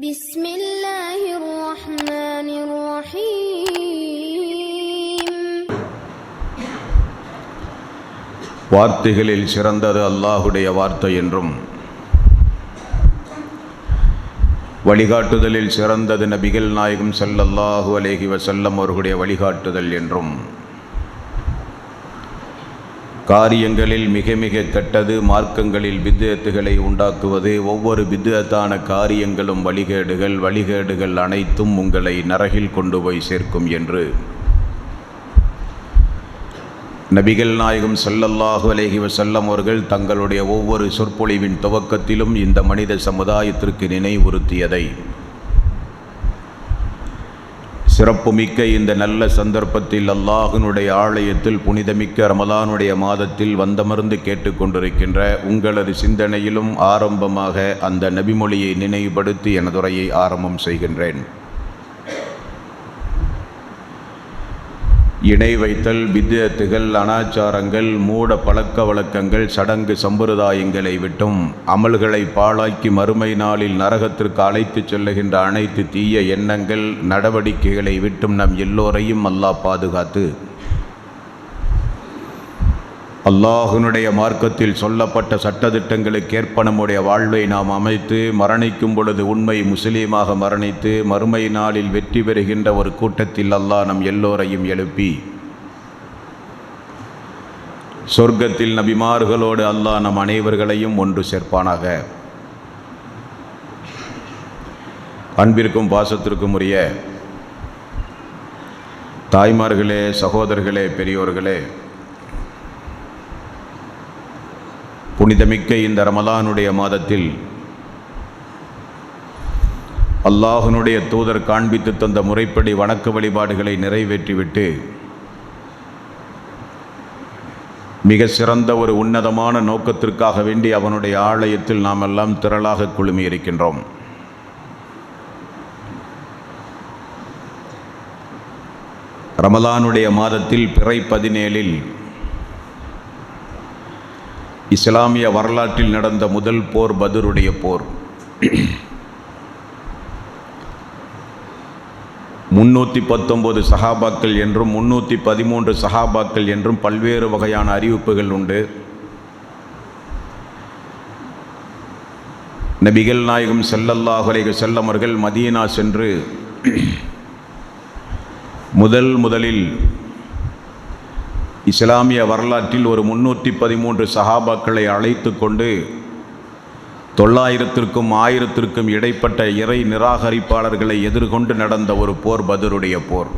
بسم الله الرحمن الرحيم. வார்த்தைகளில் சிறந்தது அல்லாஹுடைய வார்த்தை என்றும், வழிகாட்டுதலில் சிறந்தது நபிகள் நாயகம் ஸல்லல்லாஹு அலைஹி வஸல்லம் அவர்களுடைய வழிகாட்டுதல் என்றும், காரியங்களில் மிக மிக கெட்டது மார்க்கங்களில் பித்அத்துகளை உண்டாக்குவது, ஒவ்வொரு பித்அத்தான காரியங்களும் வழிகேடுகள் அனைத்தும் உங்களை நரகில் கொண்டு போய் சேர்க்கும் என்று நபிகள் நாயகம் ஸல்லல்லாஹு அலைஹி வஸல்லம் அவர்கள் தங்களுடைய ஒவ்வொரு சொற்பொழிவின் துவக்கத்திலும் இந்த மனித சமுதாயத்திற்கு நினைவுறுத்தியதை சிறப்புமிக்க இந்த நல்ல சந்தர்ப்பத்தில் அல்லாஹ்வினுடைய ஆலயத்தில் புனிதமிக்க ரமலானுடைய மாதத்தில் வந்தமர்ந்து கேட்டுக்கொண்டிருக்கின்ற உங்களது சிந்தனையிலும் ஆரம்பமாக அந்த நபிமொழியை நினைவுபடுத்தி எனதுரையை ஆரம்பம் செய்கின்றேன். இணை வைத்தல், பித்அத்துகள், அனாச்சாரங்கள், மூட பழக்க வழக்கங்கள், சடங்கு சம்பிரதாயங்களை விட்டும் அமல்களை பாழாக்கி மறுமை நாளில் நரகத்திற்கு அழைத்துச் செல்லுகின்ற அனைத்து தீய எண்ணங்கள் நடவடிக்கைகளை விட்டும் நம் எல்லோரையும் அல்லாஹ் பாதுகாத்து அல்லாஹ்வினுடைய மார்க்கத்தில் சொல்லப்பட்ட சட்டதிட்டங்களுக்கேற்ப நம்முடைய வாழ்வை நாம் அமைத்து மரணிக்கும் பொழுது உண்மை முஸ்லீமாக மரணித்து மறுமை நாளில் வெற்றி பெறுகின்ற ஒரு கூட்டத்தில் அல்லாஹ் நம் எல்லோரையும் எழுப்பி சொர்க்கத்தில் நபிமார்களோடு அல்லாஹ் நம் அனைவர்களையும் ஒன்று சேர்ப்பானாக. அன்பிற்கும் பாசத்திற்கும் உரிய தாய்மார்களே, சகோதரர்களே, பெரியோர்களே, புனிதமிக்க இந்த ரமலானுடைய மாதத்தில் அல்லாஹ்வினுடைய தூதர் காண்பித்து தந்த முறைப்படி வணக்க வழிபாடுகளை நிறைவேற்றிவிட்டு மிக சிறந்த ஒரு உன்னதமான நோக்கத்திற்காக வேண்டி அவனுடைய ஆலயத்தில் நாம் எல்லாம் திரளாக குழுமி இருக்கின்றோம். ரமலானுடைய மாதத்தில் பிறை 17 இஸ்லாமிய வரலாற்றில் நடந்த முதல் போர் பத்ருடைய போர். 319 சஹாபாக்கள் என்றும் 313 சஹாபாக்கள் என்றும் பல்வேறு வகையான அறிவிப்புகள் உண்டு. நபிகள் நாயகம் ஸல்லல்லாஹு அலைஹி வஸல்லம் அவர்கள் மதீனா சென்று முதலில் இஸ்லாமிய வரலாற்றில் ஒரு 313 சஹாபாக்களை அழைத்து கொண்டு 900க்கும் 1000க்கும் இடைப்பட்ட இறை நிராகரிப்பாளர்களை எதிர்கொண்டு நடந்த ஒரு போர் பத்ருடைய போர்.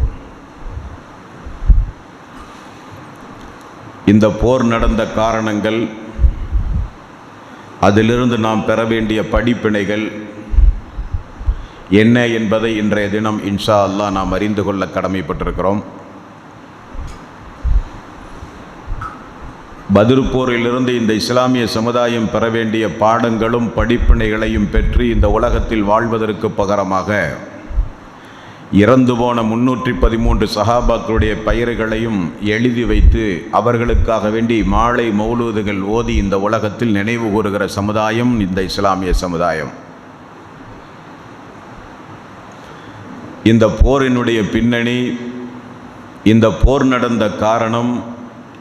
இந்த போர் நடந்த காரணங்கள், அதிலிருந்து நாம் பெற வேண்டிய படிப்பினைகள் என்ன என்பதை இன்றைய தினம் இன்ஷா அல்லாஹ் நாம் அறிந்து கொள்ள கடமைப்பட்டிருக்கிறோம். பத்ர் போரிலிருந்து இந்த இஸ்லாமிய சமுதாயம் பெற வேண்டிய பாடங்களும் படிப்பினைகளையும் பெற்று இந்த உலகத்தில் வாழ்வதற்கு பகரமாக இறந்து போன 313 சஹாபாக்களுடைய பெயர்களையும் எழுதி வைத்து அவர்களுக்காக வேண்டி மாலை மௌலூதுகள் ஓதி இந்த உலகத்தில் நினைவு கூறுகிற சமுதாயம் இந்த இஸ்லாமிய சமுதாயம். இந்த போரினுடைய பின்னணி, இந்த போர் நடந்த காரணம்,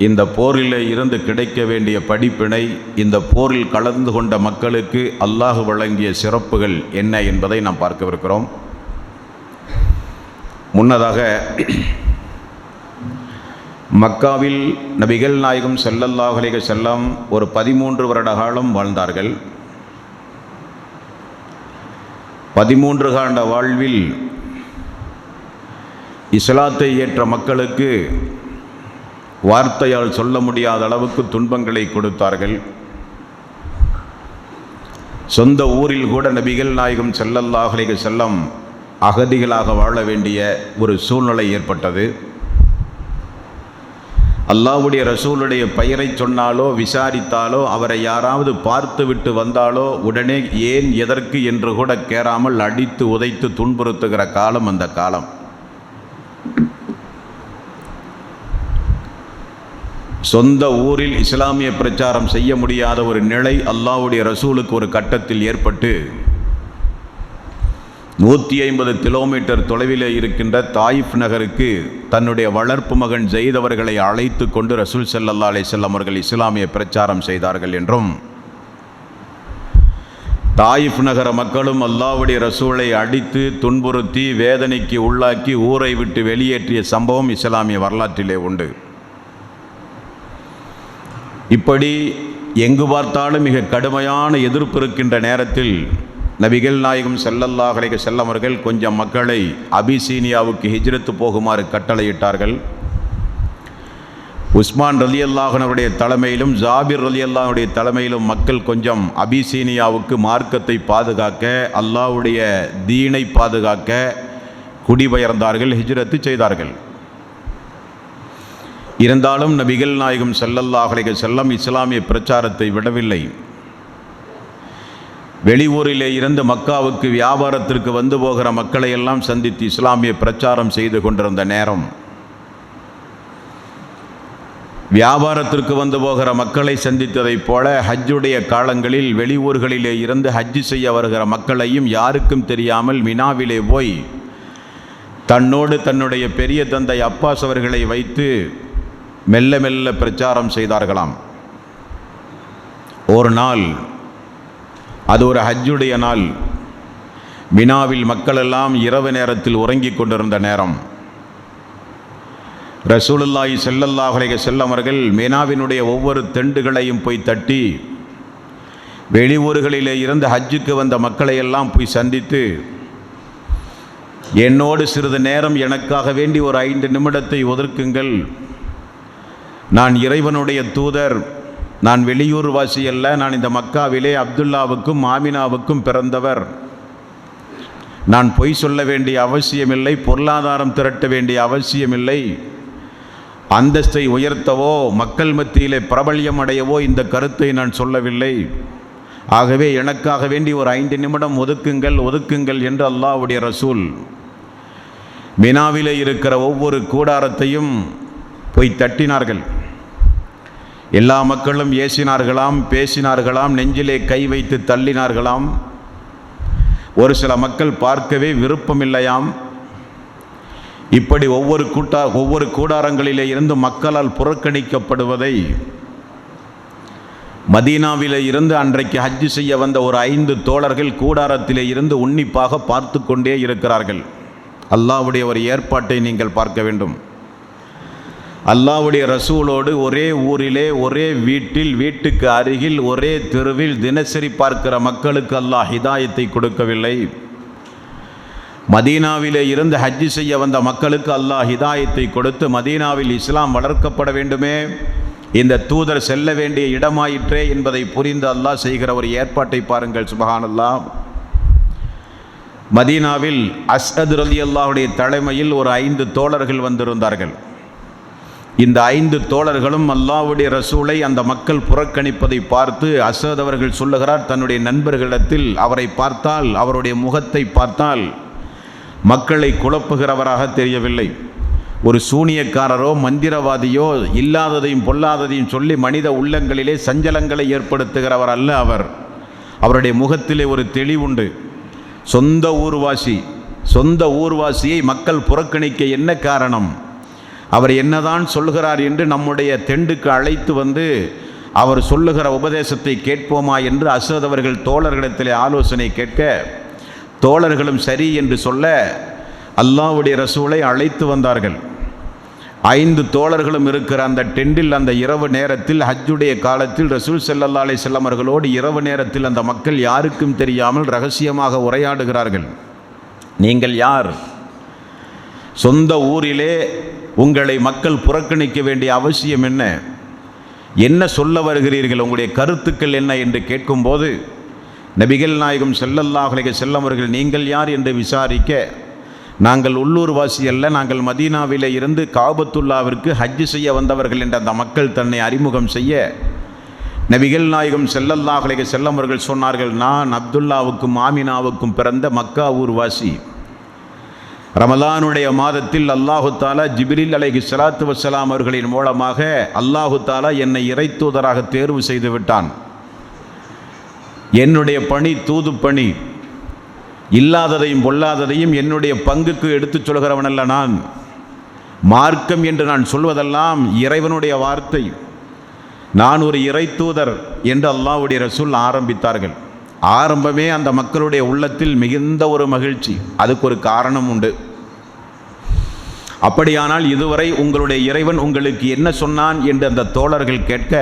இந்த போரில் இருந்து கிடைக்க வேண்டிய படிப்பினை, இந்த போரில் கலந்து கொண்ட மக்களுக்கு அல்லாஹ் வழங்கிய சிறப்புகள் என்ன என்பதை நாம் பார்க்கவிருக்கிறோம். முன்னதாக மக்காவில் நபிகள் நாயகம் ஸல்லல்லாஹு அலைஹி வஸல்லம் ஒரு 13 வருட காலம் வாழ்ந்தார்கள். 13 ஆண்டு வாழ்வில் இஸ்லாத்தை ஏற்ற மக்களுக்கு வார்த்தையால் சொல்ல முடியாத அளவுக்கு துன்பங்களை கொடுத்தார்கள். சொந்த ஊரில் கூட நபிகள் நாயகம் ஸல்லல்லாஹு அலைஹி வஸல்லம் அகதிகளாக வாழ வேண்டிய ஒரு சூழ்நிலை ஏற்பட்டது. அல்லாஹ்வுடைய ரசூலுடைய பெயரை சொன்னாலோ விசாரித்தாலோ அவரை யாராவது பார்த்து விட்டு வந்தாலோ உடனே ஏன் எதற்கு என்று கூட கேறாமல் அடித்து உதைத்து துன்புறுத்துகிற காலம் அந்த காலம். சொந்த ஊரில் இஸ்லாமிய பிரச்சாரம் செய்ய முடியாத ஒரு நிலை அல்லாஹ்வுடைய ரசூலுக்கு ஒரு கட்டத்தில் ஏற்பட்டு 150 கிலோமீட்டர் தொலைவிலே இருக்கின்ற தாயிஃப் நகருக்கு தன்னுடைய வளர்ப்பு மகன் ஜெயித் அவர்களை அழைத்து கொண்டு ரசூல் ஸல்லல்லாஹு அலைஹி வஸல்லம் அவர்கள் இஸ்லாமிய பிரச்சாரம் செய்தார்கள் என்றும், தாயிஃப் நகர மக்களும் அல்லாஹ்வுடைய ரசூலை அடித்து துன்புறுத்தி வேதனைக்கு உள்ளாக்கி ஊரை விட்டு வெளியேற்றிய சம்பவம் இஸ்லாமிய வரலாற்றிலே உண்டு. இப்படி எங்கு பார்த்தாலும் மிக கடுமையான எதிர்ப்பு இருக்கின்ற நேரத்தில் நபிகள் நாயகம் ஸல்லல்லாஹு அலைஹி வஸல்லம் அவர்கள் கொஞ்சம் மக்களை அபிசீனியாவுக்கு ஹிஜ்ரத்து போகுமாறு கட்டளையிட்டார்கள். உஸ்மான் ரலியல்லாஹு அன்ஹுடைய தலைமையிலும் ஜாபிர் ரலியல்லாஹு அன்ஹுடைய தலைமையிலும் மக்கள் கொஞ்சம் அபிசீனியாவுக்கு மார்க்கத்தை பாதுகாக்க, அல்லாஹ்வுடைய தீனை பாதுகாக்க குடிபெயர்ந்தார்கள், ஹிஜ்ரத்து செய்தார்கள். இருந்தாலும் நபிகள் நாயகம் ஸல்லல்லாஹு அலைஹி வஸல்லம் இஸ்லாமிய பிரச்சாரத்தை விடவில்லை. வெளியூரிலே இருந்து மக்காவுக்கு வியாபாரத்திற்கு வந்து போகிற மக்களை எல்லாம் சந்தித்து இஸ்லாமிய பிரச்சாரம் செய்து கொண்டிருந்த நேரம், வியாபாரத்திற்கு வந்து போகிற மக்களை சந்தித்ததைப் போல ஹஜ்ஜுடைய காலங்களில் வெளியூர்களிலே இருந்து ஹஜ்ஜு செய்ய வருகிற மக்களையும் யாருக்கும் தெரியாமல் மினாவிலே போய் தன்னோடு தன்னுடைய பெரிய தந்தை அப்பாஸ் அவர்களை வைத்து மெல்ல மெல்ல பிரச்சாரம் செய்தார்களாம். ஒரு நாள், அது ஒரு ஹஜ்ஜுடைய நாள், மினாவில் மக்களெல்லாம் இரவு நேரத்தில் உறங்கிக் கொண்டிருந்த நேரம், ரசூலுல்லாஹி ஸல்லல்லாஹு அலைஹி வஸல்லம் அவர்கள் மினாவினுடைய ஒவ்வொரு தெண்டுகளையும் போய் தட்டி வெளியூர்களிலே இருந்து ஹஜ்ஜுக்கு வந்த மக்களை எல்லாம் போய் சந்தித்து, என்னோடு சிறிது நேரம் எனக்காக வேண்டி ஒரு 5 நிமிடத்தை ஒதுக்குங்கள், நான் இறைவனுடைய தூதர், நான் வெளியூர் வாசி அல்ல, நான் இந்த மக்காவிலே அப்துல்லாவுக்கும் ஆமினாவுக்கும் பிறந்தவர், நான் பொய் சொல்ல வேண்டிய அவசியமில்லை, பொருளாதாரம் திரட்ட வேண்டிய அவசியமில்லை, அந்தஸ்தை உயர்த்தவோ மக்கள் மத்தியிலே பிரபல்யம் அடையவோ இந்த கருத்தை நான் சொல்லவில்லை, ஆகவே எனக்காக வேண்டி ஒரு 5 நிமிடம் ஒதுக்குங்கள் என்று அல்லாஹ்வுடைய ரசூல் மினாவிலே இருக்கிற ஒவ்வொரு கூடாரத்தையும் போய் தட்டினார்கள். எல்லா மக்களும் ஏசினார்களாம், பேசினார்களாம், நெஞ்சிலே கை வைத்து தள்ளினார்களாம். ஒரு சில மக்கள் பார்க்கவே விருப்பமில்லையாம். இப்படி ஒவ்வொரு கூடாரங்களிலே இருந்து மக்களால் புறக்கணிக்கப்படுவதை மதீனாவிலே இருந்து அன்றைக்கு ஹஜ்ஜு செய்ய வந்த ஒரு 5 தோழர்கள் கூடாரத்திலே இருந்து உன்னிப்பாக பார்த்து கொண்டே இருக்கிறார்கள். அல்லாஹ்வுடைய ஒரு ஏற்பாட்டை நீங்கள் பார்க்க வேண்டும். அல்லாஹ்வுடைய ரசூலோடு ஒரே ஊரிலே, ஒரே வீட்டில், வீட்டுக்கு அருகில், ஒரே தெருவில் தினசரி பார்க்கிற மக்களுக்கு அல்லாஹ் ஹிதாயத்தை கொடுக்கவில்லை. மதீனாவிலே இருந்து ஹஜ்ஜு செய்ய வந்த மக்களுக்கு அல்லாஹ் ஹிதாயத்தை கொடுத்து மதீனாவில் இஸ்லாம் வளர்க்கப்பட வேண்டுமே, இந்த தூதர் செல்ல வேண்டிய இடமாயிற்றே என்பதை புரிந்து அல்லாஹ் செய்கிற ஒரு ஏற்பாட்டை பாருங்கள். சுப்ஹானல்லாஹ். மதீனாவில் அஸ்அத் ரலியல்லாஹுடைய தலைமையில் ஒரு 5 தோழர்கள் வந்திருந்தார்கள். இந்த 5 தோழர்களும் அல்லாஹ்வுடைய ரசூலை அந்த மக்கள் புறக்கணிப்பதை பார்த்து அஸ்அத் அவர்கள் சொல்லுகிறார் தன்னுடைய நண்பர்களிடத்தில், அவரை பார்த்தால், அவருடைய முகத்தை பார்த்தால் மக்களை குழப்புகிறவராக தெரியவில்லை. ஒரு சூனியக்காரரோ மந்திரவாதியோ இல்லாததையும் பொல்லாததையும் சொல்லி மனித உள்ளங்களிலே சஞ்சலங்களை ஏற்படுத்துகிறவர் அல்ல அவர். அவருடைய முகத்திலே ஒரு தெளிவுண்டு. சொந்த ஊர்வாசியை மக்கள் புறக்கணிக்க என்ன காரணம், அவர் என்னதான் சொல்கிறார் என்று நம்முடைய தெண்டுக்கு அழைத்து வந்து அவர் சொல்லுகிற உபதேசத்தை கேட்போமா என்று அஸ்அத் அவர்கள் தோழர்களிடத்திலே ஆலோசனை கேட்க, தோழர்களும் சரி என்று சொல்ல அல்லாஹ்வுடைய ரசூலை அழைத்து வந்தார்கள். 5 தோழர்களும் இருக்கிற அந்த டெண்டில் அந்த இரவு நேரத்தில், ஹஜ்ஜுடைய காலத்தில் ரசூல் ஸல்லல்லாஹு அலைஹி வஸல்லம் அவர்களோடு இரவு நேரத்தில் அந்த மக்கள் யாருக்கும் தெரியாமல் ரகசியமாக உரையாடுகிறார்கள். நீங்கள் யார்? சொந்த ஊரிலே உங்களை மக்கள் புறக்கணிக்க வேண்டிய அவசியம் என்ன? என்ன சொல்ல வருகிறீர்கள்? உங்களுடைய கருத்துக்கள் என்ன என்று கேட்கும்போது நபிகள் நாயகம் ஸல்லல்லாஹு அலைஹி வஸல்லம் அவர்கள் நீங்கள் யார் என்று விசாரிக்க, நாங்கள் உள்ளூர்வாசி அல்ல, நாங்கள் மதீனாவிலே இருந்து காபத்துல்லாவிற்கு ஹஜ்ஜு செய்ய வந்தவர்கள் என்ற அந்த மக்கள் தன்னை அறிமுகம் செய்ய, நபிகள் நாயகம் ஸல்லல்லாஹு அலைஹி வஸல்லம் அவர்கள் சொன்னார்கள், நான் அப்துல்லாவுக்கும் ஆமினாவுக்கும் பிறந்த மக்கா ஊர்வாசி. ரமலானுடைய மாதத்தில் அல்லாஹு தாலா ஜிப்ரீல் அலைஹிஸ்ஸலாத்து வஸ்ஸலாம் அவர்களின் மூலமாக அல்லாஹு தாலா என்னை இறைத்தூதராக தேர்வு செய்து விட்டான். என்னுடைய பணி தூது பணி. இல்லாததையும் பொல்லாததையும் என்னுடைய பங்குக்கு எடுத்துச் சொல்கிறவனல்ல நான். மார்க்கம் என்று நான் சொல்வதெல்லாம் இறைவனுடைய வார்த்தை. நான் ஒரு இறை தூதர் என்று அல்லாஹ்வுடைய ரசூல் ஆரம்பித்தார்கள். ஆரம்பமே அந்த மக்களுடைய உள்ளத்தில் மிகுந்த ஒரு மகிழ்ச்சி. அதுக்கு ஒரு காரணம் உண்டு. அப்படியானால் இதுவரை உங்களுடைய இறைவன் உங்களுக்கு என்ன சொன்னான் என்று அந்த தோழர்கள் கேட்க,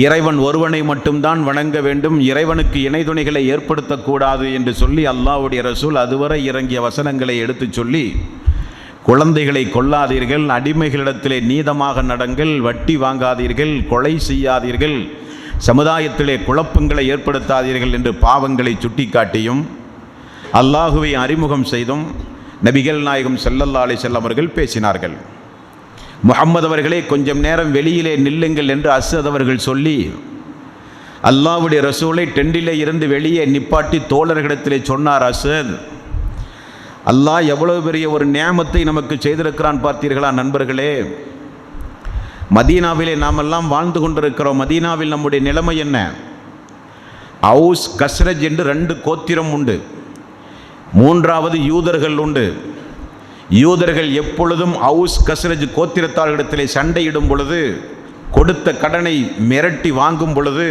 இறைவன் ஒருவனை மட்டும்தான் வணங்க வேண்டும், இறைவனுக்கு இணைதுணைகளை ஏற்படுத்தக்கூடாது என்று சொல்லி அல்லாஹ்வுடைய ரசூல் அதுவரை இறங்கிய வசனங்களை எடுத்துச் சொல்லி, குழந்தைகளை கொல்லாதீர்கள், அடிமைகளிடத்திலே நீதமாக நடங்கள், வட்டி வாங்காதீர்கள், கொலை செய்யாதீர்கள், சமுதாயத்திலே குழப்பங்களை ஏற்படுத்தாதீர்கள் என்று பாவங்களை சுட்டிக்காட்டியும் அல்லாஹுவை அறிமுகம் செய்தும் நபிகள் நாயகம் ஸல்லல்லாஹு அலைஹி வஸல்லம் அவர்கள் பேசினார்கள். முஹம்மது அவர்களே கொஞ்சம் நேரம் வெளியிலே நில்லுங்கள் என்று அஸ்ஸத் அவர்கள் சொல்லி அல்லாஹ்வுடைய ரசூலை டெண்டிலே இருந்து வெளியே நிப்பாட்டி தோழர்களிடத்திலே சொன்னார், அஸ்ஸத், அல்லாஹ் எவ்வளவு பெரிய ஒரு நியாமத்தை நமக்கு செய்திருக்கிறான் பார்த்தீர்களா நண்பர்களே. மதீனாவிலே நாமெல்லாம் வாழ்ந்து கொண்டிருக்கிறோம். மதீனாவில் நம்முடைய நிலைமை என்ன? அவுஸ் கஸ்ரஜ் என்று 2 கோத்திரம் உண்டு. 3வது யூதர்கள் உண்டு. யூதர்கள் எப்பொழுதும் அவுஸ் கஸ்ரஜ் கோத்திரத்தார்களிடத்திலே சண்டையிடும் பொழுது, கொடுத்த கடனை மிரட்டி வாங்கும் பொழுது,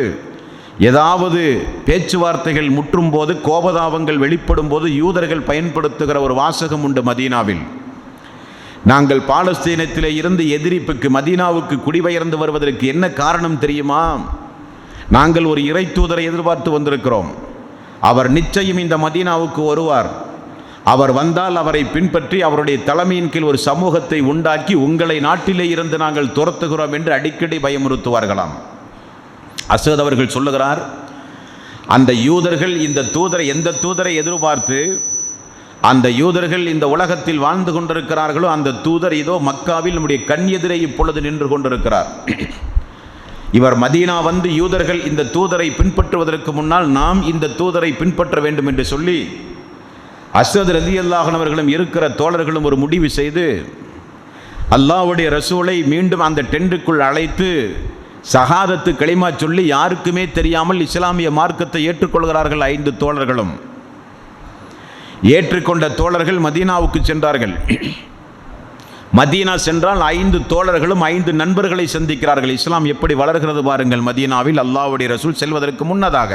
ஏதாவது பேச்சுவார்த்தைகள் முற்றும் போது, கோபதாபங்கள் வெளிப்படும் போது யூதர்கள் பயன்படுத்துகிற ஒரு வாசகம் உண்டு மதீனாவில். நாங்கள் பாலஸ்தீனத்திலே இருந்து எதிரிப்புக்கு மதீனாவுக்கு குடிபெயர்ந்து வருவதற்கு என்ன காரணம் தெரியுமா? நாங்கள் ஒரு இறை தூதரை எதிர்பார்த்து வந்திருக்கிறோம். அவர் நிச்சயம் இந்த மதீனாவுக்கு வருவார். அவர் வந்தால் அவரை பின்பற்றி அவருடைய தலைமையின் கீழ் ஒரு சமூகத்தை உண்டாக்கி உங்களை நாட்டிலே இருந்து நாங்கள் துரத்துகிறோம் என்று அடிக்கடி பயமுறுத்துவார்களாம். அஸ்ஸத் அவர்கள் சொல்லுகிறார், அந்த யூதர்கள் இந்த தூதரை, எந்த தூதரை எதிர்பார்த்து அந்த யூதர்கள் இந்த உலகத்தில் வாழ்ந்து கொண்டிருக்கிறார்களோ அந்த தூதர் இதோ மக்காவில் நம்முடைய கண் எதிரே இப்பொழுது நின்று கொண்டிருக்கிறார். இவர் மதீனா வந்து யூதர்கள் இந்த தூதரை பின்பற்றுவதற்கு முன்னால் நாம் இந்த தூதரை பின்பற்ற வேண்டும் என்று சொல்லி அஸ்ஸத் ரலியல்லாஹு அன்ஹு அவர்களும் இருக்கிற தோழர்களும் ஒரு முடிவு செய்து அல்லாஹ்வுடைய ரசூலை மீண்டும் அந்த டெண்டுக்குள் அழைத்து ஷஹாதத்து கலிமா சொல்லி யாருக்குமே தெரியாமல் இஸ்லாமிய மார்க்கத்தை ஏற்றுக்கொள்கிறார்கள். 5 தோழர்களும் ஏற்றுக்கொண்ட தோழர்கள் மதீனாவுக்கு சென்றார்கள். மதீனா சென்றால் 5 தோழர்களும் 5 நண்பர்களை சந்திக்கிறார்கள். இஸ்லாம் எப்படி வளர்கிறது பாருங்கள். மதீனாவில் அல்லாஹ்வுடைய ரசூல் செல்வதற்கு முன்னதாக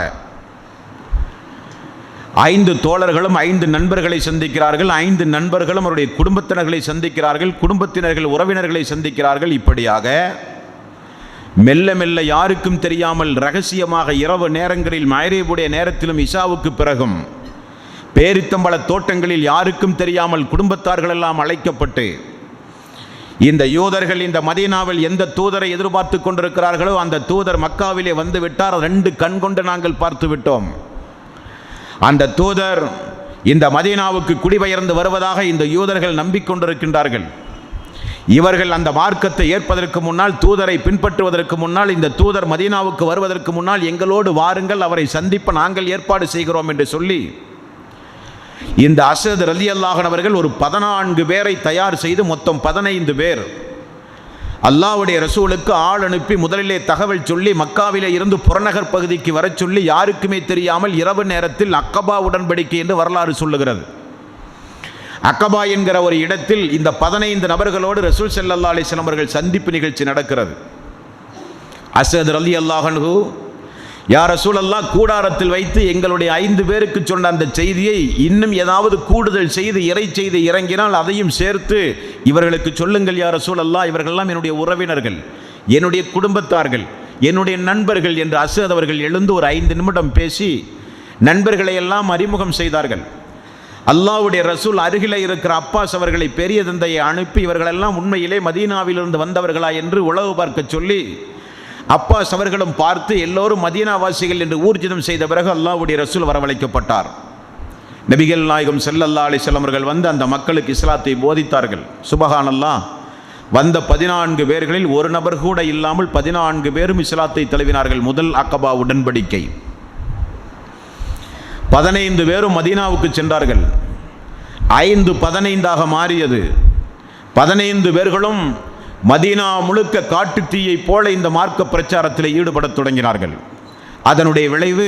5 தோழர்களும் 5 நண்பர்களை சந்திக்கிறார்கள். 5 நண்பர்களும் அவருடைய குடும்பத்தினர்களை சந்திக்கிறார்கள். குடும்பத்தினர்கள் உறவினர்களை சந்திக்கிறார்கள். இப்படியாக மெல்ல மெல்ல யாருக்கும் தெரியாமல் ரகசியமாக இரவு நேரங்களில் மக்ரிபுடைய நேரத்திலும் இஷாவுக்கு பிறகும் பேரித்தம்பள தோட்டங்களில் யாருக்கும் தெரியாமல் குடும்பத்தார்கள் எல்லாம் அழைக்கப்பட்டு இந்த யூதர்கள் இந்த மதீனாவில் எந்த தூதரை எதிர்பார்த்து கொண்டிருக்கிறார்களோ அந்த தூதர் மக்காவிலே வந்து விட்டார். 2 கண் கொண்டு நாங்கள் பார்த்து விட்டோம். அந்த தூதர் இந்த மதீனாவுக்கு குடிபெயர்ந்து வருவதாக இந்த யூதர்கள் நம்பிக்கொண்டிருக்கின்றார்கள். இவர்கள் அந்த மார்க்கத்தை ஏற்பதற்கு முன்னால், தூதரை பின்பற்றுவதற்கு முன்னால், இந்த தூதர் மதீனாவுக்கு வருவதற்கு முன்னால் எங்களோடு வாருங்கள், அவரை சந்திப்ப நாங்கள் ஏற்பாடு செய்கிறோம் என்று சொல்லி இந்த அஸ்ஸத் ரலியல்லாஹு அன்ஹு அவர்கள் ஒரு 14 பேரை தயார் செய்து மொத்தம் 15 பேர் அல்லாஹ்வுடைய ரசூலுக்கு ஆள் அனுப்பி முதலிலே தகவல் சொல்லி மக்காவிலே இருந்து புறநகர் பகுதிக்கு வரச் சொல்லி யாருக்குமே தெரியாமல் இரவு நேரத்தில் அக்கபா உடன்படிக்கை என்று வரலாறு சொல்லுகிறது. அக்கபா என்கிற ஒரு இடத்தில் இந்த 15 நபர்களோடு ரசூல் ஸல்லல்லாஹு அலைஹி வஸல்லம் அவர்கள் சந்திப்பு நிகழ்ச்சி நடக்கிறது. அஸ்ஸத் ரலியல்லாஹு அன்ஹு, யா ரசூலல்லாஹ், கூடாரத்தில் வைத்து எங்களுடைய 5 பேருக்கு சொன்ன அந்த செய்தியை இன்னும் ஏதாவது கூடுதல் செய்து இறை செய்தி இறங்கினால் அதையும் சேர்த்து இவர்களுக்கு சொல்லுங்கள் யா ரசூலல்லாஹ், இவர்களெல்லாம் என்னுடைய உறவினர்கள், என்னுடைய குடும்பத்தார்கள், என்னுடைய நண்பர்கள் என்று அஸ்ஸத் அவர்கள் எழுந்து ஒரு 5 நிமிடம் பேசி நண்பர்களை எல்லாம் அறிமுகம் செய்தார்கள். அல்லாஹ்வுடைய ரசூல் அருகிலே இருக்கிற அப்பாஸ் அவர்களை பெரிய தந்தையை அனுப்பி இவர்களெல்லாம் உண்மையிலே மதீனாவிலிருந்து வந்தவர்களா என்று உளவு பார்க்க சொல்லி அப்பாஸ் அவர்களும் பார்த்து எல்லோரும் மதீனாவாசிகள் என்று ஊர்ஜிதம் செய்த பிறகு அல்லாஹ்வுடைய ரசூல் வரவழைக்கப்பட்டார். நபிகள் நாயகம் ஸல்லல்லாஹு அலைஹி வஸல்லம் அவர்கள் வந்து அந்த மக்களுக்கு இஸ்லாத்தை போதித்தார்கள். சுபஹானல்லாஹ், வந்த 14 பேர்களில் ஒரு நபர் கூட இல்லாமல் 14 பேரும் இஸ்லாத்தை தழுவினார்கள். முதல் அக்கபா உடன்படிக்கை. 15 பேரும் மதீனாவுக்கு சென்றார்கள். 5-15ஆக மாறியது. 15 பேர்களும் மதீனா முழுக்க காட்டு தீயை போல இந்த மார்க்க பிரச்சாரத்தில் ஈடுபடத் தொடங்கினார்கள். அதனுடைய விளைவு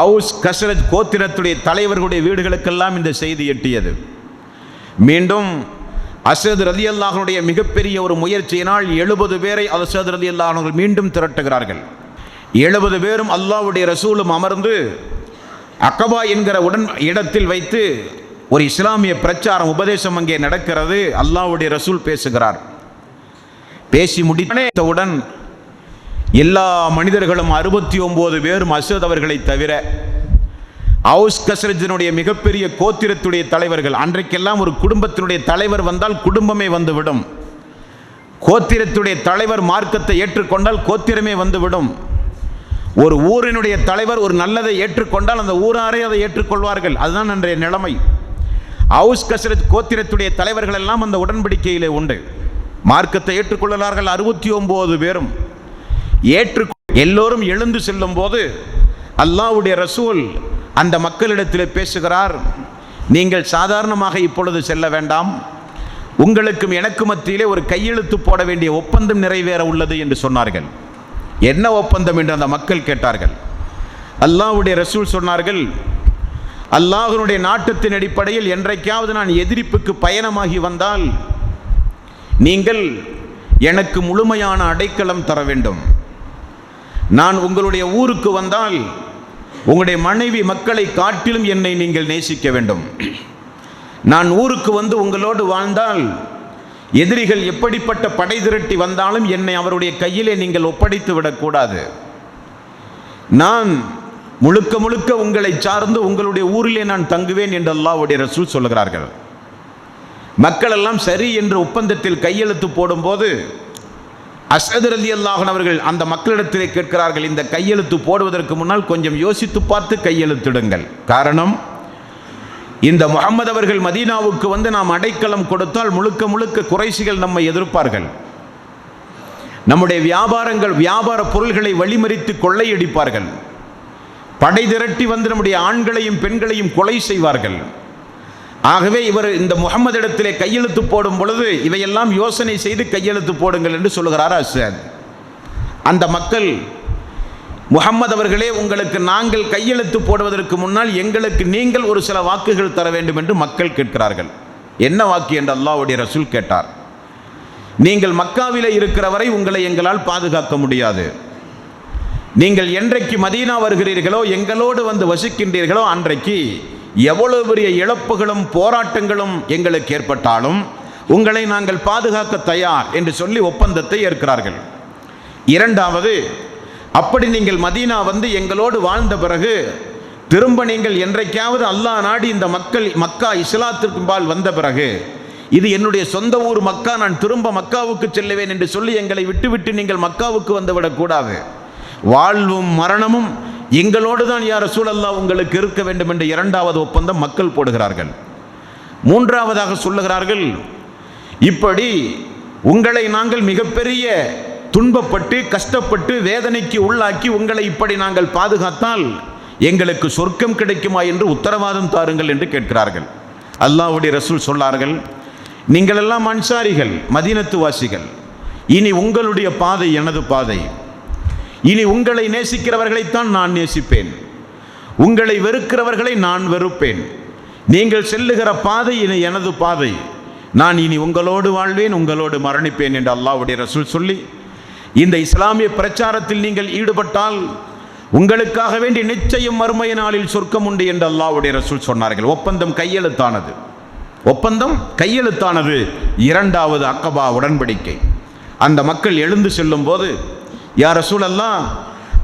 அவுஸ் கஸ்ரஜ் கோத்திரத்துடைய தலைவர்களுடைய வீடுகளுக்கெல்லாம் இந்த செய்தி எட்டியது. மீண்டும் அஸ்அத் ரலியல்லாஹு அன்ஹுடைய மிகப்பெரிய ஒரு முயற்சியினால் 70 பேரை அஸ்அத் ரலியல்லாஹு அன்ஹு மீண்டும் திரட்டுகிறார்கள். 70 பேரும் அல்லாஹ்வுடைய ரசூலும் அமர்ந்து அகபா என்கிற இடத்தில் வைத்து ஒரு இஸ்லாமிய பிரச்சாரம் உபதேசம் அங்கே நடக்கிறது. அல்லாஹ்வுடைய ரசூல் பேசுகிறார். பேசி முடித்தவுடன் எல்லா மனிதர்களும் 69 பேரும் அஸ்அத் அவர்களை தவிர அவுஸ் கஸ்ரஜினுடைய மிகப்பெரிய கோத்திரத்துடைய தலைவர்கள், அன்றைக்கெல்லாம் ஒரு குடும்பத்தினுடைய தலைவர் வந்தால் குடும்பமே வந்துவிடும். கோத்திரத்துடைய தலைவர் மார்க்கத்தை ஏற்றுக்கொண்டால் கோத்திரமே வந்துவிடும். ஒரு ஊரினுடைய தலைவர் ஒரு நல்லதை ஏற்றுக்கொண்டால் அந்த ஊராரே அதை ஏற்றுக்கொள்வார்கள். அதுதான் அன்றைய நிலைமை. அவுஸ் கஸ்ரஜ் கோத்திரத்துடைய தலைவர்கள் எல்லாம் அந்த உடன்படிக்கையிலே உண்டு. மார்க்கத்தை ஏற்றுக்கொள்ளார்கள். 69 பேரும் எல்லோரும் எழுந்து செல்லும் போது அல்லாஹ்வுடைய ரசூல் அந்த மக்களிடத்தில் பேசுகிறார். நீங்கள் சாதாரணமாக இப்பொழுது செல்ல வேண்டாம், உங்களுக்கும் எனக்கு மத்தியிலே ஒரு கையெழுத்து போட வேண்டிய ஒப்பந்தம் நிறைவேற உள்ளது என்று சொன்னார்கள். என்ன ஒப்பந்தம் என்று அந்த மக்கள் கேட்டார்கள். அல்லாஹ்வுடைய ரசூல் சொன்னார்கள், அல்லாஹ்வுடைய நாட்டத்தின் அடிப்படையில் என்றைக்காவது நான் எதிரிப்புக்கு பயணமாகி வந்தால் நீங்கள் எனக்கு முழுமையான அடைக்கலம் தர வேண்டும். நான் உங்களுடைய ஊருக்கு வந்தால் உங்களுடைய மனைவி மக்களை காட்டிலும் என்னை நீங்கள் நேசிக்க வேண்டும். நான் ஊருக்கு வந்து உங்களோடு வாழ்ந்தால் எதிரிகள் எப்படிப்பட்ட படை திரட்டி வந்தாலும் என்னை அவருடைய கையிலே நீங்கள் ஒப்படைத்து விடக்கூடாது. நான் முழுக்க முழுக்க உங்களை சார்ந்து உங்களுடைய ஊரிலே நான் தங்குவேன் என்று அல்லாஹ்வுடைய ரசூல் சொல்கிறார்கள். மக்கள் எல்லாம் சரி என்று ஒப்பந்தத்தில் கையெழுத்து போடும்போது அஸ்அத் ரலியல்லாஹு அன்ஹு அவர்கள் அந்த மக்களிடத்திலே கேட்கிறார்கள், இந்த கையெழுத்து போடுவதற்கு முன்னால் கொஞ்சம் யோசித்து பார்த்து கையெழுத்திடுங்கள். காரணம், இந்த முஹம்மது அவர்கள் மதீனாவுக்கு வந்து நாம் அடைக்கலம் கொடுத்தால் முழுக்க முழுக்க குறைஷிகள் நம்மை எதிர்ப்பார்கள். நம்முடைய வியாபார பொருள்களை வழிமறித்து கொள்ளையடிப்பார்கள். படை திரட்டி வந்து நம்முடைய ஆண்களையும் பெண்களையும் கொலை செய்வார்கள். ஆகவே இவர் இந்த முஹம்மது இடத்திலே கையெழுத்து போடும் பொழுது இவையெல்லாம் யோசனை செய்து கையெழுத்து போடுங்கள் என்று சொல்லுகிறார் அஸ்அத். அந்த மக்கள், முஹம்மது அவர்களே, உங்களுக்கு நாங்கள் கையெழுத்து போடுவதற்கு முன்னால் எங்களுக்கு நீங்கள் ஒரு சில வாக்குகள் தர வேண்டும் என்று மக்கள் கேட்கிறார்கள். என்ன வாக்கு என்று அல்லாஹ்வுடைய ரசூல் கேட்டார். நீங்கள் மக்காவிலே இருக்கிற வரை உங்களை எங்களால் பாதுகாக்க முடியாது. நீங்கள் என்றைக்கு மதீனா வருகிறீர்களோ, எங்களோடு வந்து வசிக்கின்றீர்களோ, அன்றைக்கு எவ்வளவு பெரிய இழப்புகளும் போராட்டங்களும் எங்களுக்கு ஏற்பட்டாலும் உங்களை நாங்கள் பாதுகாக்க தயார் என்று சொல்லி ஒப்பந்தத்தை ஏற்கிறார்கள். இரண்டாவது, அப்படி நீங்கள் மதீனா வந்து எங்களோடு வாழ்ந்த பிறகு திரும்ப நீங்கள் என்றைக்காவது அல்லாஹ் நாடி இந்த மக்கா இஸ்லாத்திற்கும்பால் வந்த பிறகு இது என்னுடைய சொந்த ஊர் மக்கா, நான் திரும்ப மக்காவுக்கு செல்லுவேன் என்று சொல்லி எங்களை விட்டுவிட்டு நீங்கள் மக்காவுக்கு வந்துவிடக்கூடாது. வாழ்வும் மரணமும் எங்களோடு தான் யா ரசூலல்லாஹ் உங்களுக்கு இருக்க வேண்டும் என்ற இரண்டாவது ஒப்பந்தம் மக்கள் போடுகிறார்கள். மூன்றாவதாக சொல்லுகிறார்கள், இப்படி உங்களை நாங்கள் மிகப்பெரிய துன்பப்பட்டு கஷ்டப்பட்டு வேதனைக்கு உள்ளாக்கி உங்களை இப்படி நாங்கள் பாதுகாத்தால் எங்களுக்கு சொர்க்கம் கிடைக்குமா என்று உத்தரவாதம் தாருங்கள் என்று கேட்கிறார்கள். அல்லாஹ்வுடைய ரசூல் சொன்னார்கள், நீங்களெல்லாம் அன்சாரிகள், மதீனத்து வாசிகள், இனி உங்களுடைய பாதை எனது பாதை. இனி உங்களை நேசிக்கிறவர்களைத்தான் நான் நேசிப்பேன், உங்களை வெறுக்கிறவர்களை நான் வெறுப்பேன். நீங்கள் செல்லுகிற பாதை இனி எனது பாதை. நான் இனி உங்களோடு வாழ்வேன், உங்களோடு மரணிப்பேன் என்று அல்லாஹ்வுடைய ரசூல் சொல்லி, இந்த இஸ்லாமிய பிரச்சாரத்தில் நீங்கள் ஈடுபட்டால் உங்களுக்காக வேண்டி நிச்சயம் மறுமை நாளில் சொர்க்கம் உண்டு என்று அல்லாஹ்வுடைய ரசூல் சொன்னார்கள். ஒப்பந்தம் கையெழுத்தானது. இரண்டாவது அக்கபா உடன்படிக்கை. அந்த மக்கள் எழுந்து செல்லும் போது, யா ரசூலல்லாஹ்,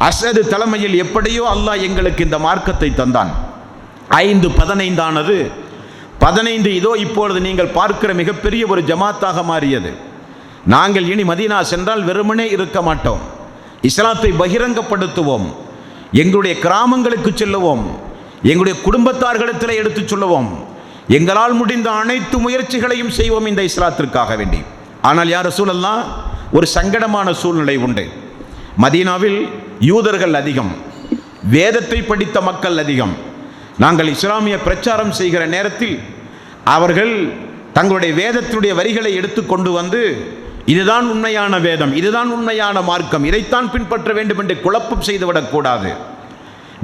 அஸ்அத் தலைமையில் எப்படியோ அல்லாஹ் எங்களுக்கு இந்த மார்க்கத்தை தந்தான். 5-15 ஆனது. 15 இதோ இப்பொழுது நீங்கள் பார்க்கிற மிகப்பெரிய ஒரு ஜமாத்தாக மாறியது. நாங்கள் இனி மதீனா சென்றால் வெறுமனே இருக்க மாட்டோம், இஸ்லாத்தை பகிரங்கப்படுத்துவோம், எங்களுடைய கிராமங்களுக்கு செல்லுவோம், எங்களுடைய குடும்பத்தார்களிடத்தில் எடுத்து சொல்லுவோம், எங்களால் முடிந்த அனைத்து முயற்சிகளையும் செய்வோம் இந்த இஸ்லாத்திற்காக வேண்டி. ஆனால் யா ரசூலல்லாஹ், ஒரு சங்கடமான சூழ்நிலை உண்டு. மதீனாவில் யூதர்கள் அதிகம், வேதத்தை படித்த மக்கள் அதிகம். நாங்கள் இஸ்லாமிய பிரச்சாரம் செய்கிற நேரத்தில் அவர்கள் தங்களுடைய வேதத்துடைய வரிகளை எடுத்து கொண்டு வந்து, இதுதான் உண்மையான வேதம், இதுதான் உண்மையான மார்க்கம், இதைத்தான் பின்பற்ற வேண்டும் என்று குழப்பம் செய்துவிடக்கூடாது.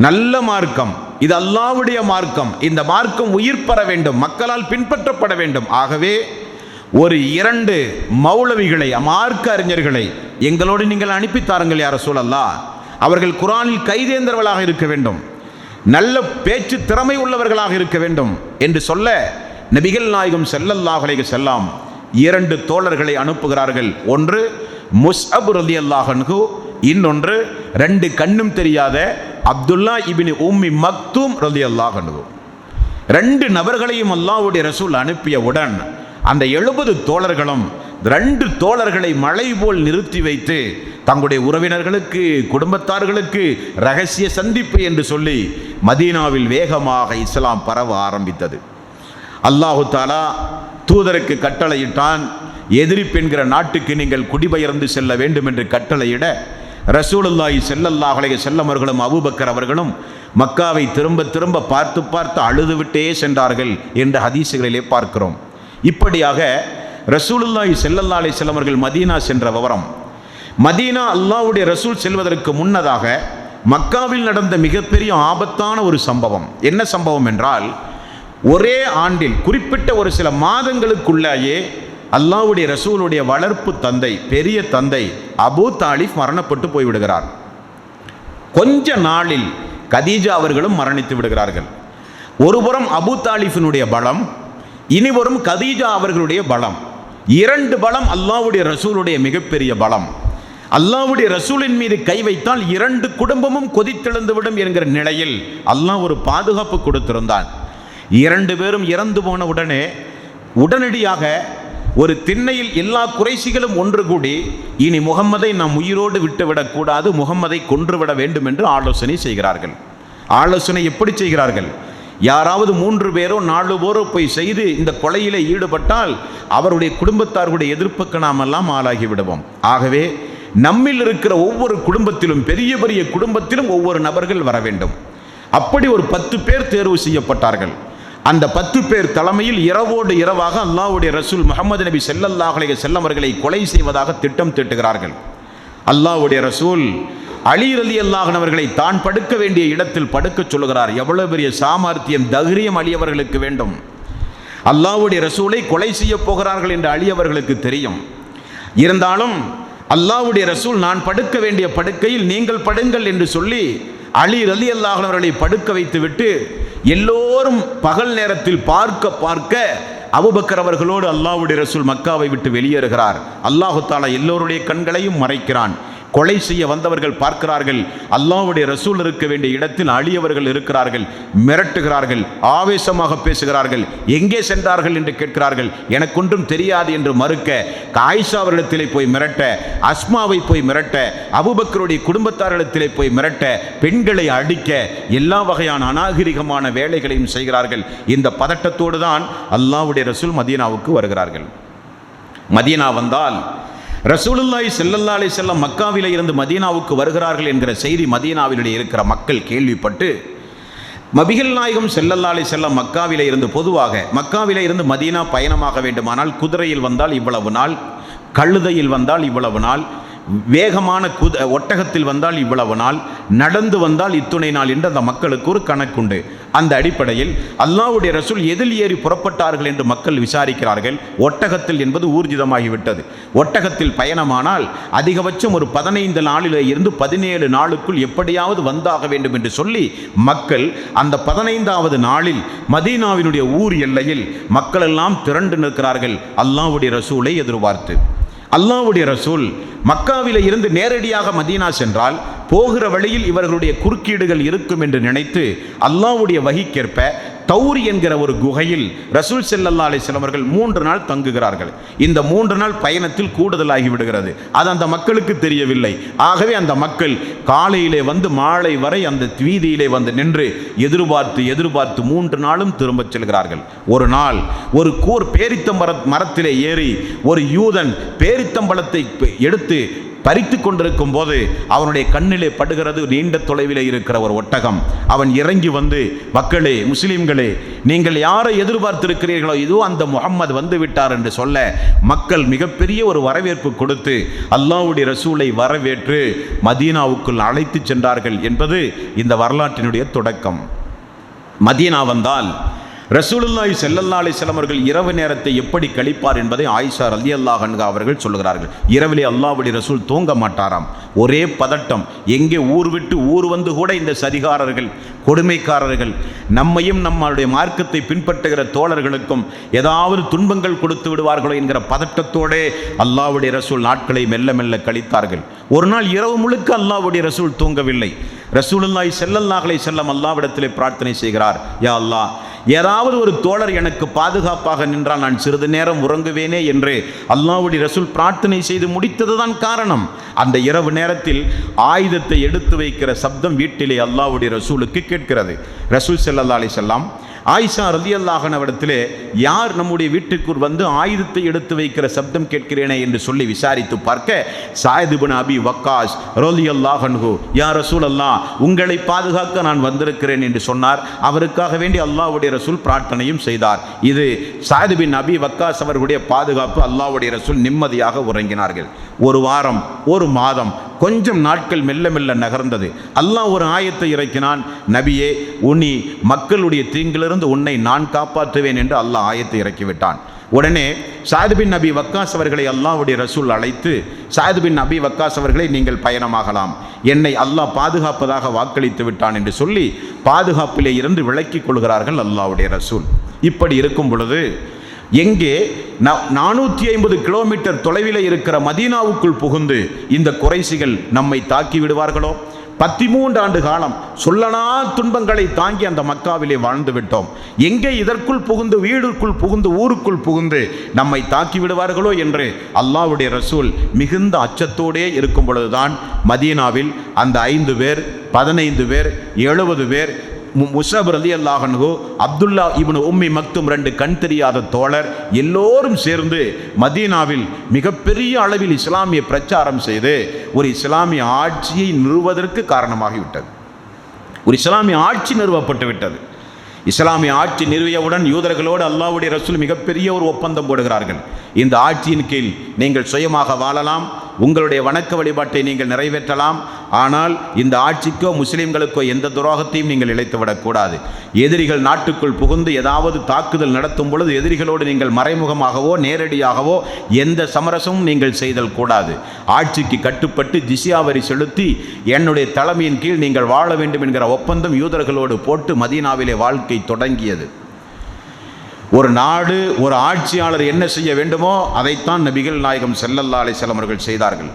நல்ல மார்க்கம், இது அல்லாஹ்வுடைய மார்க்கம். இந்த மார்க்கம் உயிர் பெற வேண்டும், மக்களால் பின்பற்றப்பட வேண்டும். ஆகவே ஒரு 2 மௌலவிகளை, மார்க்க அறிஞர்களை எங்களோடு நீங்கள் அனுப்பித்தாருங்கள் யா ரசூலல்லாஹ். அவர்கள் குர்ஆனில் கைதேர்ந்தவர்களாக இருக்க வேண்டும், நல்ல பேச்சு திறமை உள்ளவர்களாக இருக்க வேண்டும் என்று சொல்ல நபிகள் நாயகம் ஸல்லல்லாஹு அலைஹி வஸல்லம் 2 தோழர்களை அனுப்புகிறார்கள். ஒன்று முஸ்அப் ரலியல்லாஹு அன்ஹு, இன்னொன்று 2 கண்ணும் தெரியாத அப்துல்லா இப்னு உம்மி மக்தூம் ரலியல்லாஹு அன்ஹு. 2 நபர்களையும் அல்லாஹ்வுடைய ரசூல் அனுப்பியவுடன் அந்த 70 தோழர்களும் 2 தோழர்களை மலை போல் நிறுத்தி வைத்து தங்களுடைய உறவினர்களுக்கு, குடும்பத்தார்களுக்கு ரகசிய சந்திப்பு என்று சொல்லி மதீனாவில் வேகமாக இஸ்லாம் பரவ ஆரம்பித்தது. அல்லாஹு தஆலா தூதருக்கு கட்டளையிட்டான், எதிரிப் என்கிற நாட்டுக்கு நீங்கள் குடிபெயர்ந்து செல்ல வேண்டும் என்று கட்டளையிட ரசூலுல்லாஹி ஸல்லல்லாஹு அலைஹி வஸல்லம் அவர்களும் அபூபக்கர் அவர்களும் மக்காவை திரும்ப திரும்ப பார்த்து பார்த்து அழுதுவிட்டே சென்றார்கள் என்று ஹதீஸுகளிலே பார்க்கிறோம். இப்படியாக ரசூலுல்லாஹி ஸல்லல்லாஹு அலைஹி வஸல்லம் அவர்கள் மதீனா சென்ற விவரம், மதீனா அல்லாஹ்வுடைய ரசூல் செல்வதற்கு முன்னதாக மக்காவில் நடந்த மிகப்பெரிய ஆபத்தான ஒரு சம்பவம். என்ன சம்பவம் என்றால், ஒரே ஆண்டில் குறிப்பிட்ட ஒரு சில மாதங்களுக்குள்ளேயே அல்லாஹ்வுடைய ரசூலுடைய வளர்ப்பு தந்தை, பெரிய தந்தை அபூ தாலிப் மரணப்பட்டு போய்விடுகிறார். கொஞ்ச நாளில் கதீஜா அவர்களும் மரணித்து விடுகிறார்கள். ஒருபுறம் அபூ தாலிஃபினுடைய பலம், இனிவரும் கதீஜா அவர்களுடைய பலம், 2 பலம் அல்லாஹ்வுடைய ரசூலுடைய மிகப்பெரிய பலம். அல்லாஹ்வுடைய ரசூலின் மீது கை வைத்தால் 2 குடும்பமும் கொதித்தெழுந்துவிடும் என்கிற நிலையில் அல்லாஹ் ஒரு பாதுகாப்பு கொடுத்திருந்தான். 2 பேரும் இறந்து போன உடனடியாக ஒரு திண்ணையில் எல்லா குறைசிகளும் ஒன்று கூடி, இனி முகம்மதை நாம் உயிரோடு விட்டுவிடக்கூடாது, முகம்மதை கொன்றுவிட வேண்டும் என்று ஆலோசனை செய்கிறார்கள். ஆலோசனை எப்படி செய்கிறார்கள்? யாராவது 3 பேரோ 4 பேரோ போய் செய்து இந்த கொலையிலே ஈடுபட்டால் அவருடைய குடும்பத்தார்களுடைய எதிர்ப்புக்கு நாம் எல்லாம் ஆளாகி விடுவோம். ஆகவே நம்மில் இருக்கிற ஒவ்வொரு குடும்பத்திலும், பெரிய பெரிய குடும்பத்திலும் ஒவ்வொரு நபர்கள் வர வேண்டும். அப்படி ஒரு 10 பேர் தேர்வு செய்யப்பட்டார்கள். அந்த 10 பேர் தலைமையில் இரவோடு இரவாக அல்லாஹ்வுடைய ரசூல் முஹம்மது நபி ஸல்லல்லாஹு அலைஹி வஸல்லம் அவர்களை கொலை செய்வதாக திட்டம் தீட்டுகிறார்கள். அல்லாஹ்வுடைய ரசூல் அலி ரலியல்லாஹு அன்ஹு அவர்களை தான் படுக்க வேண்டிய இடத்தில் படுக்க சொல்லுகிறார். எவ்வளவு பெரிய சாமர்த்தியம், தைரியம் அலி அவர்களுக்கு வேண்டும். அல்லாஹ்வுடைய ரசூலை கொலை செய்ய போகிறார்கள் என்று அலி அவர்களுக்கு தெரியும். இருந்தாலும் அல்லாஹ்வுடைய ரசூல் நான் படுக்க வேண்டிய படுக்கையில் நீங்கள் படுங்கள் என்று சொல்லி அலி ரலியல்லாஹு அன்ஹு அவர்களை படுக்க வைத்துவிட்டு எல்லோரும் பகல் நேரத்தில் பார்க்க அபூபக்கர் அவர்களோடு அல்லாஹ்வுடைய ரசூல் மக்காவை விட்டு வெளியேறுகிறார். அல்லாஹு தஆலா எல்லோருடைய கண்களையும் மறைக்கிறான். கொலை செய்ய வந்தவர்கள் பார்க்கிறார்கள், அல்லாஹ்வுடைய ரசூல் இருக்க வேண்டிய இடத்தில் அலி அவர்கள் இருக்கிறார்கள். மிரட்டுகிறார்கள், ஆவேசமாக பேசுகிறார்கள். எங்கே சென்றார்கள் என்று கேட்கிறார்கள். எனக்கொன்றும் தெரியாது என்று மறுக்க, ஆயிஷா அவர்களிடத்திலே போய் மிரட்ட, அஸ்மாவை போய் மிரட்ட, அபூபக்கருடைய குடும்பத்தாரிடத்திலே போய் மிரட்ட, பெண்களை அடிக்க, எல்லா வகையான அநாகரிகமான வேலைகளையும் செய்கிறார்கள். இந்த பதட்டத்தோடு தான் அல்லாஹ்வுடைய ரசூல் மதீனாவுக்கு வருகிறார்கள். மதீனா வந்தால் ரசூலுல்லாஹி ஸல்லல்லாஹு அலைஹி வஸல்லம் மக்காவிலே இருந்து மதீனாவுக்கு வருகிறார்கள் என்கிற செய்தி மதீனாவிலே இருக்கிற மக்கள் கேள்விப்பட்டு, நபிகள் நாயகம் ஸல்லல்லாஹு அலைஹி வஸல்லம் மக்காவிலே இருந்து, பொதுவாக மக்காவிலே இருந்து மதீனா பயணமாக வேண்டுமானால் குதிரையில் வந்தால் இவ்வளவு நாள், கழுதையில் வந்தால் இவ்வளவு நாள், வேகமான ஒட்டகத்தில் வந்தால் இவ்வளவு நாள், நடந்து வந்தால் இத்துணை நாள் என்று அந்த மக்களுக்கு ஒரு கணக்குண்டு. அந்த அடிப்படையில் அல்லாஹ்வுடைய ரசூல் எதில் ஏறி புறப்பட்டார்கள் என்று மக்கள் விசாரிக்கிறார்கள். ஒட்டகத்தில் என்பது ஊர்ஜிதமாகிவிட்டது. ஒட்டகத்தில் பயணமானால் அதிகபட்சம் ஒரு 15 நாளிலே இருந்து 17 நாளுக்குள் எப்படியாவது வந்தாக வேண்டும் என்று சொல்லி மக்கள் அந்த 15வது நாளில் மதீனாவினுடைய ஊர் எல்லையில் மக்கள் எல்லாம் திரண்டு நிற்கிறார்கள் அல்லாஹ்வுடைய ரசூலை எதிர்பார்த்து. அல்லாஹ்வுடைய ரசூல் மக்காவிலே இருந்து நேரடியாக மதீனா சென்றால் போகிற வழியில் இவர்களுடைய குறுக்கீடுகள் இருக்கும் என்று நினைத்து அல்லாஹ்வுடைய வஹிக்கேற்ப தௌர் என்கிற ஒரு குகையில் ரசூல் ஸல்லல்லாஹு அலைஹி வஸல்லம் அவர்கள் 3 நாள் தங்குகிறார்கள். இந்த 3 நாள் பயணத்தில் கூடுதலாகி விடுகிறது. அது அந்த மக்களுக்கு தெரியவில்லை. ஆகவே அந்த மக்கள் காலையிலே வந்து மாலை வரை அந்த வீதியிலே வந்து நின்று எதிர்பார்த்து 3 நாளும் திரும்ப செல்கிறார்கள். ஒரு நாள் ஒரு பேரித்தம் மரத்திலே ஏறி ஒரு யூதன் பேரித்தம்பழத்தை எடுத்து பறித்து கொண்டிருக்கும் போது அவனுடைய கண்ணிலே படுகிறது நீண்ட தொலைவில் இருக்கிற ஒரு ஒட்டகம். அவன் இறங்கி வந்து, மக்களே, முஸ்லிம்களே, நீங்கள் யாரை எதிர்பார்த்திருக்கிறீர்களோ இதோ அந்த முஹம்மது வந்து விட்டார் என்று சொல்ல மக்கள் மிகப்பெரிய ஒரு வரவேற்பு கொடுத்து அல்லாஹ்வுடைய ரசூலை வரவேற்று மதீனாவுக்குள் அழைத்து சென்றார்கள் என்பது இந்த வரலாற்றினுடைய தொடக்கம். மதீனா வந்தால் ரசூலுல்லாஹி ஸல்லல்லாஹு அலைஹி வஸல்லம் அவர்கள் இரவு நேரத்தை எப்படி கழிப்பார் என்பதை ஆயிஷா ரலியல்லாஹு அன்ஹா அவர்கள் சொல்கிறார்கள். இரவிலே அல்லாஹ்வுடைய ரசூல் தூங்க மாட்டாராம். ஒரே பதட்டம். எங்கே ஊர் விட்டு ஊர் வந்து கூட இந்த சதிகாரர்கள், கொடுமைக்காரர்கள் நம்மையும் நம்மளுடைய மார்க்கத்தை பின்பற்றுகிற தோழர்களுக்கும் ஏதாவது துன்பங்கள் கொடுத்து விடுவார்களோ என்கிற பதட்டத்தோடு அல்லாஹ்வுடைய ரசூல் நாட்களை மெல்ல மெல்ல கழித்தார்கள். ஒரு நாள் இரவு முழுக்க அல்லாஹ்வுடைய ரசூல் தூங்கவில்லை. ரசூலுல்லாஹி ஸல்லல்லாஹு அலைஹி வஸல்லம் அல்லாஹ்விடத்திலே பிரார்த்தனை செய்கிறார், யா அல்லாஹ், ஏதாவது ஒரு தோழர் எனக்கு பாதுகாப்பாக நின்றால் நான் சிறிது நேரம் உறங்குவேனே என்று அல்லாஹ்வுடைய ரசூல் பிரார்த்தனை செய்து முடித்ததுதான் காரணம். அந்த இரவு நேரத்தில் ஆயுதத்தை எடுத்து வைக்கிற சப்தம் வீட்டிலே அல்லாஹ்வுடைய ரசூலுக்கு கேட்கிறது. ரசூல் ஸல்லல்லாஹு அலைஹி வஸல்லம் ஆயிஷா ரலியல்லாஹு அன்ஹாவிடத்திலே, யார் நம்முடைய வீட்டுக்குள் வந்து ஆயுதத்தை எடுத்து வைக்கிற சப்தம் கேட்கிறேனே என்று சொல்லி விசாரித்து பார்க்க, சாயித் இப்னு அபி வக்காஸ் ரலியல்லாஹு அன்ஹு, யா ரசூலல்லாஹ், உங்களை பாதுகாக்க நான் வந்திருக்கிறேன் என்று சொன்னார். அவருக்காக வேண்டி அல்லாஹ்வுடைய ரசூல் பிரார்த்தனையும் செய்தார். இது சாயித் பின் அபி வக்காஸ் அவர்களுடைய பாதுகாப்பு. அல்லாஹ்வுடைய ரசூல் நிம்மதியாக உறங்கினார்கள். ஒரு வாரம், ஒரு மாதம், கொஞ்சம் நாட்கள் மெல்ல மெல்ல நகர்ந்தது. அல்லாஹ் ஒரு ஆயத்தை இறக்கினான், நபியே, உன்னி மக்களுடைய தீங்கிலிருந்து உன்னை நான் காப்பாற்றுவேன் என்று அல்லாஹ் ஆயத்தை இறக்கிவிட்டான். உடனே சாயித் பின் அபி வக்காஸ் அவர்களை அல்லாஹ்வுடைய ரசூல் அழைத்து, சாயித் பின் அபி வக்காஸ் அவர்களை நீங்கள் பயணமாகலாம், என்னை அல்லாஹ் பாதுகாப்பதாக வாக்களித்து விட்டான் என்று சொல்லி பாதுகாப்பிலே இருந்து விலக்கிக் கொள்கிறார்கள் அல்லாஹ்வுடைய ரசூல். இப்படி இருக்கும் பொழுது எங்கே 450 கிலோமீட்டர் தொலைவில் இருக்கிற மதீனாவுக்குள் புகுந்து இந்த குறைசிகள் நம்மை தாக்கி விடுவார்களோ? 13 ஆண்டு காலம் சொல்லனா துன்பங்களை தாங்கி அந்த மக்காவிலே வாழ்ந்து விட்டோம். எங்கே இதற்குள் புகுந்து, வீடுக்குள் புகுந்து, ஊருக்குள் புகுந்து நம்மை தாக்கி விடுவார்களோ என்று அல்லாஹ்வுடைய ரசூல் மிகுந்த அச்சத்தோடே இருக்கும் பொழுதுதான் மதீனாவில் அந்த 5 பேர், 15 பேர், 70 பேர், முஸஅப் ரலியல்லாஹு அன்ஹு, அப்துல்லா இப்னு உம்மி மக்தும், 2 கண் தெரியாத தோழர், எல்லோரும் சேர்ந்து மதீனாவில் மிகப்பெரிய அளவில் இஸ்லாமிய பிரச்சாரம் செய்து ஒரு இஸ்லாமிய ஆட்சியை நிறுவுவதற்கு காரணமாகிவிட்டது. ஒரு இஸ்லாமிய ஆட்சி நிறுவப்பட்டு விட்டது. இஸ்லாமிய ஆட்சி நிறுவியவுடன் யூதர்களோடு அல்லாஹ்வுடைய ரசூல் மிகப்பெரிய ஒரு ஒப்பந்தம் போடுகிறார்கள். இந்த ஆட்சியின் கீழ் நீங்கள் சுயமாக வாழலாம், உங்களுடைய வணக்க வழிபாட்டை நீங்கள் நிறைவேற்றலாம், ஆனால் இந்த ஆட்சிக்கோ முஸ்லிம்களுக்கோ எந்த துரோகத்தையும் நீங்கள் இழைத்துவிடக்கூடாது. எதிரிகள் நாட்டுக்குள் புகுந்து ஏதாவது தாக்குதல் நடத்தும் பொழுது எதிரிகளோடு நீங்கள் மறைமுகமாகவோ நேரடியாகவோ எந்த சமரசமும் நீங்கள் செய்தல் கூடாது. ஆட்சிக்கு கட்டுப்பட்டு ஜிஸ்யா வரி செலுத்தி என்னுடைய தலைமையின் கீழ் நீங்கள் வாழ வேண்டும் என்கிற ஒப்பந்தம் யூதர்களோடு போட்டு மதீனாவிலே வாழ்க்கை தொடங்கியது. ஒரு நாடு, ஒரு ஆட்சியாளர் என்ன செய்ய வேண்டுமோ அதைத்தான் நபிகள் நாயகம் ஸல்லல்லாஹு அலைஹி வஸல்லம் அவர்கள் செய்தார்கள்.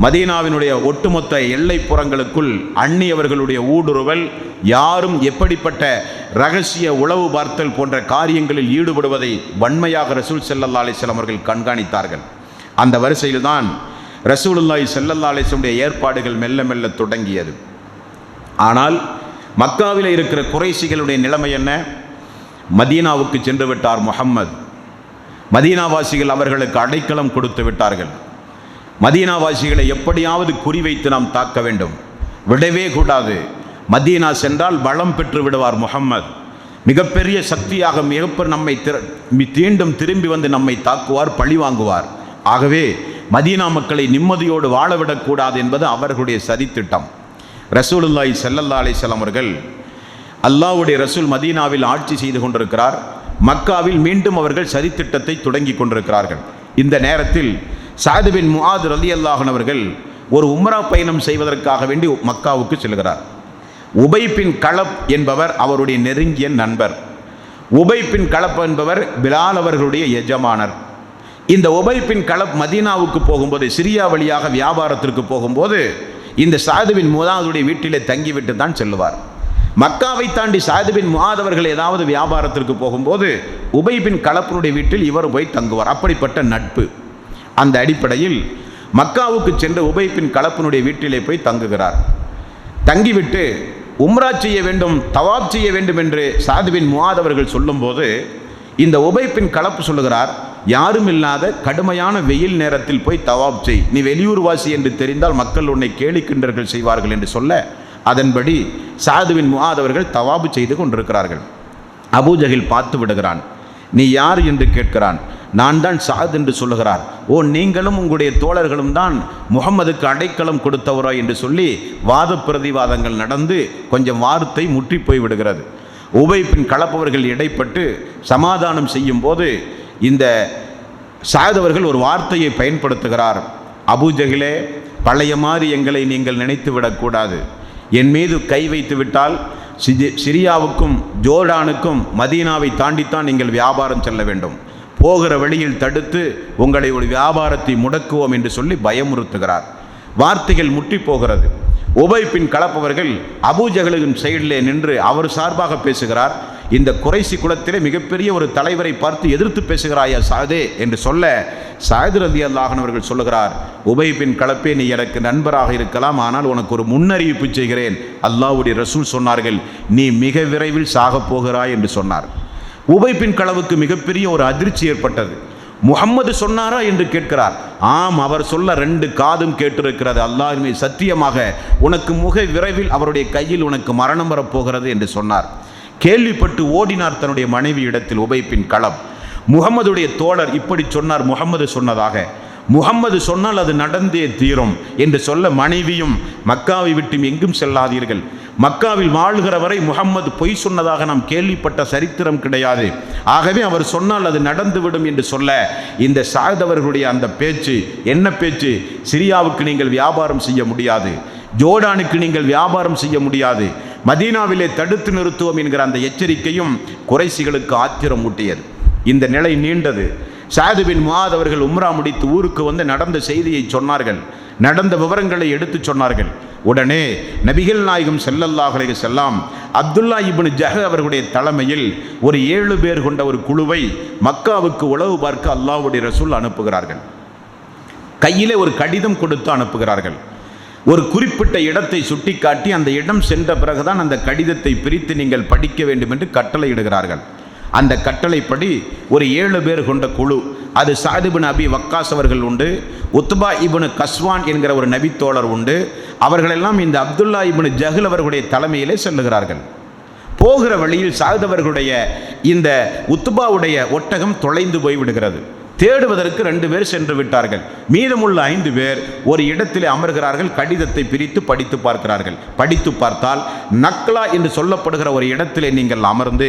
மதீனாவினுடைய ஒட்டுமொத்த எல்லைப்புறங்களுக்குள் அந்நியவர்களுடைய ஊடுருவல், யாரும் எப்படிப்பட்ட இரகசிய உளவு பார்த்தல் போன்ற காரியங்களில் ஈடுபடுவதை வன்மையாக ரசூல் ஸல்லல்லாஹு அலைஹி வஸல்லம் அவர்கள் கண்காணித்தார்கள். அந்த வரிசையில்தான் ரசூலுல்லாஹி ஸல்லல்லாஹு அலைஹி வஸல்லம் ஏற்பாடுகள் மெல்ல மெல்ல தொடங்கியது. ஆனால் மக்காவில் இருக்கிற குறைஷிகளுடைய நிலைமை என்ன? மதீனாவுக்கு சென்று விட்டார் முஹம்மது. மதீனாவாசிகள் அவர்களுக்கு அடைக்கலம் கொடுத்து விட்டார்கள். மதீனாவாசிகளை எப்படியாவது குறிவைத்து நாம் தாக்க வேண்டும், விடவே கூடாது. மதீனா சென்றால் பலம் பெற்று விடுவார் முஹம்மது, மிகப்பெரிய சக்தியாக நம்மை மீண்டும் திரும்பி வந்து நம்மை தாக்குவார், பழி வாங்குவார். ஆகவே மதீனா மக்களை நிம்மதியோடு வாழவிடக்கூடாது என்பது அவர்களுடைய சதித்திட்டம். ரசூலுல்லாஹி ஸல்லல்லாஹு அலைஹி வஸல்லம் அவர்கள், அல்லாஹ்வுடைய ரசூல் மதீனாவில் ஆட்சி செய்து கொண்டிருக்கிறார், மக்காவில் மீண்டும் அவர்கள் சதித்திட்டத்தை தொடங்கி கொண்டிருக்கிறார்கள். இந்த நேரத்தில் சஅத் பின் முஆத் ரலியல்லாஹு அன்ஹு அவர்கள் ஒரு உம்ரா பயணம் செய்வதற்காக வேண்டி மக்காவுக்கு செல்கிறார். உபை பின் கலப் என்பவர் அவருடைய நெருங்கிய நண்பர். உபை பின் கலப் என்பவர் பிலால் அவர்களுடைய எஜமானர். இந்த உபை பின் கலப் மதீனாவுக்கு போகும்போது, சிரியா வழியாக வியாபாரத்திற்கு போகும்போது இந்த சஅத் பின் முஆதுடைய வீட்டிலே தங்கிவிட்டு தான் செல்லுவார். மக்காவை தாண்டி சஅத் பின் முஆத் அவர்கள் ஏதாவது வியாபாரத்திற்கு போகும்போது உபை பின் கலப்பினுடைய வீட்டில் இவர் போய் தங்குவார். அப்படிப்பட்ட நட்பு. அந்த அடிப்படையில் மக்காவுக்கு சென்று உபை பின் கலப்பினுடைய வீட்டிலே போய் தங்குகிறார். தங்கிவிட்டு உம்ரா செய்ய வேண்டும், தவாப் செய்ய வேண்டும் என்று சஅத் பின் முஆத் அவர்கள் சொல்லும்போது இந்த உபை பின் கலப் சொல்லுகிறார், யாரும் இல்லாத கடுமையான வெயில் நேரத்தில் போய் தவாப் செய், நீ வெளியூர்வாசி என்று தெரிந்தால் மக்கள் உன்னை கேலி கிண்டல்கள் செய்வார்கள் என்று சொல்ல, அதன்படி சஅத் பின் முஆத் அவர்கள் தவாபு செய்து கொண்டிருக்கிறார்கள். அபூஜஹில் பார்த்து விடுகிறான். நீ யார் என்று கேட்கிறான். நான் தான் சஅத் என்று சொல்லுகிறார். ஓ, நீங்களும் உங்களுடைய தோழர்களும் தான் முகம்மதுக்கு அடைக்கலம் கொடுத்தவரா என்று சொல்லி வாத பிரதிவாதங்கள் நடந்து கொஞ்சம் வார்த்தை முற்றி போய் விடுகிறது. உபை பின் கலப்பவர்கள் இடைப்பட்டு சமாதானம் செய்யும் போது இந்த சஅத் அவர்கள் ஒரு வார்த்தையை பயன்படுத்துகிறார். அபூஜஹிலே, பழைய மாதிரி எங்களை நீங்கள் நினைத்து விடக்கூடாது. என் மீது கை வைத்து விட்டால் சிரியாவுக்கும் ஜோர்டானுக்கும் மதீனாவை தாண்டித்தான் நீங்கள் வியாபாரம் செல்ல வேண்டும். போகிற வழியில் தடுத்து உங்களை ஒரு வியாபாரத்தை முடக்குவோம் என்று சொல்லி பயமுறுத்துகிறார். வார்த்தைகள் முற்றி போகிறது. உபை பின் கலப்பவர்கள் அபூஜஹலின் சைடிலே நின்று அவர் சார்பாக பேசுகிறார். இந்த குறைசி குலத்திலே மிகப்பெரிய ஒரு தலைவரை பார்த்து எதிர்த்து பேசுகிறாயா சஅதே என்று சொல்ல, சஅத் ரலியல்லாஹு அன்ஹு அவர்கள் சொல்லுகிறார், உபை பின் கலப்பே, நீ எனக்கு நண்பராக இருக்கலாம், ஆனால் உனக்கு ஒரு முன்னறிவிப்பு செய்கிறேன். அல்லாஹ்வுடைய ரசூல் சொன்னார்கள், நீ மிக விரைவில் சாகப் போகிறாய் என்று சொன்னார். உபை பின் கலவுக்கு மிகப்பெரிய ஒரு அதிர்ச்சி ஏற்பட்டது. முஹம்மது சொன்னாரா என்று கேட்கிறார். ஆம், அவர் சொல்ல 2 காதும் கேட்டிருக்கிறது. அல்லாஹ்வே சத்தியமாக உனக்கு மிக விரைவில் அவருடைய கையில் உனக்கு மரணம் வரப்போகிறது என்று சொன்னார். கேள்விப்பட்டு ஓடினார் தன்னுடைய மனைவி இடத்தில் உபை பின் கலப். முகம்மதுடைய தோழர் இப்படி சொன்னார், முகம்மது சொன்னதாக. முகம்மது சொன்னால் அது நடந்தே தீரும் என்று சொல்ல, மனைவியும் மக்காவை விட்டு எங்கும் செல்லாதீர்கள், மக்காவில் வாழ்கிற வரை முகம்மது பொய் சொன்னதாக நாம் கேள்விப்பட்ட சரித்திரம் கிடையாது, ஆகவே அவர் சொன்னால் அது நடந்துவிடும் என்று சொல்ல, இந்த சஅத் அவர்களுடைய அந்த பேச்சு என்ன பேச்சு? சிரியாவுக்கு நீங்கள் வியாபாரம் செய்ய முடியாது, ஜோர்டானுக்கு நீங்கள் வியாபாரம் செய்ய முடியாது, மதீனாவிலே தடுத்து நிறுத்துவோம் என்கிற அந்த எச்சரிக்கையும் குறைசிகளுக்கு ஆத்திரம் ஊட்டியது. இந்த நிலை நீண்டது. சஅத் பின் முஆத் அவர்கள் உம்ரா முடித்து ஊருக்கு வந்து நடந்த செய்தியை சொன்னார்கள், நடந்த விவரங்களை எடுத்து சொன்னார்கள். உடனே நபிகள் நாயகம் ஸல்லல்லாஹு அலைஹி வஸல்லம் அப்துல்லா இப்னு ஜஹ் அவர்களுடைய தலைமையில் ஒரு 7 பேர் கொண்ட ஒரு குழுவை மக்காவுக்கு உளவு பார்க்க அல்லாஹ்வுடைய ரசூல் அனுப்புகிறார்கள். கையிலே ஒரு கடிதம் கொடுத்து அனுப்புகிறார்கள். ஒரு குறிப்பிட்ட இடத்தை சுட்டிக்காட்டி அந்த இடம் சென்ற பிறகுதான் அந்த கடிதத்தை பிரித்து நீங்கள் படிக்க வேண்டும் என்று கட்டளையிடுகிறார்கள். அந்த கட்டளைப்படி ஒரு 7 பேர் கொண்ட குழு, அது சஅத் இப்னு அபி வக்காஸ் அவர்கள் உண்டு, உத்பா இப்னு கஸ்வான் என்கிற ஒரு நபித்தோழர் உண்டு, அவர்களெல்லாம் இந்த அப்துல்லா இப்னு ஜஹல் அவர்களுடைய தலைமையிலே செல்லுகிறார்கள். போகிற வழியில் சஅத் அவர்களுடைய இந்த உத்பாவுடைய ஒட்டகம் தொலைந்து போய் விடுகிறது. தேடுவதற்கு 2 பேர் சென்று விட்டார்கள். மீதமுள்ள 5 பேர் ஒரு இடத்திலே அமர்கிறார்கள். கடிதத்தை பிரித்து படித்து பார்க்கிறார்கள். படித்து பார்த்தால் நக்லா என்று சொல்லப்படுகிற ஒரு இடத்திலே நீங்கள் அமர்ந்து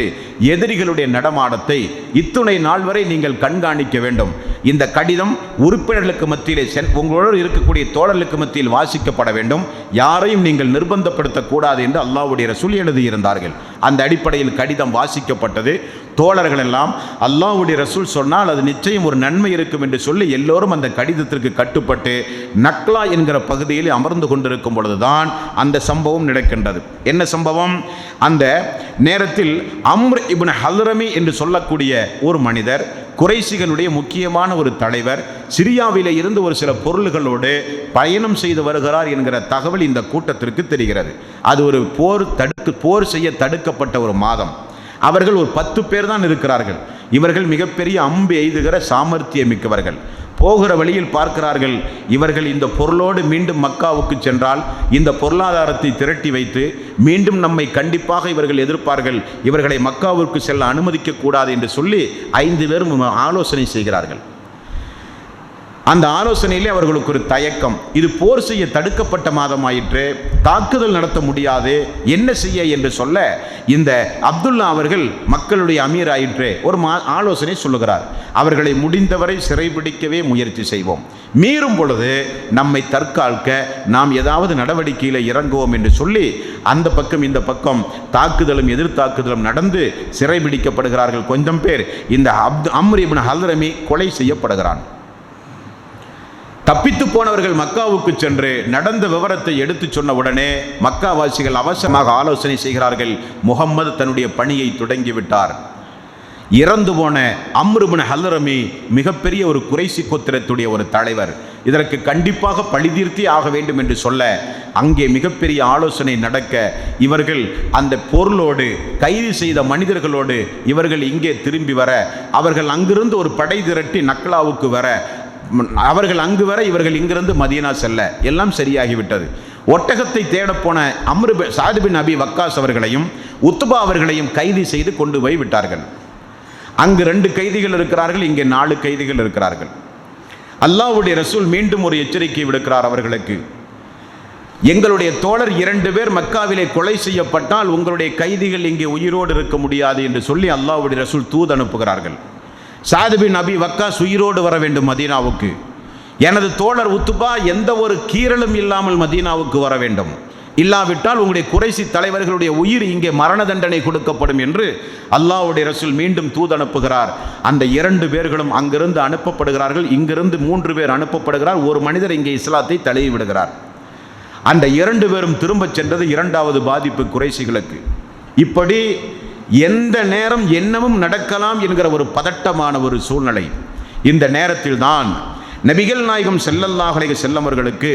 எதிரிகளுடைய நடமாட்டத்தை இத்துணை நாள் வரை நீங்கள் கண்காணிக்க வேண்டும். இந்த கடிதம் உறுப்பினர்களுக்கு மத்தியிலே உங்களோடு இருக்கக்கூடிய தோழர்களுக்கு மத்தியில் வாசிக்கப்பட வேண்டும். யாரையும் நீங்கள் நிர்பந்தப்படுத்தக்கூடாது என்று அல்லாஹ்வுடைய ரசூல் எழுதியிருந்தார்கள். அந்த அடிப்படையில் கடிதம் வாசிக்கப்பட்டது. தோழர்கள் எல்லாம் அல்லாஹ்வுடைய ரசூல் சொன்னால் அது நிச்சயம் ஒரு நன்மை இருக்கும் என்று சொல்லி எல்லோரும் அந்த கடிதத்திற்கு கட்டுப்பட்டு நக்லா என்கிற பகுதியில் அமர்ந்து கொண்டிருக்கும் பொழுதுதான் அந்த சம்பவம் நடக்கின்றது. என்ன சம்பவம்? அந்த நேரத்தில் அம்ர் இப்னு ஹல்ரமி என்று சொல்லக்கூடிய ஒரு மனிதர், குறைசிகளுடைய முக்கியமான ஒரு தலைவர், சிரியாவிலே இருந்து ஒரு சில பொருள்களோடு பயணம் செய்து வருகிறார் என்கிற தகவல் இந்த கூட்டத்திற்கு தெரிகிறது. அது ஒரு போர் செய்ய தடுக்கப்பட்ட ஒரு மாதம். அவர்கள் ஒரு 10 பேர் தான் இருக்கிறார்கள். இவர்கள் மிகப்பெரிய அம்பு எய்துகிற சாமர்த்தியம் மிக்கவர்கள். போகிற வழியில் பார்க்கிறார்கள், இவர்கள் இந்த பொருளோடு மீண்டும் மக்காவுக்கு சென்றால் இந்த பொருளாதாரத்தை திரட்டி வைத்து மீண்டும் நம்மை கண்டிப்பாக இவர்கள் எதிர்ப்பார்கள், இவர்களை மக்காவுக்கு செல்ல அனுமதிக்க கூடாது என்று சொல்லி 5 பேரும் ஆலோசனை செய்கிறார்கள். அந்த ஆலோசனையிலே அவர்களுக்கு ஒரு தயக்கம், இது போர் செய்ய தடுக்கப்பட்ட மாதமாயிற்று, தாக்குதல் நடத்த முடியாது, என்ன செய்ய என்று சொல்ல, இந்த அப்துல்லா அவர்கள் மக்களுடைய அமீர் ஆயிற்று ஒரு ஆலோசனை சொல்லுகிறார். அவர்களை முடிந்தவரை சிறைபிடிக்கவே முயற்சி செய்வோம், மீறும் பொழுது நம்மை தற்காக்க நாம் ஏதாவது நடவடிக்கையில் இறங்குவோம் என்று சொல்லி அந்த பக்கம் இந்த பக்கம் தாக்குதலும் எதிர்த்தாக்குதலும் நடந்து சிறைபிடிக்கப்படுகிறார்கள். கொஞ்சம் பேர். இந்த அம்ர் இப்னு ஹல்ரமி கொலை செய்யப்படுகிறான். தப்பித்து போனவர்கள் மக்காவுக்கு சென்று நடந்த விவரத்தை எடுத்து சொன்ன உடனே மக்காவாசிகள் அவசரமாக ஆலோசனை செய்கிறார்கள், முகம்மது தன்னுடைய பணியை தொடங்கிவிட்டார், இறந்து போன அம்ர் இப்னு ஹல்ரமி மிகப்பெரிய ஒரு குறைசி கோத்திரத்துடைய ஒரு தலைவர். இதற்கு கண்டிப்பாக பழிதீர்த்தி ஆக வேண்டும் என்று சொல்ல அங்கே மிகப்பெரிய ஆலோசனை நடக்க இவர்கள் அந்த பொருளோடு கைது செய்த மனிதர்களோடு இவர்கள் இங்கே திரும்பி வர, அவர்கள் அங்கிருந்து ஒரு படை திரட்டி நக்லாவுக்கு வர, அவர்கள் அங்கு வர இவர்கள் இங்கிருந்து மதீனா செல்ல, எல்லாம் சரியாகிவிட்டது. ஒட்டகத்தை தேடப்போன சாத் பின் அபி வக்காஸ் அவர்களையும் உத்பா அவர்களையும் கைது செய்து கொண்டு போய் விட்டார்கள். அங்கு 2 கைதிகள் இருக்கிறார்கள், இங்கே 4 கைதிகள் இருக்கிறார்கள். அல்லாஹ்வுடைய ரசூல் மீண்டும் ஒரு எச்சரிக்கை விடுக்கிறார் அவர்களுக்கு. எங்களுடைய தோழர் 2 பேர் மக்காவிலே கொலை செய்யப்பட்டால் உங்களுடைய கைதிகள் இங்கே உயிரோடு இருக்க முடியாது என்று சொல்லி அல்லாஹ்வுடைய ரசூல் தூது அனுப்புகிறார்கள். சாத் பின் அபி வக்காஸ் உயிரோடு வர வேண்டும் மதீனாவுக்கு. எனது தோழர் உத்பா எந்த ஒரு கீறலும் இல்லாமல் மதீனாவுக்கு வர வேண்டும், இல்லாவிட்டால் உங்களுடைய குறைசி தலைவர்களுடைய உயிர் இங்கே மரண தண்டனை கொடுக்கப்படும் என்று அல்லாஹ்வுடைய ரசூல் மீண்டும் தூது அனுப்புகிறார். அந்த 2 பேர்களும் அங்கிருந்து அனுப்பப்படுகிறார்கள். இங்கிருந்து 3 பேர் அனுப்பப்படுகிறார். ஒரு மனிதர் இங்கே இஸ்லாத்தை தழுவி விடுகிறார். அந்த 2 பேரும் திரும்ப சென்றது 2வது பாதிப்பு குறைசிகளுக்கு. இப்படி எந்த நேரம் என்னவும் நடக்கலாம் என்கிற ஒரு பதட்டமான ஒரு சூழ்நிலை. இந்த நேரத்தில் தான் நபிகள் நாயகம் ஸல்லல்லாஹு அலைஹி வஸல்லம் அவர்களுக்கு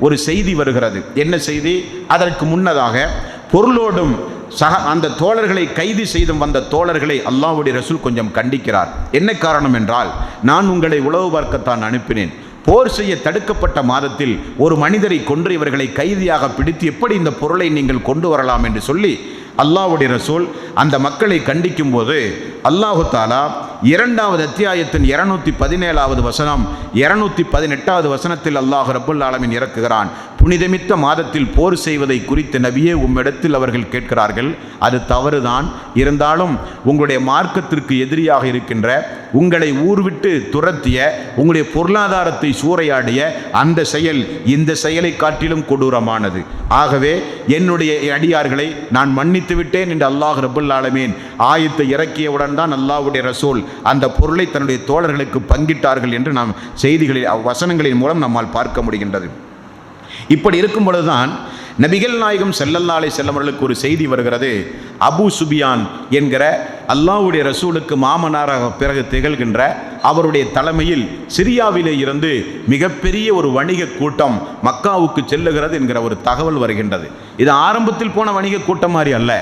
ஒரு செய்தி வருகிறது. என்ன செய்தி? அதற்கு முன்னதாக பொருளோடும் அந்த தோழர்களை கைது செய்தும் வந்த தோழர்களை அல்லாஹ்வுடைய ரசூல் கொஞ்சம் கண்டிக்கிறார். என்ன காரணம் என்றால், நான் உங்களை உளவு பார்க்கத்தான் அனுப்பினேன். போர் செய்ய தடுக்கப்பட்ட மாதத்தில் ஒரு மனிதரை கொன்று இவர்களை கைதியாக பிடித்து எப்படி இந்த பொருளை நீங்கள் கொண்டு வரலாம் என்று சொல்லி அல்லாஹ்வுடைய ரசூல் அந்த மக்களை கண்டிக்கும் போது அல்லாஹு தாலா 2வது அத்தியாயத்தின் 217வது வசனம் 218வது வசனத்தில் அல்லாஹ் ரப்புல் ஆலமீன் இறக்குகிறான். புனிதமித்த மாதத்தில் போர் செய்வதை குறித்து நபியே உம்மிடத்தில் அவர்கள் கேட்கிறார்கள். அது தவறுதான், இருந்தாலும் உங்களுடைய மார்க்கத்திற்கு எதிரியாக இருக்கின்ற, உங்களை ஊர் விட்டு துரத்திய, உங்களுடைய பொருளாதாரத்தை சூறையாடிய அந்த செயல் இந்த செயலை காட்டிலும் கொடூரமானது. ஆகவே என்னுடைய அடியார்களை நான் மன்னித்து விட்டேன் என்று அல்லாஹ் ரப்புல் ஆலமீன் ஆயத்தை இறக்கியவுடன் தான் அல்லாஹ்வுடைய ரசூல் அந்த பொருளை தன்னுடைய தோழர்களுக்கு பங்கிட்டார்கள் என்று நாம் செய்திகளில் வசனங்களின் மூலம் நம்மால் பார்க்க முடிகின்றது. இப்படி இருக்கும் பொழுதுதான் நபிகள் நாயகம் ஸல்லல்லாஹு அலைஹி வஸல்லம் அவர்களுக்கு ஒரு செய்தி வருகிறது. அபூ சுபியான் என்கிற அல்லாஹ்வுடைய ரசூலுக்கு மாமனாராக பிறகு திகழ்கின்ற அவருடைய தலைமையில் சிரியாவிலே இருந்து மிகப்பெரிய ஒரு வணிக கூட்டம் மக்காவுக்கு செல்லுகிறது என்கிற ஒரு தகவல் வருகின்றது. இது ஆரம்பத்தில் போன வணிக கூட்டம் மாதிரி அல்ல.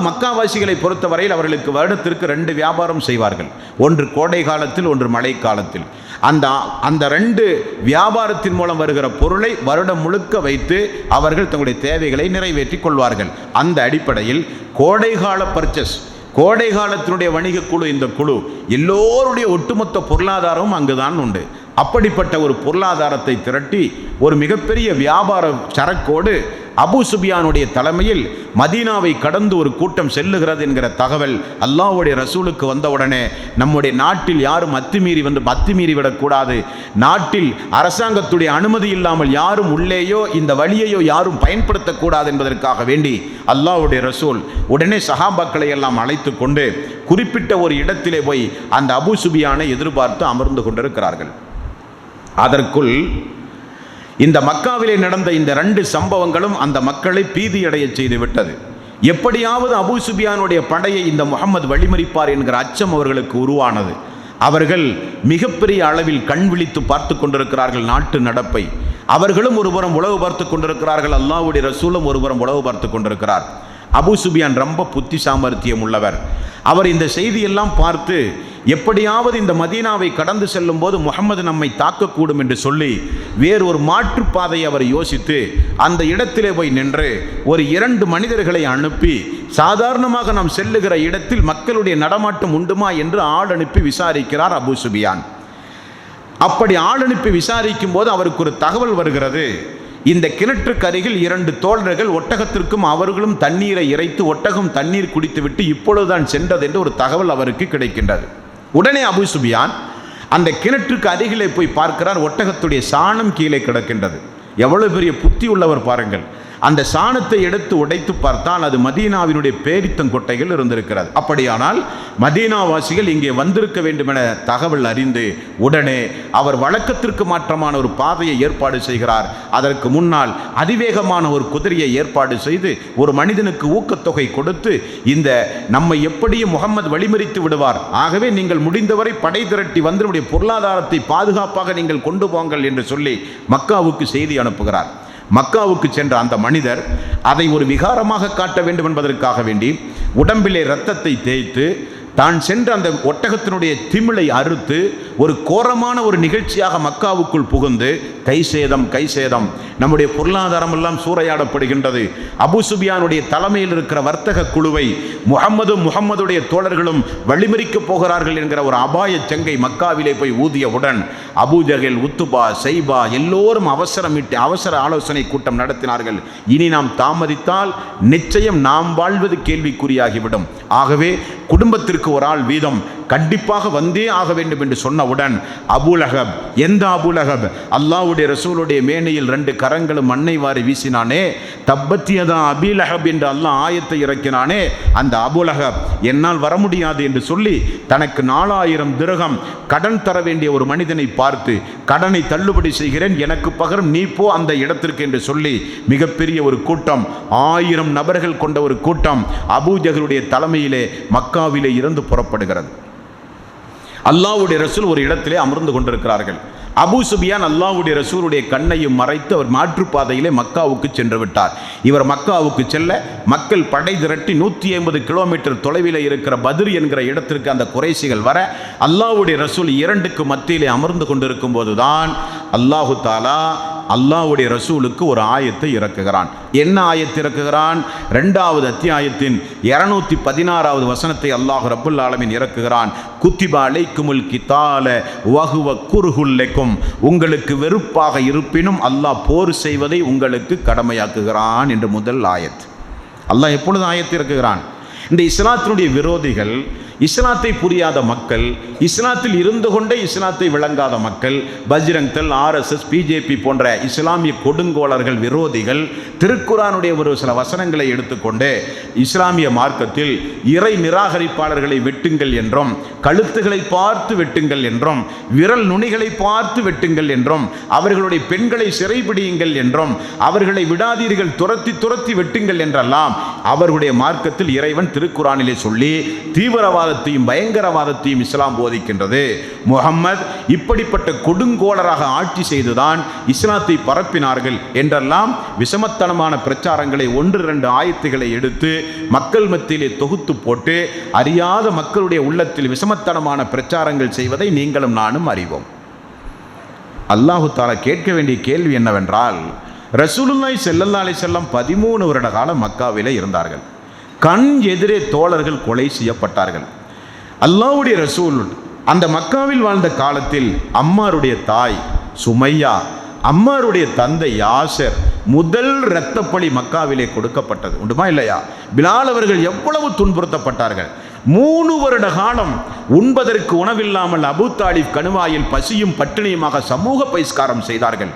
மக்காவாசிகளை பொறுத்தவரையில் அவர்களுக்கு வருடத்திற்கு 2 வியாபாரம் செய்வார்கள். ஒன்று கோடை காலத்தில், ஒன்று மழை காலத்தில். அந்த 2 வியாபாரத்தின் மூலம் வருகிற பொருளை வருடம் முழுக்க வைத்து அவர்கள் தங்களுடைய தேவைகளை நிறைவேற்றி கொள்வார்கள். அந்த அடிப்படையில் கோடைகால பர்ச்சேஸ், கோடை காலத்தினுடைய வணிக குழு, இந்த குழு எல்லோருடைய ஒட்டுமொத்த பொருளாதாரமும் அங்குதான் உண்டு. அப்படிப்பட்ட ஒரு பொருளாதாரத்தை திரட்டி ஒரு மிகப்பெரிய வியாபார சரக்கோடு அபூ சுபியானுடைய தலைமையில் மதீனாவை கடந்து ஒரு கூட்டம் செல்லுகிறது என்கிற தகவல் அல்லாஹ்வுடைய ரசூலுக்கு வந்தவுடனே, நம்முடைய நாட்டில் யாரும் அத்துமீறி விடக்கூடாது, நாட்டில் அரசாங்கத்துடைய அனுமதி இல்லாமல் யாரும் உள்ளேயோ இந்த வழியையோ யாரும் பயன்படுத்தக்கூடாது என்பதற்காக வேண்டி அல்லாஹ்வுடைய ரசூல் உடனே சஹாபாக்களை எல்லாம் அழைத்து கொண்டு குறிப்பிட்ட ஒரு இடத்திலே போய் அந்த அபூ சுபியானை எதிர்பார்த்து அமர்ந்து கொண்டிருக்கிறார்கள். அதற்குள் இந்த மக்காவிலே நடந்த இந்த 2 சம்பவங்களும் அந்த மக்களை பீதியடைய செய்து விட்டது. எப்படியாவது அபூ சுபியானுடைய படையை இந்த முஹம்மது வழிமறிப்பார் என்கிற அச்சம் அவர்களுக்கு உருவானது. அவர்கள் மிகப்பெரிய அளவில் கண் விழித்து பார்த்து கொண்டிருக்கிறார்கள் நாட்டு நடப்பை. அவர்களும் ஒருபுறம் உளவு பார்த்து கொண்டிருக்கிறார்கள், அல்லாஹ்வுடைய ரசூலும் ஒருபுறம் உளவு பார்த்து கொண்டிருக்கிறார். அபூ சுபியான் ரொம்ப புத்தி சாமர்த்தியம் உள்ளவர். அவர் இந்த செய்தியெல்லாம் பார்த்து எப்படியாவது இந்த மதீனாவை கடந்து செல்லும் போது முஹம்மது நம்மை தாக்கக்கூடும் என்று சொல்லி வேறு ஒரு மாற்றுப்பாதையை அவர் யோசித்து அந்த இடத்திலே போய் நின்று ஒரு 2 மனிதர்களை அனுப்பி, சாதாரணமாக நாம் செல்லுகிற இடத்தில் மக்களுடைய நடமாட்டம் உண்டுமா என்று ஆள் அனுப்பி விசாரிக்கிறார் அபூ சுபியான். அப்படி ஆள் அனுப்பி விசாரிக்கும் போது அவருக்கு ஒரு தகவல் வருகிறது. இந்த கிணற்றுக்கு அருகில் 2 தோழர்கள் ஒட்டகத்திற்கும் அவர்களும் தண்ணீரை இறைத்து ஒட்டகம் தண்ணீர் குடித்துவிட்டு இப்பொழுதுதான் சென்றது என்று ஒரு தகவல் அவருக்கு கிடைக்கின்றது. உடனே அபூ சுபியான் அந்த கிணற்றுக்கு அருகிலே போய் பார்க்கிறார். ஒட்டகத்துடைய சாணம் கீழே கிடக்கின்றது. எவ்வளவு பெரிய புத்தி உள்ளவர் பாருங்கள். அந்த சாணத்தை எடுத்து உடைத்து பார்த்தால் அது மதீனாவினுடைய பேரித்தங்கொட்டைகள் இருந்திருக்கிறது. அப்படியானால் மதீனாவாசிகள் இங்கே வந்திருக்க வேண்டும் என தகவல் அறிந்து உடனே அவர் வழக்கத்திற்கு மாற்றமான ஒரு பாதையை ஏற்பாடு செய்கிறார். அதற்கு முன்னால் அதிவேகமான ஒரு குதிரையை ஏற்பாடு செய்து ஒரு மனிதனுக்கு ஊக்கத்தொகை கொடுத்து, இந்த நம்மை எப்படியும் முகம்மது வழிமறித்து விடுவார், ஆகவே நீங்கள் முடிந்தவரை படை திரட்டி வந்து நம்முடைய பொருளாதாரத்தை பாதுகாப்பாக நீங்கள் கொண்டு போங்கள் என்று சொல்லி மக்காவுக்கு செய்தி அனுப்புகிறார். மக்காவுக்கு சென்ற அந்த மனிதர் அதை ஒரு விகாரமாக காட்ட வேண்டும் என்பதற்காக வேண்டி உடம்பிலே இரத்தத்தை தேய்த்து தான் சென்ற அந்த ஒட்டகத்தினுடைய திமிழை அறுத்து ஒரு கோரமான ஒரு நிகழ்ச்சியாக மக்காவுக்குள் புகுந்து கை சேதம் நம்முடைய பொருளாதாரம் எல்லாம் சூறையாடப்படுகின்றது, அபு சுபியானுடைய தலைமையில் இருக்கிற வர்த்தக குழுவை முகம்மதுடைய தோழர்களும் வழிமறிக்கப் போகிறார்கள் என்கிற ஒரு அபாய சங்கை மக்காவிலே போய் ஊதியவுடன் அபூ ஜஹல், உத்துபா, ஷைபா எல்லோரும் அவசர ஆலோசனை கூட்டம் நடத்தினார்கள். இனி நாம் தாமதித்தால் நிச்சயம் நாம் வாழ்வது கேள்விக்குறியாகிவிடும். ஆகவே குடும்பத்திற்கு ஒரு ஆள் வீதம் கண்டிப்பாக வந்தே ஆக வேண்டும் என்று சொன்னவுடன் அபூ லஹப், எந்த அபூ லஹப்? அல்லாஹ்வுடைய ரசூலுடைய மேனையில் 2 கரங்களும் மண்ணை வாரி வீசினானே, தப்பத்தியதா அபீ லஹப் என்று அல்லாஹ் ஆயத்தை இறக்கினானே, அந்த அபூ லஹப் என்னால் வர முடியாது என்று சொல்லி தனக்கு 4000 திர்ஹம் கடன் தர வேண்டிய ஒரு மனிதனை பார்த்து, கடனை தள்ளுபடி செய்கிறேன், எனக்கு பகரம் நீ போ அந்த இடத்திற்கு என்று சொல்லி மிகப்பெரிய ஒரு கூட்டம், 1000 நபர்கள் கொண்ட ஒரு கூட்டம் அபூ ஜஹலுடைய தலைமையிலே மக்காவிலே இருந்து புறப்படுகிறது. அல்லாஹ்வுடைய ரசூல் ஒரு இடத்திலே அமர்ந்து கொண்டிருக்கிறார்கள். அபூ சுபியான் அல்லாஹ்வுடைய ரசூலுடைய கண்ணையும் மறைத்து அவர் மாற்றுப்பாதையிலே மக்காவுக்கு சென்று விட்டார். இவர் மக்காவுக்கு செல்ல மக்கள் படை திரட்டி 150 கிலோமீட்டர் தொலைவில் இருக்கிற பத்ர் என்கிற இடத்திற்கு அந்த குறைசிகள் வர அல்லாஹ்வுடைய ரசூல் 2க்கு மத்தியிலே அமர்ந்து கொண்டிருக்கும் போதுதான் அல்லாஹு தாலா அல்லாஹ்வுடைய ரசூலுக்கு ஒரு ஆயத்தை இறக்குகிறான். என்ன ஆயத்தை இறக்குகிறான்? 2வது அத்தியாயத்தின் 216வது வசனத்தை அல்லாஹ் ரப்புல் ஆலமீன் இறக்குகிறான். குத்திப அலைக்குமுல் கிதால வஹுவ குர்ஹுல் லக்கும், உங்களுக்கு வெறுப்பாக இருப்பினும் அல்லாஹ் போர் செய்வதை உங்களுக்கு கடமையாக்குகிறான் என்று முதல் ஆயத். அல்லாஹ் எப்பொழுது ஆயத்தை இறக்குகிறான்? இந்த இஸ்லாத்தினுடைய விரோதிகள், இஸ்லாத்தை புரியாத மக்கள், இஸ்லாத்தில் இருந்து கொண்டே இஸ்லாத்தை விளங்காத மக்கள், பஜ்ரங் தள், RSS, பிஜேபி போன்ற இஸ்லாமிய கொடுங்கோளர்கள், விரோதிகள் திருக்குரானுடைய ஒரு சில வசனங்களை எடுத்துக்கொண்டு இஸ்லாமிய மார்க்கத்தில் இறை நிராகரிப்பாளர்களை வெட்டுங்கள் என்றும், கழுத்துகளை பார்த்து வெட்டுங்கள் என்றும், விரல் நுனிகளை பார்த்து வெட்டுங்கள் என்றும், அவர்களுடைய பெண்களை சிறைபிடியுங்கள் என்றும், அவர்களை விடாதீர்கள், துரத்தி வெட்டுங்கள் என்றெல்லாம் அவர்களுடைய மார்க்கத்தில் இறைவன் திருக்குரானிலே சொல்லி தீவிரவாதத்தையும் பயங்கரவாதத்தையும் இஸ்லாம் போதிக்கின்றது. முஹம்மது இப்படிப்பட்ட கொடுங்கோளராக ஆட்சி செய்துதான் இஸ்லாத்தை பரப்பினார்கள் என்றெல்லாம் விஷமத்தனமான பிரச்சாரங்களை 1-2 ஆயத்துகளை எடுத்து மக்கள் மத்தியிலே தொகுத்து போட்டு அறியாத மக்களுடைய உள்ளத்தில் விஷமத்தனமான பிரச்சாரங்கள் செய்வதை நீங்களும் நானும் அறிவோம். அல்லாஹு தஆலா கேட்க வேண்டிய கேள்வி என்னவென்றால், ரசூலுல்லாஹி ஸல்லல்லாஹு அலைஹி வஸல்லம் 13 வருட காலம் மக்காவிலே இருந்தார்கள். கண் எதிரே தோழர்கள் கொலை செய்யப்பட்டார்கள். அல்லாஹ்வுடைய ரசூல் அந்த மக்காவில் வாழ்ந்த காலத்தில் அம்மாருடைய தாய் சுமையா, அம்மாருடைய தந்தை யாசர் முதல் இரத்தப்பழி மக்காவிலே கொடுக்கப்பட்டது உண்டுமா இல்லையா? பிலால் அவர்கள் எவ்வளவு துன்புறுத்தப்பட்டார்கள். 3 வருட காலம் உண்பதற்கு உணவில்லாமல் அபூ தாலிப் கணுவாயில் பசியும் பட்டினியுமாக சமூக பகிஷ்காரம் செய்தார்கள்.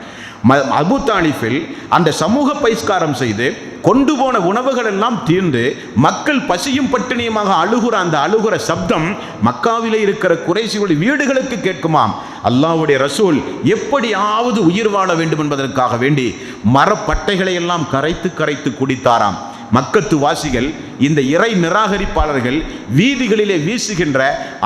அபூ தாலிஃபில் அந்த சமூக பகிஷ்காரம் செய்து கொண்டு போன உணவுகள் எல்லாம் தீர்ந்து மக்கள் பசியும் பட்டினியுமாக அழுகுற அந்த அழுகுற சப்தம் மக்காவிலே இருக்கிற குறைஷிகளுடைய வீடுகளுக்கு கேட்குமாம். அல்லாஹ்வுடைய ரசூல் எப்படியாவது உயிர் வாழ வேண்டும் என்பதற்காக வேண்டி மரப்பட்டைகளை எல்லாம் கரைத்து குடித்தாராம். மக்கத்து வாசிகள், இந்த இறை நிராகரிப்பாளர்கள் வீதிகளிலே வீசுகின்ற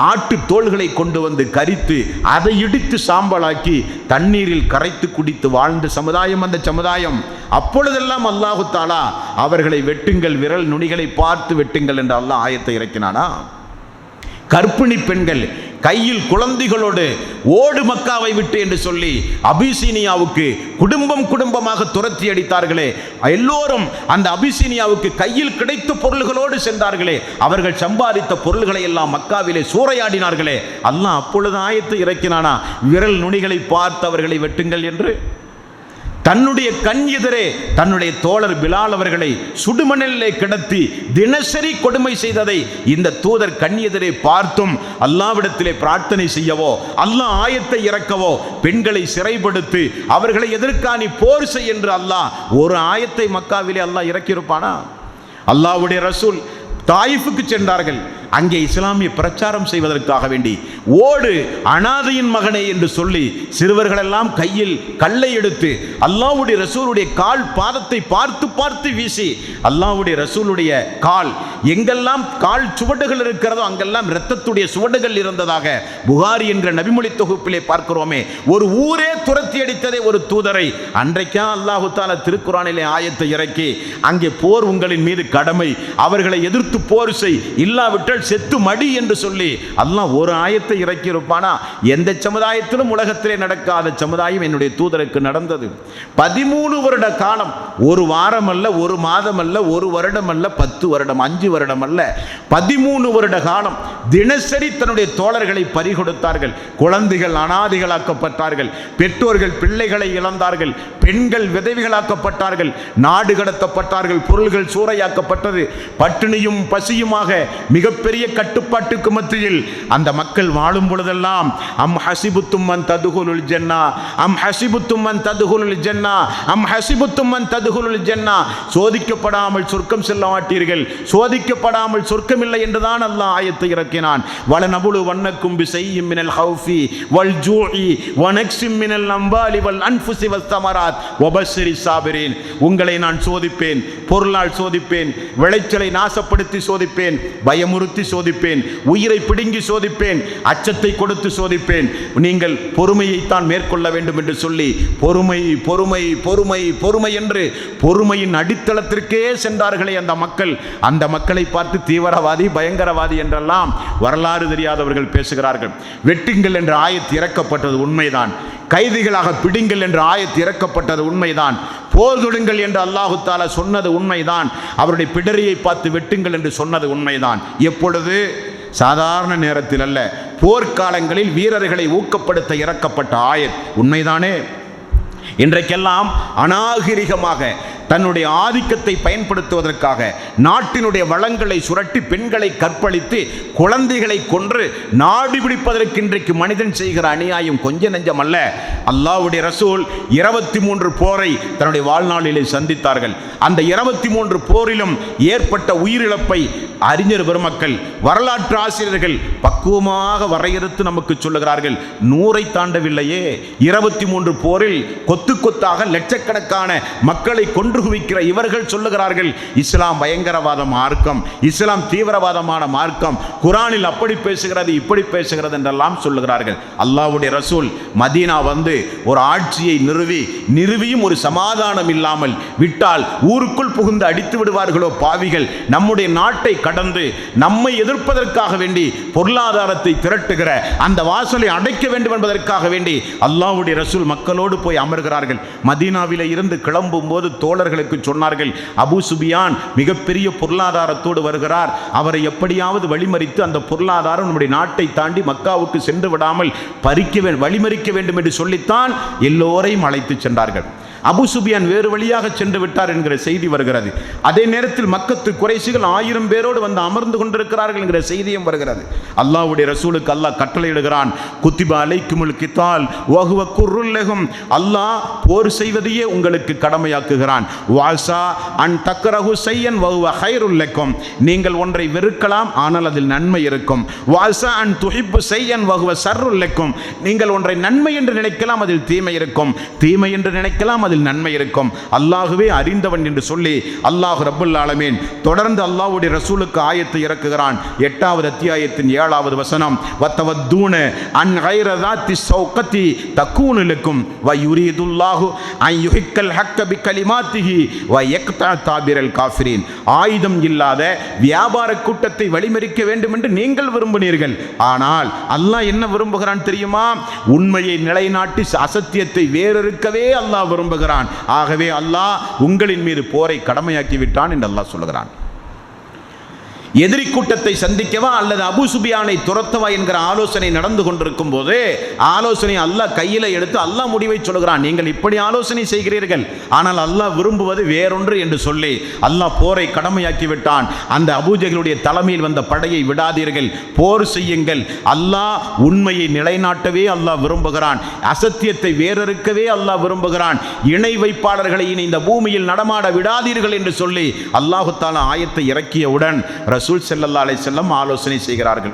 ஆட்டு தோள்களை கொண்டு வந்து கரித்து அதை இடித்து சாம்பலாக்கி தண்ணீரில் கரைத்து குடித்து வாழ்ந்த சமுதாயம் அந்த சமுதாயம். அப்பொழுதெல்லாம் அல்லாஹு தஆலா அவர்களை வெட்டுங்கள், விரல் நுனிகளை பார்த்து வெட்டுங்கள் என்று அல்லாஹ் ஆயத்தை இறக்கினானா? கர்ப்பிணி பெண்கள் கையில் குழந்தைகளோடு ஓடு மக்காவை விட்டு என்று சொல்லி அபிசீனியாவுக்கு குடும்பமாக துரத்தி அடித்தார்களே, எல்லோரும் அந்த அபிசீனியாவுக்கு கையில் கிடைத்த பொருள்களோடு சென்றார்களே, அவர்கள் சம்பாதித்த பொருள்களை எல்லாம் மக்காவிலே சூறையாடினார்களே, அல்லாஹ் அப்பொழுது ஆயத்தை இறக்கினானா விரல் நுனிகளை பார்த்து அவர்களை வெட்டுங்கள் என்று? தன்னுடைய கண் எதிரே தன்னுடைய தோழர் பிலால் அவர்களை சுடுமணலிலே கிடத்தி தினசரி கொடுமை செய்ததை இந்த தூதர் கண் எதிரே பார்த்தும் அல்லாஹ்விடத்திலே பிரார்த்தனை செய்யவோ, அல்லாஹ் ஆயத்தை இறக்கவோ, பெண்களை சிறைப்படுத்தி அவர்களை எதிர்க்காணி போர் செய் என்று அல்லாஹ் ஒரு ஆயத்தை மக்காவிலே அல்லாஹ் இறக்கியிருப்பானா? அல்லாஹ்வுடைய ரசூல் தாயிஃபுக்கு சென்றார்கள். அங்கே இஸ்லாமிய பிரச்சாரம் செய்வதற்காக வேண்டி ஓடு அனாதையின் மகனே என்று சொல்லி சிறுவர்களெல்லாம் கையில் கல்லை எடுத்து அல்லாஹ்வுடைய ரசூலுடைய கால் பாதத்தை பார்த்து பார்த்து வீசி அல்லாஹ்வுடைய ரசூலுடைய கால் எங்கெல்லாம் கால் சுவடுகள் இருக்கிறதோ அங்கெல்லாம் இரத்தத்துடைய சுவடுகள் இருந்ததாக புகாரி என்ற நபிமொழி தொகுப்பிலே பார்க்கிறோமே. ஒரு ஊரே துரத்தி அடித்ததே ஒரு தூதரை. அன்றைக்கா அல்லாஹு தஆலா திருக்குர்ஆனிலே ஆயத்தை இறக்கி அங்கே போர் உங்களின் மீது கடமை, அவர்களை எதிர்த்து போர் செய், இல்லாவிட்டால் செத்து மடி என்று சொல்லி அல்லாஹ் ஒரு ஆயத்தை இறக்கி இருப்பானா? எந்த சமுதாயத்திலும் உலகத்திலே நடக்காத சமுதாயம் என்னுடைய தூதருக்கு நடந்தது. 13 வருட காலம், ஒரு வாரம் அல்ல, ஒரு மாதம் அல்ல, ஒரு வருடம் அல்ல, 10 வருடம், 5 வருடம் அல்ல, 13 வருட காலம் தினசரி தன்னுடைய தோழர்களை பறிகொடுத்தார்கள். குழந்தைகள் அனாதைகளாக்கப்பட்டார்கள், பெற்றோர்கள் பிள்ளைகளை இழந்தார்கள், பெண்கள் விதவைகளாக்கப்பட்டார்கள், நாடு கடத்தப்பட்டார்கள், பொருள்கள் சூறையாக்கப்பட்டது. பட்டினியும் பசியுமாக மிகப்பெரிய கட்டுப்பாட்டுக்கு மத்தியில் அந்த மக்கள் வாழும் பொழுதெல்லாம் அம் ஹசிபுத்தும் மன் ததுகுலுல் ஜன்னா, அம் ஹசிபுத்தும் மன் ததுகுலுல் ஜன்னா, அம் ஹசிபுத்தும் மன் ததுகுலுல் ஜன்னா, சோதிக்கப்படாமல் சொர்க்கம் செல்ல மாட்டீர்கள், சோதிக்கப்படாமல் சொர்க்கம் இல்லை என்றுதான் அல்லாஹ் ஆயத்தை இறக்கினான். வலனபுலு வன்னக்கும் பிஸையின் மினல் ஹௌஃபி வல் ஜூஇ வனக்ஸிம் மினல் அம்வாலி வல் அன்ஃபுஸி வஸ்ஸமராத் வபஷ்ஷிரிஸ் சாபிரீன். உங்களை நான் சோதிப்பேன், பொருளால் சோதிப்பேன், விளைச்சலை நாசப்படுத்தி சோதிப்பேன், பயமுறுத்தி சோதிப்பேன், உயிரை பிடுங்கி சோதிப்பேன், அச்சத்தை கொடுத்து சோதிப்பேன், நீங்கள் பொறுமையைத்தான் மேற்கொள்ள வேண்டும் என்று சொல்லி பொறுமை பொறுமை பொறுமை பொறுமை என்று பொறுமையின் அடித்தளத்திற்கே சென்றார்களே அந்த மக்களை பார்த்து தீவிரவாதி பயங்கரவாதி என்றெல்லாம் வரலாறு தெரியாதவர்கள் பேசுகிறார்கள். வெட்டுங்கள் என்ற ஆயத்து இறக்கப்பட்டது உண்மைதான், கைதிகளாக பிடிங்கள் என்ற ஆயத்து இறக்கப்பட்டது உண்மைதான், போர் தொடுங்கள் என்று அல்லாஹு தஆலா சொன்னது உண்மைதான், அவருடைய பிடரியை பார்த்து வெட்டுங்கள் என்று சொன்னது உண்மைதான். எப்பொழுது? சாதாரண நேரத்தில் அல்ல, போர்க்காலங்களில் வீரர்களை ஊக்கப்படுத்த இறக்கப்பட்ட ஆயத் உண்மைதானே. இன்றைக்கெல்லாம் அநாகரிகமாக தன்னுடைய ஆதிக்கத்தை பயன்படுத்துவதற்காக நாட்டினுடைய வளங்களை சுரட்டி பெண்களை கற்பழித்து குழந்தைகளை கொன்று நாடு பிடிப்பதற்கு இன்றைக்கு மனிதன் செய்கிற அநியாயம் கொஞ்ச நெஞ்சம் அல்ல. அல்லாஹ்வுடைய ரசூல் 23 போரை தன்னுடைய வாழ்நாளிலே சந்தித்தார்கள். அந்த 23 போரிலும் ஏற்பட்ட உயிரிழப்பை அறிஞர் பெருமக்கள், வரலாற்று ஆசிரியர்கள் பக்குவமாக வரையறுத்து நமக்கு சொல்லுகிறார்கள். 100 தாண்டவில்லையே. 23 போரில் கொத்து கொத்தாக லட்சக்கணக்கான மக்களை கொன்று குவிக்கிற இவர்கள் சொல்லுகிறார்கள் இஸ்லாம் பயங்கரவாத மார்க்கம், இஸ்லாம் தீவிரவாதமான மார்க்கம், குர்ஆனில் அப்படி பேசுகிறது இப்படி பேசுகிறது என்றெல்லாம் சொல்லுகிறார்கள். அல்லாஹ்வுடைய ரசூல் மதீனா வந்து ஒரு ஆட்சியை நிறுவியும் ஒரு சமாதானம் இல்லாமல் விட்டால் ஊருக்குள் புகுந்து அடித்து விடுவார்களோ பாவிகள், நம்முடைய நாட்டை கடந்து நம்மை எதிர்ப்பதற்காக வேண்டி பொருளாதாரத்தை திரட்டுகிற அந்த வாசலை அடைக்க வேண்டும் என்பதற்காக வேண்டி அல்லாஹ்வுடைய ரசூல் மக்களோடு போய் அமர்கிறார்கள். மதீனாவிலே இருந்து கிளம்பும் போது தோழர்களுக்கு சொன்னார்கள், அபூ சுபியான் மிகப்பெரிய பொருளாதாரத்தோடு வருகிறார், அவரை எப்படியாவது வழிமறித்து அந்த பொருளாதாரம் நம்முடைய நாட்டை தாண்டி மக்காவுக்கு சென்று விடாமல் வழிமறிக்க வேண்டும் என்று சொல்லித்தான் எல்லோரையும் அழைத்து சென்றார்கள். அபூ சுபியான் வேறு வழியாக சென்று விட்டார் என்கிற செய்தி வருகிறது. அதே நேரத்தில் மக்கத்து குறைஷிகள் 1000 பேரோடு வந்து அமர்ந்து கொண்டிருக்கிறார்கள் என்கிற செய்தியும் வருகிறது. அல்லாஹ்வுடைய ரசூலுக்கு அல்லாஹ் கட்டளையிடுகிறான், குத்திப அலைக்குமுல் கித்தால் வஹுவ குர்ருல் லஹும், அல்லாஹ் போர் செய்வதையே உங்களுக்கு கடமையாக்குகிறான். வாஸா அன் தக்ரஹு ஷையன் வஹுவ கைருல் லக்கும், நீங்கள் ஒன்றை வெறுக்கலாம் ஆனால் அதில் நன்மை இருக்கும். வாஸா அன் துஹிப்பு ஷையன் வஹுவ ஷர்ருல் லக்கும், நீங்கள் ஒன்றை நன்மை என்று நினைக்கலாம் அதில் தீமை இருக்கும், தீமை என்று நினைக்கலாம் அதில் நன்மை இருக்கும். அல்லாஹ்வே அறிந்தவன் என்று சொல்லி அல்லாஹ் ரப்பல் ஆலமீன் தொடர்ந்து அல்லாஹ்வுடைய ரசூலுக்கு ஆயத்தை இறக்குகிறான். 8வது அத்தியாயத்தின் 7வது வசனம், வத்தவத்தூன அன் கைர ذات ஸௌகதி தகூனு லக்கும் வ யுரீதுல்லாஹு அன் யுஹிக்கல் ஹக்க பிகலிமாத்திஹி வ யக்தா தாபிரல் காஃபிரின். ஆயுதம் இல்லாத வியாபார கூட்டத்தை வழிமறிக்க வேண்டும் என்று நீங்கள் விரும்பினீர்கள், ஆனால் அல்லாஹ் என்ன விரும்புகிறான் தெரியுமா? உண்மையை நிலைநாட்டி அசத்தியத்தை வேறறுக்கவே அல்லாஹ் விரும்புகிறான். ஆகவே அல்லாஹ் உங்களின் மீது போரை கடமையாக்கி விட்டான் என்று அல்லாஹ் சொல்லுகிறான். எதிரி கூட்டத்தை சந்திக்கவா அல்லது அபூ சுபியானை துரத்தவா என்கிற ஆலோசனை நடந்து கொண்டிருக்கும் போது ஆலோசனை அல்லாஹ் கையில் எடுத்து அல்லாஹ் முடிவை சொல்கிறான். நீங்கள் இப்படி ஆலோசனை செய்கிறீர்கள், ஆனால் அல்லாஹ் விரும்புவது வேறொன்று என்று சொல்லி அல்லாஹ் போரை கடமையாக்கி விட்டான். அந்த அபூஜகளுடைய தலைமையில் வந்த படையை விடாதீர்கள், போர் செய்யுங்கள். அல்லாஹ் உண்மையை நிலைநாட்டவே அல்லாஹ் விரும்புகிறான், அசத்தியத்தை வேறறுக்கவே அல்லாஹ் விரும்புகிறான். இணை வைப்பாளர்களை இந்த பூமியில் நடமாட விடாதீர்கள் என்று சொல்லி அல்லாஹு தஆலா ஆயத்தை இறக்கியவுடன் ரசூல் ஸல்லல்லாஹு அலைஹி வஸல்லம் ஆலோசனை செய்கிறார்கள்.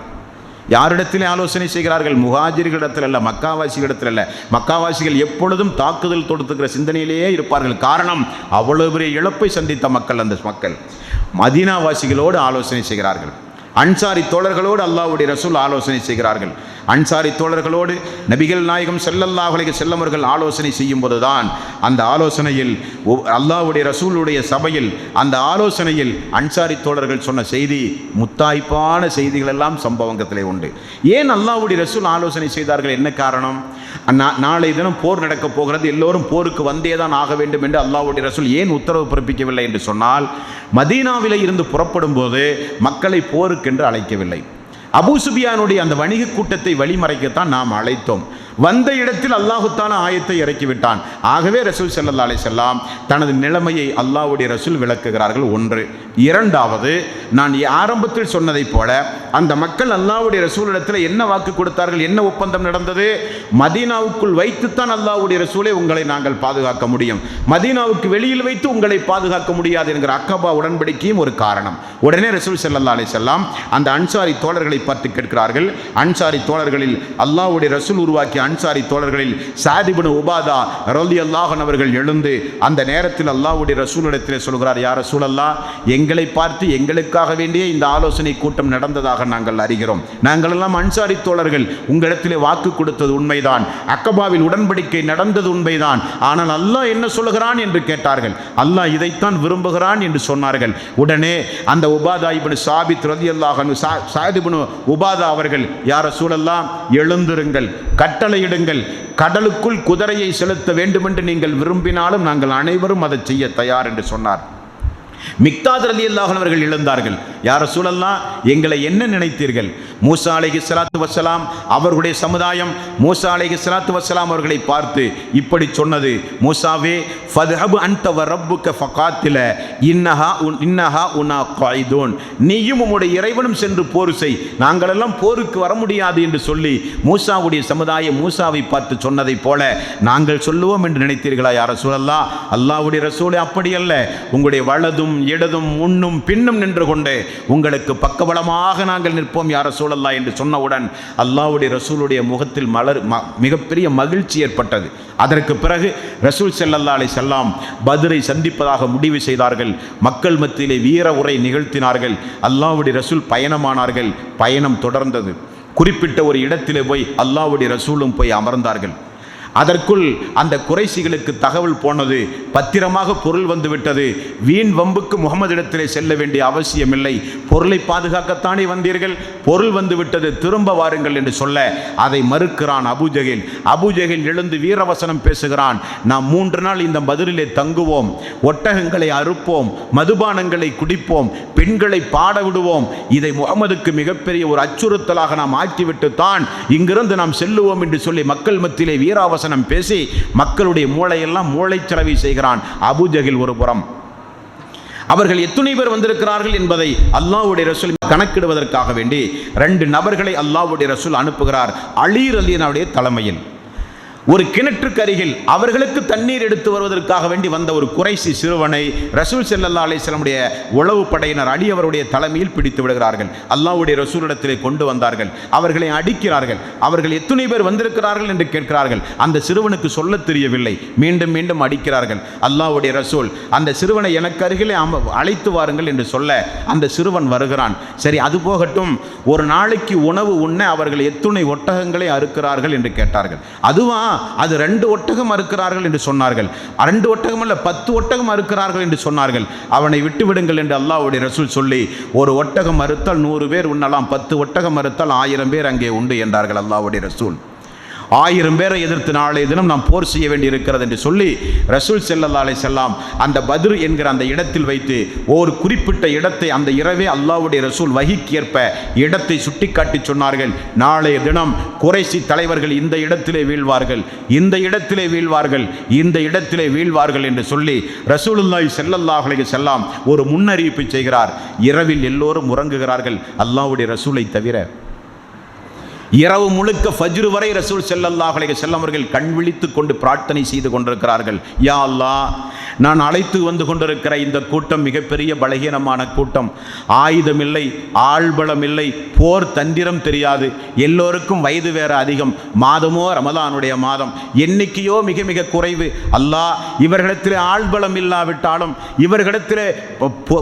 யாரிடத்திலே ஆலோசனை செய்கிறார்கள்? முஹாஜிர்களிடத்தில் அல்ல, மக்காவாசிகளிடத்தில் அல்ல. மக்காவாசிகள் எப்பொழுதும் தாக்குதல் தொடுத்துக்கிற சிந்தனையிலேயே இருப்பார்கள். காரணம், அவ்வளவு பெரிய இழப்பை சந்தித்த மக்கள். அந்த மக்கள் மதீனாவாசிகளோடு ஆலோசனை செய்கிறார்கள். அன்சாரி தோழர்களோடு அல்லாஹ்வுடைய ரசூல் ஆலோசனை செய்கிறார்கள். அன்சாரி தோழர்களோடு நபிகள் நாயகம் ஸல்லல்லாஹு அலைஹி வஸல்லம் அவர்கள் ஆலோசனை செய்யும் போதுதான் அந்த ஆலோசனையில் அல்லாஹ்வுடைய ரசூலுடைய சபையில் அந்த ஆலோசனையில் அன்சாரி தோழர்கள் சொன்ன செய்தி முத்தாய்ப்பான செய்திகள் எல்லாம் சம்பவங்கத்திலே உண்டு. ஏன் அல்லாஹ்வுடைய ரசூல் ஆலோசனை செய்தார்கள்? என்ன காரணம்? நாளை தினம் போர் நடக்கப் போகிறது, எல்லோரும் போருக்கு வந்தே தான் ஆக வேண்டும் என்று அல்லாஹ்வுடைய ரசூல் ஏன் உத்தரவு பிறப்பிக்கவில்லை என்று சொன்னால், மதீனாவிலே இருந்து புறப்படும் போது மக்களை போருக்கென்று அழைக்கவில்லை. அபூ சுபியானுடைய அந்த வணிக கூட்டத்தை வழிமறைக்கத்தான் நாம் அழைத்தோம். வந்த இடத்தில் அல்லாஹு தஆலா ஆயத்தை இறக்கிவிட்டான். ஆகவே ரசூல் ஸல்லல்லாஹு அலைஹி வஸல்லம் தனது நிலைமையை அல்லாஹ்வுடைய ரசூல் விளக்குகிறார்கள். ஒன்று. இரண்டாவது, நான் ஆரம்பத்தில் சொன்னதைப் போல அந்த மக்கள் அல்லாஹ்வுடைய ரசூலிடத்தில் என்ன வாக்கு கொடுத்தார்கள், என்ன ஒப்பந்தம் நடந்தது? மதீனாவுக்குள் வைத்துத்தான் அல்லாஹ்வுடைய ரசூலை உங்களை நாங்கள் பாதுகாக்க முடியும், மதீனாவுக்கு வெளியில் வைத்து உங்களை பாதுகாக்க முடியாது என்கிற அக்கபா உடன்படிக்கையும் ஒரு காரணம். உடனே ரசூல் ஸல்லல்லாஹு அலைஹி வஸல்லம் அந்த அன்சாரி தோழர்களை பார்த்து கேட்கிறார்கள். அன்சாரி தோழர்களில் அல்லாஹ்வுடைய ரசூல் உருவாக்கிய அன்சாரி தோழர்களில் ஸஅத் இப்னு உபாதா ரலியல்லாஹு அன்ஹு அவர்கள் எழுந்து அந்த நேரத்தில் அல்லாஹ்வுடைய ரசூலிடத்திலே சொல்கிறார், யா ரசூலல்லாஹ், எங்களை பார்த்து எங்களுக்காக வேண்டிய இந்த ஆலோசனை கூட்டம் நடந்ததாக நாங்கள் அறிகிறோம். நாங்கள் எல்லாம் அன்சாரி தோழர்கள், உங்களிடத்திலே வாக்கு கொடுத்தது உண்மைதான், அக்கபாவில் உடன்படிக்கை நடந்தது உண்மைதான், ஆனால் அல்லாஹ் என்ன சொல்கிறான் என்று கேட்டார்கள். அல்லாஹ் இதைத்தான் விரும்புகிறான் என்று சொன்னார்கள். உடனே அந்த உபாதா இப்னு சாபித் ரலியல்லாஹு அன்ஹு ஸஅத் இப்னு உபாதா அவர்கள், யா ரசூலல்லாஹ், எழுந்திருங்கள், கட்டளையிடுங்கள், கடலுக்குள் குதிரையை செலுத்த வேண்டுமென்று நீங்கள் விரும்பினாலும் நாங்கள் அனைவரும் அதை செய்ய தயார் என்று சொன்னார். மிக்தாத் ரலியல்லாஹு அன்ஹு அவர்கள் எழுந்தார்கள். யா ரசூலல்லாஹ், எங்களை என்ன நினைத்தீர்கள்? மூசா அலைஹிஸ்ஸலாத்து வஸ்ஸலாம் அவர்களுடைய சமுதாயம் மூசா அலைஹிஸ்ஸலாத்து வஸ்ஸலாம் அவர்களை பார்த்து இப்படி சொன்னது, மூசாவே, ஃபத்ஹப் அன்த வ ரப்புக ஃபகாத்தில இன்னஹா உனா காயிதூன், நீயும் உம்முடைய இறைவனும் சென்று போர் செய், நாங்களெல்லாம் போருக்கு வர முடியாது என்று சொல்லி மூசாவுடைய சமுதாயம் மூசாவை பார்த்து சொன்னதைப் போல நாங்கள் சொல்லுவோம் என்று நினைத்தீர்களா? யா ரசூலல்லாஹ், அல்லாஹ்வுடைய ரசூலே, அப்படி அல்ல. உங்களுடைய வலதும் இடதும் முன்னும் பின்னும் நின்று கொண்டு உங்களுக்கு பக்கபலமாக நாங்கள் நிற்போம் யா ரசூலல்லாஹ் என்று சொன்னவுடன் அல்லாஹ்வுடைய ரசூலுடைய முகத்தில் மிகப்பெரிய மகிழ்ச்சி ஏற்பட்டது. அதற்கு பிறகு ரசூல் ஸல்லல்லாஹு அலைஹி வஸல்லம் பத்ரை சந்திப்பதாக முடிவு செய்தார்கள். மக்கள் மத்தியிலே வீர உரை நிகழ்த்தினார்கள். அல்லாஹ்வுடைய ரசூல் பயணமானார்கள். பயணம் தொடர்ந்தது. குறிப்பிட்ட ஒரு இடத்திலே போய் அல்லாஹ்வுடைய ரசூலும் போய் அமர்ந்தார்கள். அதற்குள் அந்த குறைசிகளுக்கு தகவல் போனது, பத்திரமாக பொருள் வந்துவிட்டது, வீண் வம்புக்கு முகமதிடத்திலே செல்ல வேண்டிய அவசியமில்லை, பொருளை பாதுகாக்கத்தானே வந்தீர்கள், பொருள் வந்துவிட்டது, திரும்ப வாருங்கள் என்று சொல்ல அதை மறுக்கிறான் அபூஜஹில். அபூஜஹில் எழுந்து வீரவசனம் பேசுகிறான். நாம் 3 நாள் இந்த பத்ரிலே தங்குவோம், ஒட்டகங்களை அறுப்போம், மதுபானங்களை குடிப்போம், பெண்களை பாட விடுவோம், இதை முகமதுக்கு மிகப்பெரிய ஒரு அச்சுறுத்தலாக நாம் ஆக்கிவிட்டுத்தான் இங்கிருந்து நாம் செல்லுவோம் என்று சொல்லி மக்கள் மத்தியிலே வீராவசனம் பேசி மக்களுடைய மூளையெல்லாம் மூளைச்சலவை செய்கிறான் அபூஜஹில். ஒரு புறம் அவர்கள் எத்தனை பேர் வந்திருக்கிறார்கள் என்பதை அல்லாஹ்வுடைய ரசூல் கணக்கிடுவதற்காக வேண்டி 2 நபர்களை அல்லாஹ்வுடைய ரசூல் அனுப்புகிறார். அலி ரலியல்லாஹு தலைமையில் ஒரு கிணற்றுக்கு அருகில் அவர்களுக்கு தண்ணீர் எடுத்து வருவதற்காக வேண்டி வந்த ஒரு குறைசி சிறுவனை ரசூல் ஸல்லல்லாஹு அலைஹி வஸல்லம் உளவு படையினர் அலி அவருடைய தலைமையில் பிடித்து விடுகிறார்கள். அல்லாஹ்வுடைய ரசூலிடத்திலே கொண்டு வந்தார்கள். அவர்களை அடிக்கிறார்கள். அவர்கள் எத்தனை பேர் வந்திருக்கிறார்கள் என்று கேட்கிறார்கள். அந்த சிறுவனுக்கு சொல்ல தெரியவில்லை. மீண்டும் மீண்டும் அடிக்கிறார்கள். அல்லாஹ்வுடைய ரசூல் அந்த சிறுவனை எனக்கு அருகிலே அழைத்து வாருங்கள் என்று சொல்ல அந்த சிறுவன் வருகிறான். சரி, அது போகட்டும், ஒரு நாளைக்கு உணவு உண்ண அவர்கள் எத்தனை ஒட்டகங்களை அறுக்கிறார்கள் என்று கேட்டார்கள். அதுவா, அது 2 ஒட்டகம் அறுக்கிறார்கள் என்று சொன்னார்கள். 2 ஒட்டகம் அல்ல, 10 ஒட்டகம் அறுக்கிறார்கள் என்று சொன்னார்கள். அவனை விட்டு விடுங்கள் என்று அல்லாஹ்வுடைய ரசூல் சொல்லி, ஒரு ஒட்டகம் அறுத்தால் 100 பேர் உண்ணலாம், 10 ஒட்டகம் அறுத்தால் 1000 பேர் அங்கே உண்டு என்றார்கள் அல்லாஹ்வுடைய ரசூல். 1000 பேரை எதிர்த்து நாளைய தினம் நாம் போர் செய்ய வேண்டி இருக்கிறது என்று சொல்லி ரசூல் ஸல்லல்லாஹு அலைஹி வஸல்லம் அந்த பத்ர் என்கிற அந்த இடத்தில் வைத்து ஒரு குறிப்பிட்ட இடத்தை அந்த இரவே அல்லாஹ்வுடைய ரசூல் வஹிக்கு ஏற்ப இடத்தை சுட்டிக்காட்டி சொன்னார்கள். நாளைய தினம் குறைஷி தலைவர்கள் இந்த இடத்திலே வீழ்வார்கள், இந்த இடத்திலே வீழ்வார்கள், இந்த இடத்திலே வீழ்வார்கள் என்று சொல்லி ரசூலுல்லாஹி ஸல்லல்லாஹு அலைஹி வஸல்லம் ஒரு முன்னறிவிப்பு செய்கிறார். இரவில் எல்லோரும் உறங்குகிறார்கள் அல்லாஹ்வுடைய ரசூலை தவிர. இரவு முழுக்க ஃபஜ்ர் வரை ரசூல் ஸல்லல்லாஹு அலைஹி வஸல்லம் அவர்கள் கண் விழித்துக் கொண்டு பிரார்த்தனை செய்து கொண்டிருக்கிறார்கள். யா அல்லாஹ், நான் அழைத்து வந்து கொண்டிருக்கிற இந்த கூட்டம் மிகப்பெரிய பலகீனமான கூட்டம். ஆயுதம் இல்லை, ஆள்பலம் இல்லை, போர் தந்திரம் தெரியாது, எல்லோருக்கும் வயது வேற அதிகம், மாதமோ ரமலானுடைய மாதம், எண்ணிக்கையோ மிக மிக குறைவு. அல்லாஹ், இவர்களிடத்தில் ஆள்பலம் இல்லாவிட்டாலும், இவர்களிடத்தில்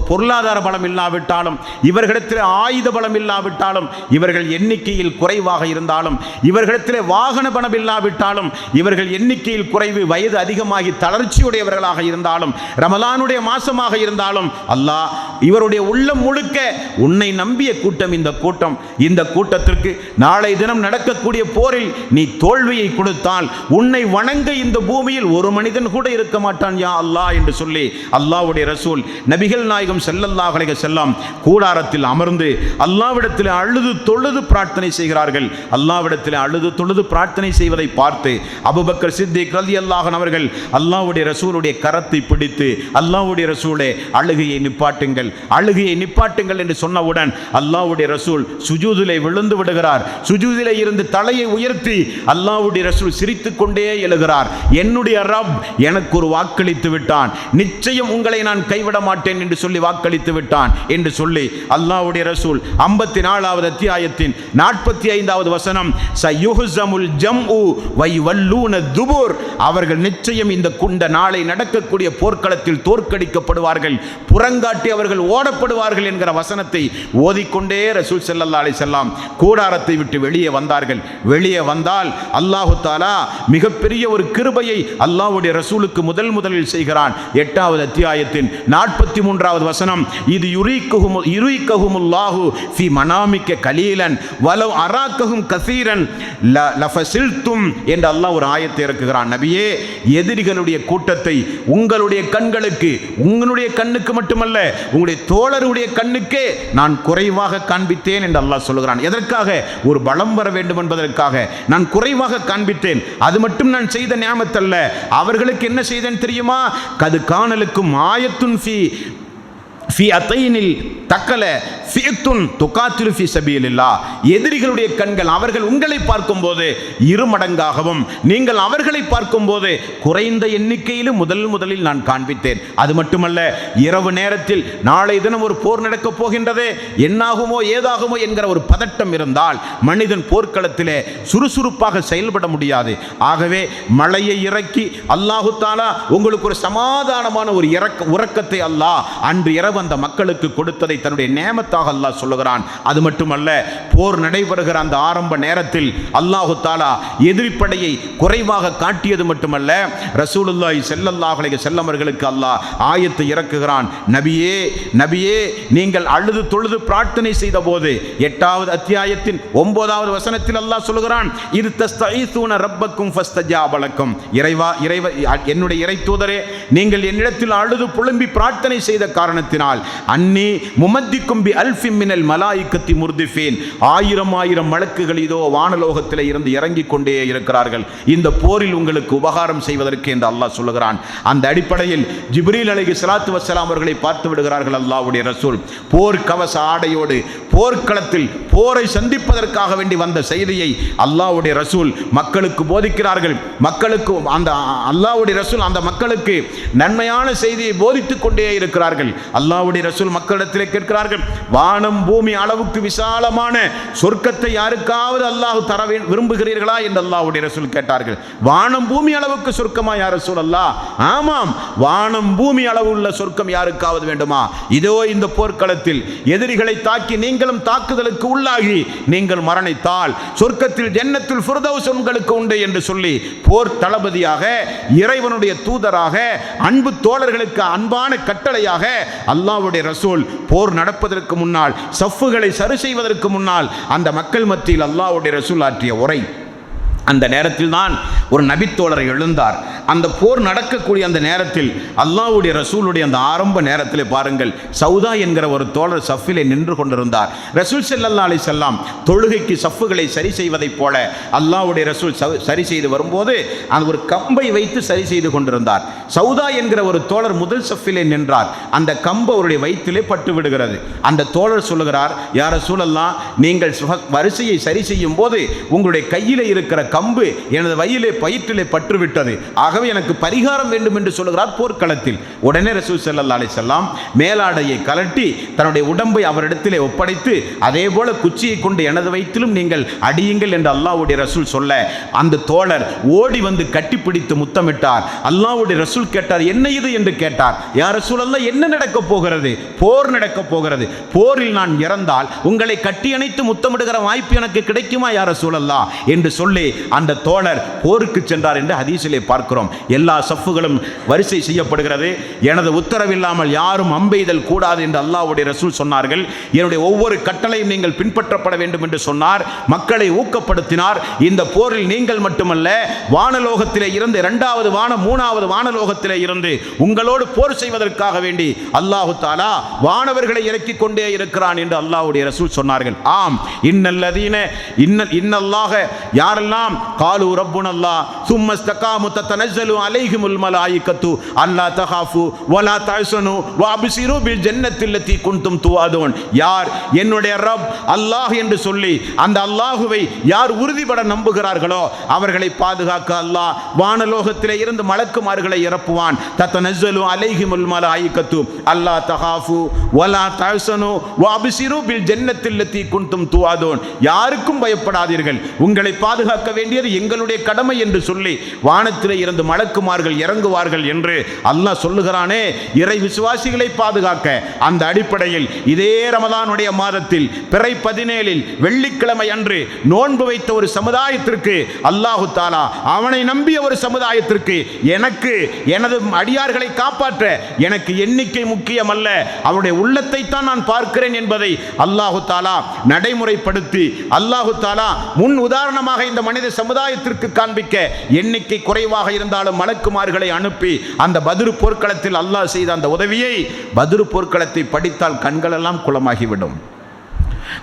பொருளாதார பலம் இல்லாவிட்டாலும், இவர்களிடத்தில் ஆயுத பலம் இல்லாவிட்டாலும், இவர்கள் எண்ணிக்கையில் குறைவாக இருந்தாலும், இவர்களிடத்தில் வாகன பலம் இல்லாவிட்டாலும், இவர்கள் எண்ணிக்கையில் குறைவு, வயது அதிகமாகி தளர்ச்சியுடையவர்களாக இருந்தாலும், ரமலானுடைய மாசமாக இருந்தாலும், அல்லாஹ் இவருடைய உள்ளம் முழுக்க உன்னை நம்பிய கூட்டம் இந்த கூட்டம். இந்த கூட்டத்திற்கு நாளை தினம் நடக்கக்கூடிய போரில் நீ தோல்வியை கொடுத்தால் உன்னை வணங்க இந்த பூமியில் ஒரு மனிதன் கூட இருக்க மாட்டான் யா அல்லாஹ் என்று சொல்லி அல்லாஹ்வுடைய ரசூல் நபிகள் நாயகம் ஸல்லல்லாஹு அலைஹி வஸல்லம் கூடாரத்தில் அமர்ந்து அல்லாஹ்விடத்தில் அழுது தொழுது பிரார்த்தனை செய்கிறார்கள். அல்லாஹ்விடத்தில் அழுது தொழுது பிரார்த்தனை செய்வதை பார்த்து அபூபக்கர் சித்திக் ரலியல்லாஹு அன்ஹு அவர்கள் அல்லாஹ்வுடைய ரசூலுடைய கரத்தை பிடித்து, அல்லாஹ்வுடைய ரசூலே அழுகையை நிப்பாட்டுங்கள், அழுகையை நிப்பாட்டுங்கள் என்று சொன்னவுடன் அல்லாஹ்வுடைய ரசூல் சுஜூதிலே விழுந்து விடுகிறார். சுஜூதிலே இருந்து தலையை உயர்த்தி அல்லாஹ்வுடைய ரசூல் சிரித்துக் கொண்டே எழுகிறார். என்னுடைய ரப் எனக்கு ஒரு வாக்களித்து விட்டான், நிச்சயம் உங்களை நான் கைவிட மாட்டேன் என்று சொல்லி வாக்களித்து விட்டான் என்று சொல்லி அல்லாஹ்வுடைய ரசூல் 54வது அத்தியாயத்தின் 45வது வசனம், சயுஹ்ஸமுல் ஜம்உ வயுவல்லூன துபுர், அவர்கள் நிச்சயம் இந்த குண்ட நாளை நடக்கக்கூடிய போர்க்களத்தில் தோற்கடிக்கப்படுவார்கள், புறங்காட்டி அவர்கள் ஓடப்படுவார்கள் என்கிற வசனத்தை ஓதிக்கொண்டே ரசூல் ஸல்லல்லாஹு அலைஹி வஸல்லம் கூடாரத்தை விட்டு வெளியே வந்தார்கள். வெளியே வந்தால் அல்லாஹு தஆலா மிகப்பெரிய ஒரு கிருபையை அல்லாஹ்வுடைய ரசூலுக்கு முதலில் செய்கிறான். 8வது அத்தியாயத்தின் 43வது வசனம், இது யுரீக்கஹுமுல்லாஹு ஃபீ மனாமிக்க கலீலன் வலவ் அராக்கஹும் கஸீரன் லஃபஸில்தும் என்று அல்லாஹ் ஒரு ஆயத்தை இறக்குகிறான். நபியே, எதிரிகளுடைய கூட்டத்தை உங்களுடைய கண்களுக்கு, உங்களுடைய கண்ணுக்கு மட்டுமல்ல உங்களுடைய தோழருடைய கண்ணுக்கே நான் குறைவாக காண்பித்தேன் என்று அல்லாஹ் சொல்கிறான். எதற்காக? ஒரு பலம் வர வேண்டும் என்பதற்காக நான் குறைவாக காண்பித்தேன். அது மட்டும் நான் செய்த நியாமத் அல்ல, அவர்களுக்கு என்ன செய்தேன் தெரியுமா? கது காணலுக்கும் ஆயத்துன் ஃபி அத்தைனில் தக்கல ஃபியத்துன் துகாத்திலு ஃபி சபீலில்லாஹ், எதிரிகளுடைய கண்கள் அவர்கள் உங்களை பார்க்கும்போது இருமடங்காகவும், நீங்கள் அவர்களை பார்க்கும்போது குறைந்த எண்ணிக்கையிலும் முதலில் நான் காண்பித்தேன். அது மட்டுமல்ல, இரவு நேரத்தில் நாளை தினம் ஒரு போர் நடக்கப் போகின்றது, என்னாகுமோ ஏதாகுமோ என்கிற ஒரு பதட்டம் இருந்தால் மனிதன் போர்க்களத்திலே சுறுசுறுப்பாக செயல்பட முடியாது. ஆகவே மழையை இறக்கி அல்லாஹு தஆலா உங்களுக்கு ஒரு சமாதானமான ஒரு உறக்கத்தை அல்லாஹ் அன்று இரவு அந்த மக்களுக்கு கொடுத்ததை தன்னுடைய நேமத்தாக அல்லாஹ் சொல்லுகிறான். அது மட்டுமல்ல, போர் நடைபெறுகிற அந்த ஆரம்ப நேரத்தில் அல்லாஹு தஆலா எதிரிப்படையை குறைவாக காட்டியது மட்டுமல்ல, ரசூலுல்லாஹி ஸல்லல்லாஹு அலைஹி வஸல்லம் அவர்களுக்கு அல்லாஹ் ஆயத்தை இறக்குகிறான். நபியே, நீங்கள் அழுது தொழுது பிரார்த்தனை செய்த போது 8வது அத்தியாயத்தின் 9வது வசனத்தில் அல்லாஹ் சொல்லுகிறான், இது தஸ்தஈஸூன ரப்பக்கும் ஃபஸ்தஜாப லக்கும், இறைவா என்னுடைய இறை தூதரே, நீங்கள் என்னிடத்தில் அழுது புலம்பி பிரார்த்தனை செய்த காரணத்தினால் அன்னி முமத்திக்கும் பி அல்ஃபி மினல் மலாயிக்கத்தி முர்திஃபீன், 1000 மலக்குகள் இதோ வானலோகத்தில் இருந்து இறங்கிக் கொண்டே இருக்கிறார்கள் இந்த போரில் உங்களுக்கு உபகாரம் செய்வதற்கு என்று அல்லாஹ் சொல்லுகிறான். அந்த அடிப்படையில் ஜிப்ரீல் அலைஹிஸ்ஸலாத்து வஸ்ஸலாம் அவர்களை பார்த்து விடுகிறார்கள் அல்லாஹ்வுடைய ரசூல். போர் கவச ஆடையோடு போர்க்களத்தில் போரை சந்திப்பதற்காக வேண்டி வந்த செய்தியை அல்லாஹ்வுடைய ரசூல் மக்களுக்கு போதிக்கிறார்கள். மக்களுக்கு அந்த அல்லாஹ்வுடைய ரசூல் அந்த மக்களுக்கு நன்மையான செய்தியை போதித்துக் கொண்டே இருக்கிறார்கள். அல்லாஹ்வுடைய ரசூல் மக்களிடத்திலே கேட்கிறார்கள், வானம் பூமி அளவுக்கு விசாலமான சொர்க்கத்தை யாருக்காவது அல்லாஹ் தர விரும்புகிறீர்களா என்று அல்லாஹ்வுடைய ரசூல் கேட்டார்கள். வானம் பூமி அளவுக்கு சொர்க்கமா யா ரசூலல்லாஹ்? ஆமாம், வானம் பூமி அளவு உள்ள சொர்க்கம் யாருக்காவது வேண்டுமா? இதோ இந்த போர்க்களத்தில் எதிரிகளை தாக்கி நீங்களும் தாக்குதலுக்கு உள்ளாகி நீங்கள் மரணித்தால் சொர்க்கத்தில் ஜன்னத்துல் ஃபிர்தௌஸ் உங்களுக்கு உண்டு என்று சொல்லி போர் தளபதியாக, இறைவனுடைய தூதராக, அன்பு தோழர்களுக்கு அன்பான கட்டளையாக அல்லாஹ்வுடைய ரசூல் போர் நடப்பதற்கு முன்னால், சஃப்புகளை சரி செய்வதற்கு முன்னால் அந்த மக்கள் மத்தியில் அல்லாஹ்வுடைய ரசூல் ஆற்றிய உரை, அந்த நேரத்தில் தான் ஒரு நபித்தோழர் எழுந்தார். அந்த போர் நடக்கக்கூடிய அந்த நேரத்தில் அல்லாஹ்வுடைய ரசூலுடைய அந்த ஆரம்ப நேரத்தில் பாருங்கள், சௌதா என்கிற ஒரு தோழர் சஃபிலே நின்று கொண்டிருந்தார். ரசூல் ஸல்லல்லாஹு அலைஹி வஸல்லம் தொழுகைக்கு சஃப்புகளை சரி செய்வதைப் போல அல்லாஹ்வுடைய ரசூல் சரி செய்து வரும்போது அந்த ஒரு கம்பை வைத்து சரி செய்து கொண்டிருந்தார். சௌதா என்கிற ஒரு தோழர் முதல் சஃபிலே நின்றார். அந்த கம்பு அவருடைய வயிற்றிலே பட்டு விடுகிறது. அந்த தோழர் சொல்லுகிறார், யா ரசூலல்லாஹ், நீங்கள் வரிசையை சரி செய்யும் போது உங்களுடைய கையிலே இருக்கிற கம்பு எனது வயிற்றிலே பற்றுவிட்டது, ஆகவே எனக்கு பரிகாரம் வேண்டும் என்று சொல்லுகிறார் போர்க்களத்தில். உடனே ரசூல் ஸல்லல்லாஹு அலைஹி வஸல்லம் மேலாடையை கலட்டி தன்னுடைய உடம்பை அவரிடத்திலே ஒப்படைத்து, அதே போல குச்சியை கொண்டு எனது வயிற்றிலும் நீங்கள் அடியுங்கள் என்று அல்லாஹ்வுடைய ரசூல் சொல்ல அந்த தோழர் ஓடி வந்து கட்டிப்பிடித்து முத்தமிட்டார். அல்லாஹ்வுடைய ரசூல் கேட்டார், என்ன இது என்று கேட்டார். யா ரசூலல்லாஹ், என்ன நடக்கப் போகிறது? போர் நடக்கப் போகிறது. போரில் நான் இறந்தால் உங்களை கட்டி அணைத்து முத்தமிடுகிற வாய்ப்பு எனக்கு கிடைக்குமா யா ரசூலல்லாஹ் என்று சொல்லி அந்த தோழர் போருக்கு சென்றார் என்று ஹதீஸிலே பார்க்கிறோம். எல்லா சஃப்புகளும் வரிசை செய்யப்படுகிறது. எனது உத்தரவில்லாமல் யாரும் அம்பெய்தல் கூடாது என்று அல்லாஹ்வுடைய ரசூல் சொன்னார்கள். என்னுடைய ஒவ்வொரு கட்டளையும் நீங்கள் பின்பற்றப்பட வேண்டும் என்று சொன்னார். மக்களை ஊக்கப்படுத்தினார். இந்த போரில் நீங்கள் மட்டுமல்ல, வானலோகத்திலே இருந்து, இரண்டாவது வானம் மூணாவது வானலோகத்திலே இருந்து உங்களோடு போர் செய்வதற்காக வேண்டி அல்லாஹு தஆலா வானவர்களை இறக்கிக் கொண்டே இருக்கிறான் என்று அல்லாஹ்வுடைய ரசூல் சொன்னார்கள். ஆம், இன்னல்லாஹ, யாரெல்லாம் காலு ரப்புனல்லாஹ் சும்ம இஸ்தகாமு தத்தனஸ்ஸலு அலைஹிமுல் மலாயிகத்து அல்லா தகாஃபு வலா தஹ்சனு வஅப்சிரு பில் ஜன்னத்தில் லத்தி குன்தும் துஆதுன், யார் என்னுடைய ரப் அல்லாஹ் என்று சொல்லி அந்த அல்லாஹுவை யார் உறுதிபட நம்புகிறார்களோ அவர்களை பாதுகாக்க அல்லாஹ் வானலோகத்திலே இருந்து மலக்குமார்களை இறப்புவான். தத்தனஸ்ஸலு அலைஹிமுல் மலாயிகத்து அல்லா தகாஃபு வலா தஹ்சனு வஅப்சிரு பில் ஜன்னத்தில் லத்தி குன்தும் துஆதுன், யாருக்கும் பயப்படாதீர்கள், உங்களை பாதுகாக்க வேண்டியது எங்களுடைய கடமை என்று சொல்லி வானத்திலே இருந்து மலக்குமார்கள் இறங்குவார்கள் என்று அல்லாஹ் சொல்லுகிறானே. இறை விசுவாசிகளை பாதுகாக்க அந்த அடிப்படையில் இதே ரமலானுடைய மாதத்தில் பிறை 17 வெள்ளிக்கிழமை அன்று நோன்பு வைத்த ஒரு சமுதாயத்திற்கு அல்லாஹு தஆலா, அவனை நம்பிய ஒரு சமுதாயத்திற்கு, எனக்கு எனது அடியார்களை காப்பாற்ற எனக்கு எண்ணிக்கை முக்கியமல்ல, அவருடைய உள்ளத்தை தான் நான் பார்க்கிறேன் என்பதை அல்லாஹு தஆலா நடைமுறைப்படுத்தி அல்லாஹு தஆலா முன் உதாரணமாக இந்த மனித சமுதாயத்திற்கு காண்பிக்க எண்ணிக்கை குறைவாக இருந்தாலும் மலக்குமார்களை அனுப்பி அந்த பத்ரு போர்க்களத்தில் அல்லாஹ் செய்த அந்த உதவியை, பத்ரு போர்க்களத்தை படித்தால் கண்களெல்லாம் குளமாகிவிடும்.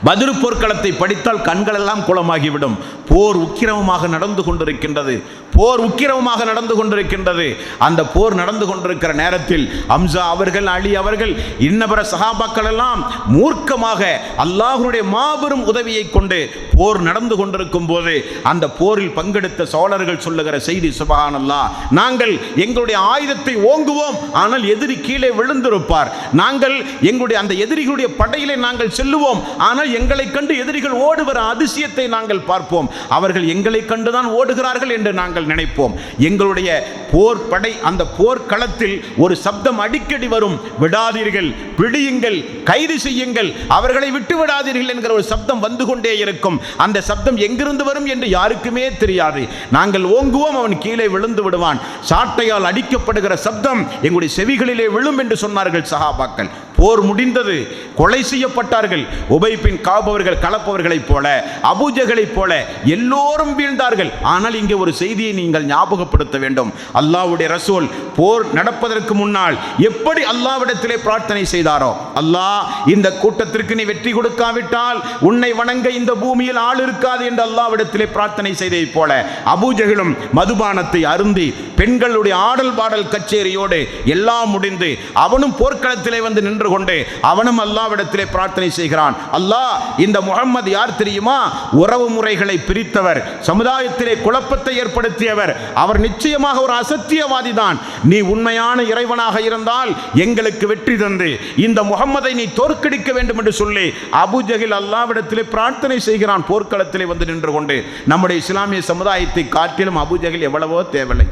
பத்ரு போர்க்களத்தை படித்தால் கண்களெல்லாம் குளமாகிவிடும். போர் உக்கிரமமாக நடந்து கொண்டிருக்கின்றது. போர் உக்கிரமமாக நடந்து கொண்டிருக்கின்றது. அந்த போர் நடந்து கொண்டிருக்கிற நேரத்தில் ஹம்சா அவர்கள், அலி அவர்கள், இன்னபிற சஹாபாக்கள் எல்லாம் மூர்க்கமாக அல்லாஹ்வுடைய மாபெரும் உதவியை கொண்டு போர் நடந்து கொண்டிருக்கும் போது அந்த போரில் பங்கெடுத்த சோழர்கள் சொல்லுகிற செய்தி, சுப்ஹானல்லாஹ், நாங்கள் எங்களுடைய ஆயுதத்தை ஓங்குவோம், ஆனால் எதிரி கீழே விழுந்திருப்பார். நாங்கள் எங்களுடைய அந்த எதிரிகளுடைய படையிலே நாங்கள் செல்லுவோம், ஆனால் எங்களை கண்டு எதிரிகள் ஓடுகிற அதிசயத்தை நாங்கள் பார்ப்போம். அவர்கள் எங்களை கண்டுதான் ஓடுகிறார்கள் என்று நாங்கள் நினைப்போம். எங்களுடைய போர் படை அந்த போர்க்களத்தில் ஒரு சப்தம் அடிக்கடி வரும், விடாதீர்கள், பிடியுங்கள், கைது செய்யுங்கள், அவர்களை விட்டு விடாதீர்கள் என்கிற ஒரு சப்தம் வந்து கொண்டே இருக்கும். அந்த சப்தம் எங்கிருந்து வரும் என்று யாருக்குமே தெரியாது. நாங்கள் ஓங்குவோம், அவன் கீழே விழுந்து விடுவான். சாட்டையால் அடிக்கப்படுகிற சப்தம் எங்களுடைய செவிகளிலே விழும் என்று சொன்னார்கள் சஹாபாக்கள். போர் முடிந்தது, கொலை செய்யப்பட்டார்கள். உபை பின் காப் அவர்கள் கலப்பவர்களைப் போல, அபூஜகலைப் போல எல்லோரும் வீழ்ந்தார்கள். ஆனால் இங்கே ஒரு செய்தியை நீங்கள் ஞாபகப்படுத்த வேண்டும். அல்லாஹ்வுடைய ரசூல் போர் நடப்பதற்கு முன்னால் எப்படி அல்லாஹ்விடத்திலே பிரார்த்தனை செய்தாரோ, அல்லாஹ் இந்த கூட்டத்திற்கு நீ வெற்றி கொடுக்காவிட்டால் உன்னை வணங்க இந்த பூமியில் ஆள் இருக்காது என்று அல்லாஹ்விடத்திலே பிரார்த்தனை செய்ததை போல அபூஜகலும் மதுபானத்தை அருந்தி பெண்களுடைய ஆடல் பாடல் கச்சேரியோடு எல்லாம் முடிந்து அவனும் போர்க்களத்திலே வந்து நின்று கொண்டு அவனும் அல்லாஹ்விடத்திலே பிரார்த்தனை செய்கிறான். அல்லாஹ், இந்த முஹம்மது யார் தெரியுமா? உறவு முறைகளை பிரித்தவர், சமுதாயத்திலே குழப்பத்தை ஏற்படுத்தியவர், அவர் நிச்சயமாக ஒரு அசத்தியவாதி தான். நீ உண்மையான இறைவனாக இருந்தால் எங்களுக்கு வெற்றி தந்து இந்த முஹம்மதை நீ தோற்கடிக்க வேண்டும் என்று சொல்லி அபூஜஹில் அல்லாஹ்விடத்திலே பிரார்த்தனை செய்கிறான் போர்க்களத்திலே வந்து நின்று கொண்டு. நம்முடைய இஸ்லாமிய சமுதாயத்தை காட்டிலும் அபூஜஹில் எவ்வளவோ தேவையில்லை.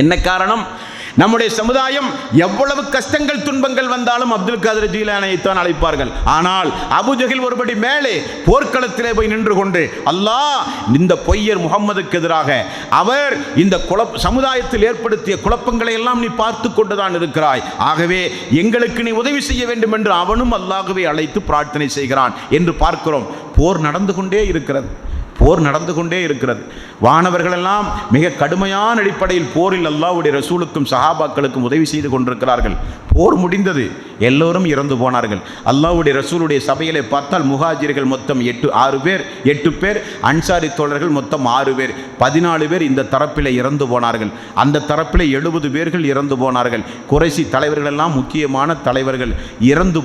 என்ன காரணம்? நம்முடைய சமுதாயம் எவ்வளவு கஷ்டங்கள் துன்பங்கள் வந்தாலும் அப்துல் காதர் ஜீலானியை தான் அழைப்பார்கள். ஆனால் அபூஜஹில் ஒருபடி மேலே போர்க்களத்திலே போய் நின்று கொண்டு, அல்லாஹ், இந்த பொய்யர் முகம்மதுக்கு எதிராக அவர் இந்த சமுதாயத்தில் ஏற்படுத்திய குழப்பங்களை எல்லாம் நீ பார்த்து கொண்டுதான் இருக்கிறாய், ஆகவே எங்களுக்கு நீ உதவி செய்ய வேண்டும் என்று அவனும் அல்லாஹ்வை அழைத்து பிரார்த்தனை செய்கிறான் என்று பார்க்கிறோம். போர் நடந்து கொண்டே இருக்கிறது. போர் நடந்து கொண்டே இருக்கிறது. வானவர்களெல்லாம் மிக கடுமையான அடிப்படையில் போரில் அல்லாஹ்வுடைய ரசூலுக்கும் சஹாபாக்களுக்கும் உதவி செய்து கொண்டிருக்கிறார்கள். போர் முடிந்தது, எல்லோரும் இறந்து போனார்கள். அல்லாஹ்வுடைய ரசூலுடைய சபையிலே பார்த்தால் முஹாஜிர்கள் மொத்தம் 8 பேர், அன்சாரி தோழர்கள் மொத்தம் 6 பேர், 14 பேர் இந்த தரப்பில் இறந்து போனார்கள். அந்த தரப்பில் 70 பேர்கள் இறந்து போனார்கள். குறைசி தலைவர்கள் எல்லாம் முக்கியமான தலைவர்கள் இறந்து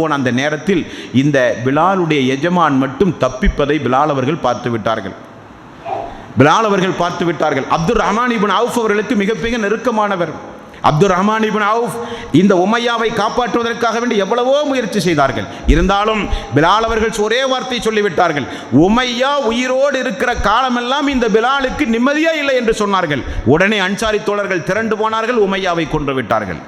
போன அந்த நேரத்தில் இந்த பிலாலுடைய எஜமான் மட்டும் தப்பிப்பதை பிலால் அவர்கள் பார்த்து விட்டார்கள். அப்துர் ரஹ்மான் இப்னு அவுஃப் அவர்களுக்கு மிகப்பெரிய நெருக்கமானவர். அப்துர் ரஹ்மான் இப்னு அவுஃப் இந்த உமையாவை காப்பாற்றுவதற்காக வேண்டி எவ்வளவோ முயற்சி செய்தார்கள். இருந்தாலும் பிலால் அவர்கள் ஒரே வார்த்தை சொல்லிவிட்டார்கள், உமையா உயிரோடு இருக்கிற காலமெல்லாம் இந்த பிலாலுக்கு நிம்மதியா இல்லை என்று சொன்னார்கள். உடனே அன்சாரி தோழர்கள் திரண்டு போனார்கள், உமையாவை கொன்று விட்டார்கள்.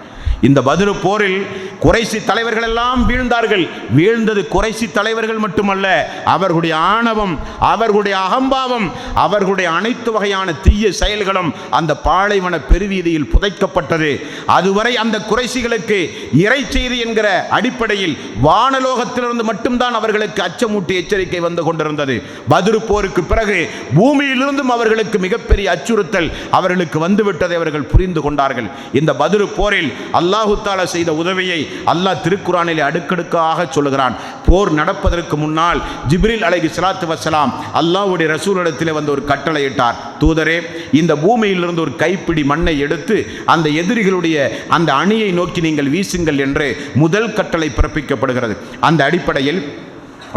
இந்த பத்ரு போரில் குறைசி தலைவர்கள் எல்லாம் வீழ்ந்தார்கள். வீழ்ந்தது குறைசி தலைவர்கள் மட்டுமல்ல, அவர்களுடைய ஆணவம், அவர்களுடைய அகம்பாவம், அவர்களுடைய அனைத்து வகையான தீய செயல்களும் அந்த பாலைவன பெருவீதியில் புதைக்கப்பட்டது. அதுவரை அந்த குறைசிகளுக்கு இறை செய்தி என்கிற அடிப்படையில் வானலோகத்திலிருந்து மட்டும்தான் அவர்களுக்கு அச்சமூட்டி எச்சரிக்கை வந்து கொண்டிருந்தது. பத்ரு போருக்கு பிறகு பூமியிலிருந்தும் அவர்களுக்கு மிகப்பெரிய அச்சுறுத்தல் அவர்களுக்கு வந்துவிட்டதை அவர்கள் புரிந்து கொண்டார்கள். இந்த பத்ரு போரில் அல்லாஹு தஆலா செய்த உதவியை அல்லாஹ் திருக்குர்ஆனிலே அடுக்கடுக்காக சொல்லுகிறான். போர் நடப்பதற்கு முன்னால் ஜிப்ரீல் அலைஹிஸ்ஸலாத்து வஸ்ஸலாம் அல்லாஹ்வுடைய ரசூலிடத்திலே வந்து ஒரு கட்டளை இட்டார். தூதரே, இந்த பூமியிலிருந்து ஒரு கைப்பிடி மண்ணை எடுத்து அந்த எதிரிகளுடைய அந்த அணியை நோக்கி நீங்கள் வீசுங்கள் என்று முதல் கட்டளை பிறப்பிக்கப்படுகிறது. அந்த அடிப்படையில்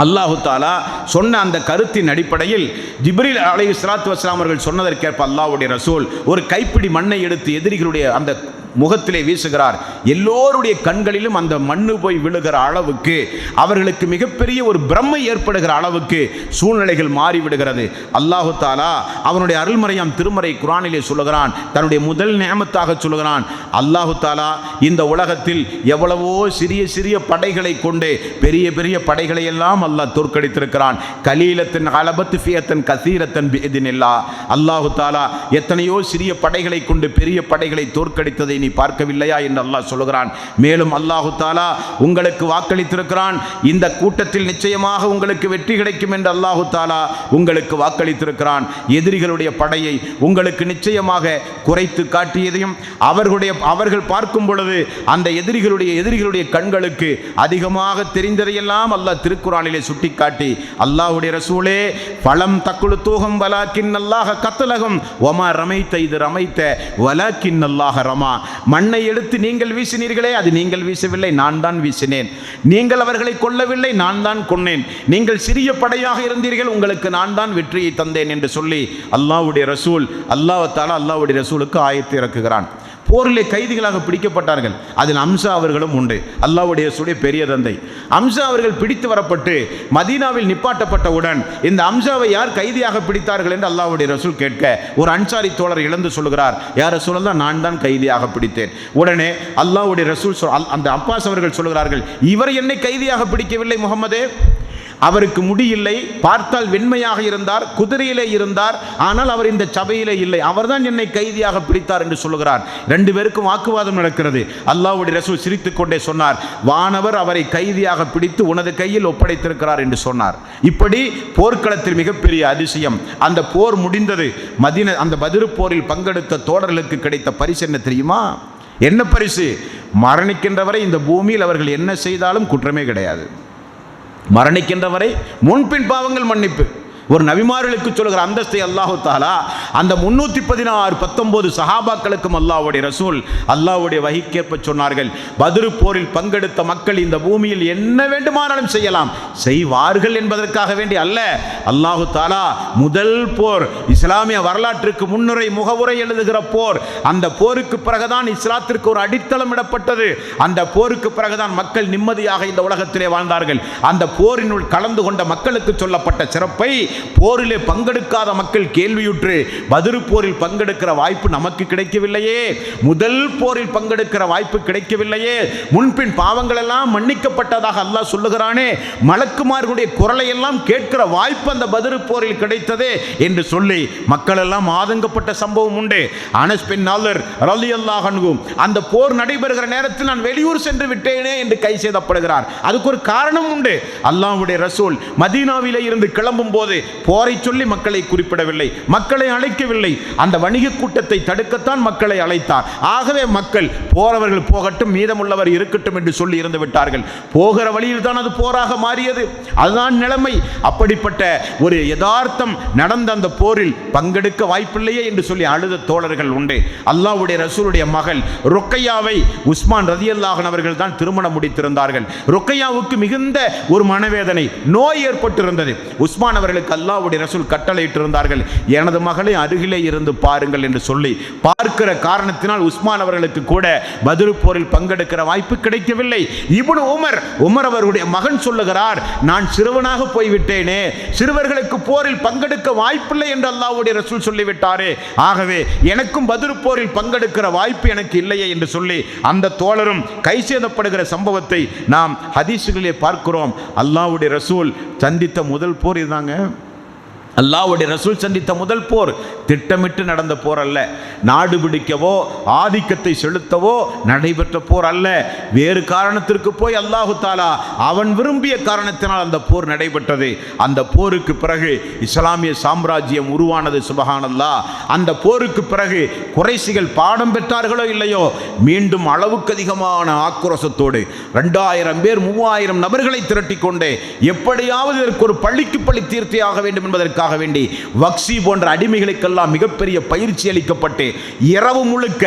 அல்லாஹு தஆலா சொன்ன அந்த கருத்தின் அடிப்படையில் ஜிப்ரீல் அலைஹிஸ்ஸலாத்து வஸ்ஸலாம் அவர்கள் சொன்னதற்கேற்ப அல்லாஹ்வுடைய ரசூல் ஒரு கைப்பிடி மண்ணை எடுத்து எதிரிகளுடைய அந்த முகத்திலே வீசுகிறார். எல்லோருடைய கண்களிலும் அந்த மண்ணு போய் விழுகிற அளவுக்கு, அவர்களுக்கு மிகப்பெரிய ஒரு பிரம்மை ஏற்படுகிற அளவுக்கு சூழ்நிலைகள் மாறிவிடுகிறது. அல்லாஹு தஆலா அவனுடைய அருள்மறையாம் திருமறை குர்ஆனிலே சொல்லுகிறான், தன்னுடைய முதல் நியமத்தாக சொல்லுகிறான், அல்லாஹு தஆலா இந்த உலகத்தில் எவ்வளவோ சிறிய சிறிய படைகளை கொண்டு பெரிய பெரிய படைகளை எல்லாம் அல்லாஹ் தோற்கடித்திருக்கிறான். கலீலத்தின் கலபத்து ஃபியத்தன் கசீரத்தன் பிஇத்னில்லாஹ். அல்லாஹு தஆலா எத்தனையோ சிறிய படைகளை கொண்டு பெரிய படைகளை தோற்கடித்ததை நீ பார்க்கவில்லையா என்று அல்லாஹ் சொல்லுகிறான். மேலும் அல்லாஹு தஆலா உங்களுக்கு வாக்களித்திருக்கிறான், இந்த கூட்டத்தில் நிச்சயமாக உங்களுக்கு வெற்றி கிடைக்கும் என்று அல்லாஹு தஆலா உங்களுக்கு வாக்களித்திருக்கிறான். எதிரிகளுடைய படையை உங்களுக்கு நிச்சயமாக குறைத்து காட்டியதையும் அவர்கள் பார்க்கும் பொழுது அந்த எதிரிகளுடைய கண்களுக்கு அதிகமாக தெரிந்ததையெல்லாம் அல்லாஹ் திருக்குர்ஆனிலே சுட்டிக்காட்டி, அல்லாஹ்வுடைய ரசூலே ஃபலம் தக்குலு தூகம் வலாக்கின் அல்லாஹ் கத்லஹும் வமா ரமைத்த இது ரமைத்த வலாக்கின் அல்லாஹ் ரமா. மண்ணை எடுத்து நீங்கள் வீசினீர்களே, அது நீங்கள் வீசவில்லை, நான் தான் வீசினேன். நீங்கள் அவர்களை கொல்லவில்லை, நான் தான் கொன்னேன். நீங்கள் சிறிய படையாக இருந்தீர்கள், உங்களுக்கு நான் தான் வெற்றியை தந்தேன் என்று சொல்லி அல்லாஹ்வுடைய ரசூல் அல்லாஹ் தஆலா அல்லாஹ்வுடைய ரசூலுக்கு ஆயத்தை இறக்குகிறான். போரிலே கைதிகளாக பிடிக்கப்பட்டார்கள். அதில் அம்சா அவர்களும் உண்டு. அல்லாஹ்வுடைய ரசூலுடைய பெரிய தந்தை அம்சா அவர்கள் பிடித்து வரப்பட்டு மதீனாவில் நிப்பாட்டப்பட்டவுடன் இந்த அம்சாவை யார் கைதியாக பிடித்தார்கள் என்று அல்லாஹ்வுடைய ரசூல் கேட்க, ஒரு அன்சாரி தோழர் இழந்து சொல்லுகிறார், யார் ரசூலல்லாஹ், நான் தான் கைதியாக பிடித்தேன். உடனே அல்லாஹ்வுடைய ரசூல் அந்த அப்பாஸ் அவர்கள் சொல்லுகிறார்கள், இவர் என்னை கைதியாக பிடிக்கவில்லை முகமதே, அவருக்கு முடியில்லை, பார்த்தால் வெண்மையாக இருந்தார், குதிரையிலே இருந்தார், ஆனால் அவர் இந்த சபையிலே இல்லை, அவர்தான் என்னை கைதியாக பிடித்தார் என்று சொல்லுகிறார். 2 பேருக்கும் வாக்குவாதம் நடக்கிறது. அல்லாஹ்வுடைய ரசூல் சிரித்துக் கொண்டே சொன்னார், வானவர் அவரை கைதியாக பிடித்து உனது கையில் ஒப்படைத்திருக்கிறார் என்று சொன்னார். இப்படி போர்க்களத்தில் மிகப்பெரிய அதிசயம். அந்த போர் முடிந்தது. அந்த பத்ரு போரில் பங்கெடுத்த தோழர்களுக்கு கிடைத்த பரிசு என்ன தெரியுமா? என்ன பரிசு? மரணிக்கின்ற வரை இந்த பூமியில் அவர்கள் என்ன செய்தாலும் குற்றமே கிடையாது. மரணிக்கின்ற வரை முன்பின் பாவங்கள் மன்னிப்பு. ஒரு நபிமார்களுக்கு சொல்லுகிற அந்தஸ்தை அல்லாஹு தஆலா அந்த 316 சஹாபாக்களுக்கும் அல்லாஹ்வுடைய ரசூல் அல்லாஹ்வுடைய வஹீக்கேற்ப சொன்னார்கள். பத்ரு போரில் பங்கெடுத்த மக்கள் இந்த பூமியில் என்ன வேண்டுமானாலும் செய்யலாம், செய்வார்கள் என்பதற்காக வேண்டி அல்ல. அல்லாஹு தஆலா முதல் போர், இஸ்லாமிய வரலாற்றுக்கு முகவுரை எழுதுகிற போர், அந்த போருக்கு பிறகுதான் இஸ்லாத்திற்கு ஒரு அடித்தளம் இடப்பட்டது. அந்த போருக்கு பிறகுதான் மக்கள் நிம்மதியாக இந்த உலகத்திலே வாழ்ந்தார்கள். அந்த போரினுள் கலந்து கொண்ட மக்களுக்கு சொல்லப்பட்ட சிறப்பை போரிலே பங்கெடுக்காத மக்கள் கேள்வியுற்று, பத்ரு போரில் பங்கெடுக்கிற வாய்ப்பு நமக்கு கிடைக்கவில்லையே, முதல் போரில் பங்கெடுக்கிற வாய்ப்பு கிடைக்கவில்லையே, முன்பின் பாவங்கள் எல்லாம் மன்னிக்கப்பட்டதாக அல்லாஹ் சொல்லுகிறானே, மலக்குமார்களுடைய குரலை எல்லாம் கேட்கிற வாய்ப்பு அந்த பத்ரு போரில் கிடைத்ததே என்று சொல்லி மக்கள் எல்லாம் ஆதங்கப்பட்ட சம்பவம் உண்டு. அனஸ் பின் நாலர் ரலியல்லாஹு அன்ஹு அந்த போர் நடைபெறுகிற நேரத்தில் நான் வெளியூர் சென்று விட்டேனே என்று கை செய்தப்படுகிறார். அதுக்கு ஒரு காரணம் உண்டு. அல்லாஹ்வுடைய ரசூல் மதீனாவிலே இருந்து கிளம்பும் போது போரை சொல்லி மக்களை குறிப்பிடவில்லை, மக்களை அழைக்கவில்லை. அந்த வணிக கூட்டத்தை தடுக்கத்தான் மக்களை அழைத்தார். ஆகவே மக்கள் போறவர்கள் போகட்டும், மீதமுள்ளவர் இருக்கட்டும் என்று சொல்லி இருந்து விட்டார்கள். போகிற வழியில் தான் அது போராக மாறியது. அதுதான் நிலைமை. அப்படிப்பட்ட ஒரு யதார்த்தம் நடந்த அந்த போரில் பங்கெடுக்க வாய்ப்பில்லையே என்று சொல்லி அழுத தோழர்கள் உண்டு. அல்லாஹ்வுடைய ரசூலுடைய மகள் ருக்கையாவை உஸ்மான் ரலியல்லாஹு அன்ஹு அவர்கள் தான் திருமணம் முடித்திருந்தார்கள். ருக்கையாவுக்கு மிகுந்த ஒரு மனவேதனை, நோய் ஏற்பட்டிருந்தது. உஸ்மான் அவர்களுக்கு அல்லாஹ்வுடைய ரசூல் கட்டளையிட்டிருந்தார்கள், எனது மகளை அருகிலே இருந்து பாருங்கள் என்று சொல்லி. பார்க்கிற காரணத்தினால் உஸ்மான் அவர்களுக்கு கூட பத்ர் போரில் பங்கெடுக்கிற வாய்ப்பு கிடைக்கவில்லை. இப்னு உமர் அவருடைய மகன் சொல்லுகிறார், நான் சிறுவனாக போய்விட்டேனே, சிறுவர்களுக்கு போரில் பங்கெடுக்க வாய்ப்பில்லை என்று அல்லாஹ்வுடைய ரசூல் சொல்லிவிட்டாரே, ஆகவே எனக்கும் பத்ர் போரில் பங்கெடுக்கிற வாய்ப்பு எனக்கு இல்லையே என்று சொல்லி அந்த தோழரும் கை சேதப்படுகிற சம்பவத்தை நாம் ஹதீஸ்களிலே பார்க்கிறோம். அல்லாஹ்வுடைய ரசூல் சந்தித்த முதல் போர் இதுதாங்க. அல்லாஹ்வுடைய ரசூல் சந்தித்த முதல் போர் திட்டமிட்டு நடந்த போர் அல்ல, நாடு பிடிக்கவோ ஆதிக்கத்தை செலுத்தவோ நடைபெற்ற போர் அல்ல. வேறு காரணத்திற்கு போய் அல்லாஹு தாலா அவன் விரும்பிய காரணத்தினால் அந்த போர் நடைபெற்றது. அந்த போருக்கு பிறகு இஸ்லாமிய சாம்ராஜ்யம் உருவானது. சுபஹானல்லாஹ். அந்த போருக்கு பிறகு குறைஷிகள் பாடம் பெற்றார்களோ இல்லையோ, மீண்டும் அளவுக்கு அதிகமான ஆக்ரோஷத்தோடு 2000 பேர் 3000 நபர்களை திரட்டிக் கொண்டே எப்படியாவது இதற்கு ஒரு பள்ளிக்கு பள்ளி தீர்த்தே ஆக வேண்டும் என்பதற்கு வேண்டி வக்சி போன்ற அடிமைகளுக்கெல்லாம் மிகப்பெரிய பயிற்சி அளிக்கப்பட்டு இரவு முழுக்க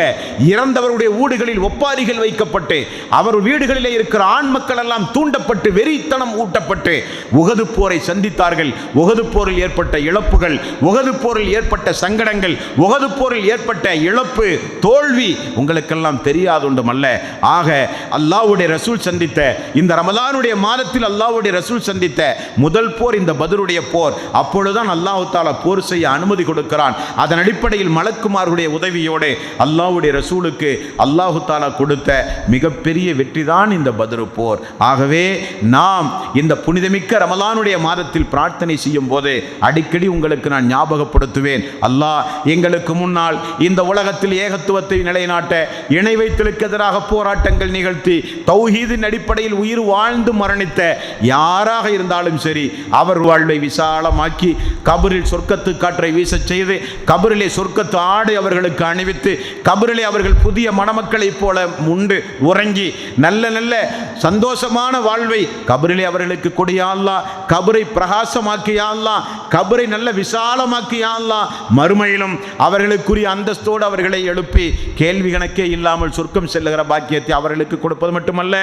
இறந்தவருடைய வீடுகளில் ஒப்பாரிகள் வைக்கப்பட்டு அவர் வீடுகளிலே இருக்கிற ஆண் மக்கள் எல்லாம் தூண்டப்பட்டு வெறித்தனம் ஊட்டப்பட்டு உஹது போரை சந்தித்தார்கள். உஹது போரில் ஏற்பட்ட இழப்புகள், உஹது போரில் ஏற்பட்ட சங்கடங்கள், உஹது போரில் ஏற்பட்ட இழப்பு தோல்வி உங்களுக்கெல்லாம் தெரியாதொன்றுமல்ல. ஆக அல்லாஹ்வுடைய ரசூல் சந்தித்த இந்த ரமலானுடைய மாதத்தில் அல்லாஹ்வுடைய ரசூல் சந்தித்த முதல் போர் இந்த பத்ருடைய போர். அப்பொழுதுதான் அல்லாஹ் தஆலா போர் செய்ய அனுமதி கொடுக்கிறான். அதன் அடிப்படையில் மலக்குமார்களுடைய உதவியோடு அல்லாஹ்வுடைய ரசூலுக்கு அல்லாஹ் தஆலா கொடுத்த மிகப்பெரிய வெற்றிதான் இந்த பத்ர் போர். ஆகவே நாம் இந்த புனிதமிக்க ரமலானுடைய மாதத்தில் பிரார்த்தனை செய்யும் போது அடிக்கடி உங்களுக்கு நான் ஞாபகப்படுத்துவேன், அல்லாஹ் எங்களுக்கு முன்னால் இந்த உலகத்தில் ஏகத்துவத்தை நிலைநாட்ட இணை வைத்தலுக்கு எதிராக போராட்டங்கள் நிகழ்த்தி தௌஹீதின் அடிப்படையில் உயிர் வாழ்ந்து மரணித்த யாராக இருந்தாலும் சரி, அவர் வாழ்வை விசாலமாக்கி கபரில் சொர்க்கத்து காற்றை வீச செய்து கபரிலே சொர்க்கத்து ஆடை அவர்களுக்கு அணிவித்து கபரிலே அவர்கள் புதிய மணமக்களைப் போல உண்டு உறங்கி நல்ல நல்ல சந்தோஷமான வாழ்வை கபரிலே அவர்களுக்கு கொடியா அல்லாஹ், கபரை பிரகாசமாக்கியா அல்லாஹ், கபரை நல்ல விசாலமாக்கியா அல்லாஹ், மறுமையிலும் அவர்களுக்குரிய அந்தஸ்தோடு அவர்களை எழுப்பி கேள்வி கணக்கே இல்லாமல் சொர்க்கம் செல்லுகிற பாக்கியத்தை அவர்களுக்கு கொடுப்பது மட்டுமல்ல,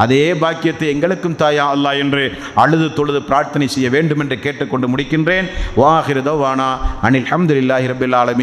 அதே பாக்கியத்தை எங்களுக்கும் தாயா அல்லாஹ் என்று அழுது தொழுது பிரார்த்தனை செய்ய வேண்டும் என்று கேட்டுக்கொண்டு முடிக்கின்றேன். வாஹிரு தவானா அனில் ஹம்துலில்லாஹி ரப்பில் ஆலமீன்.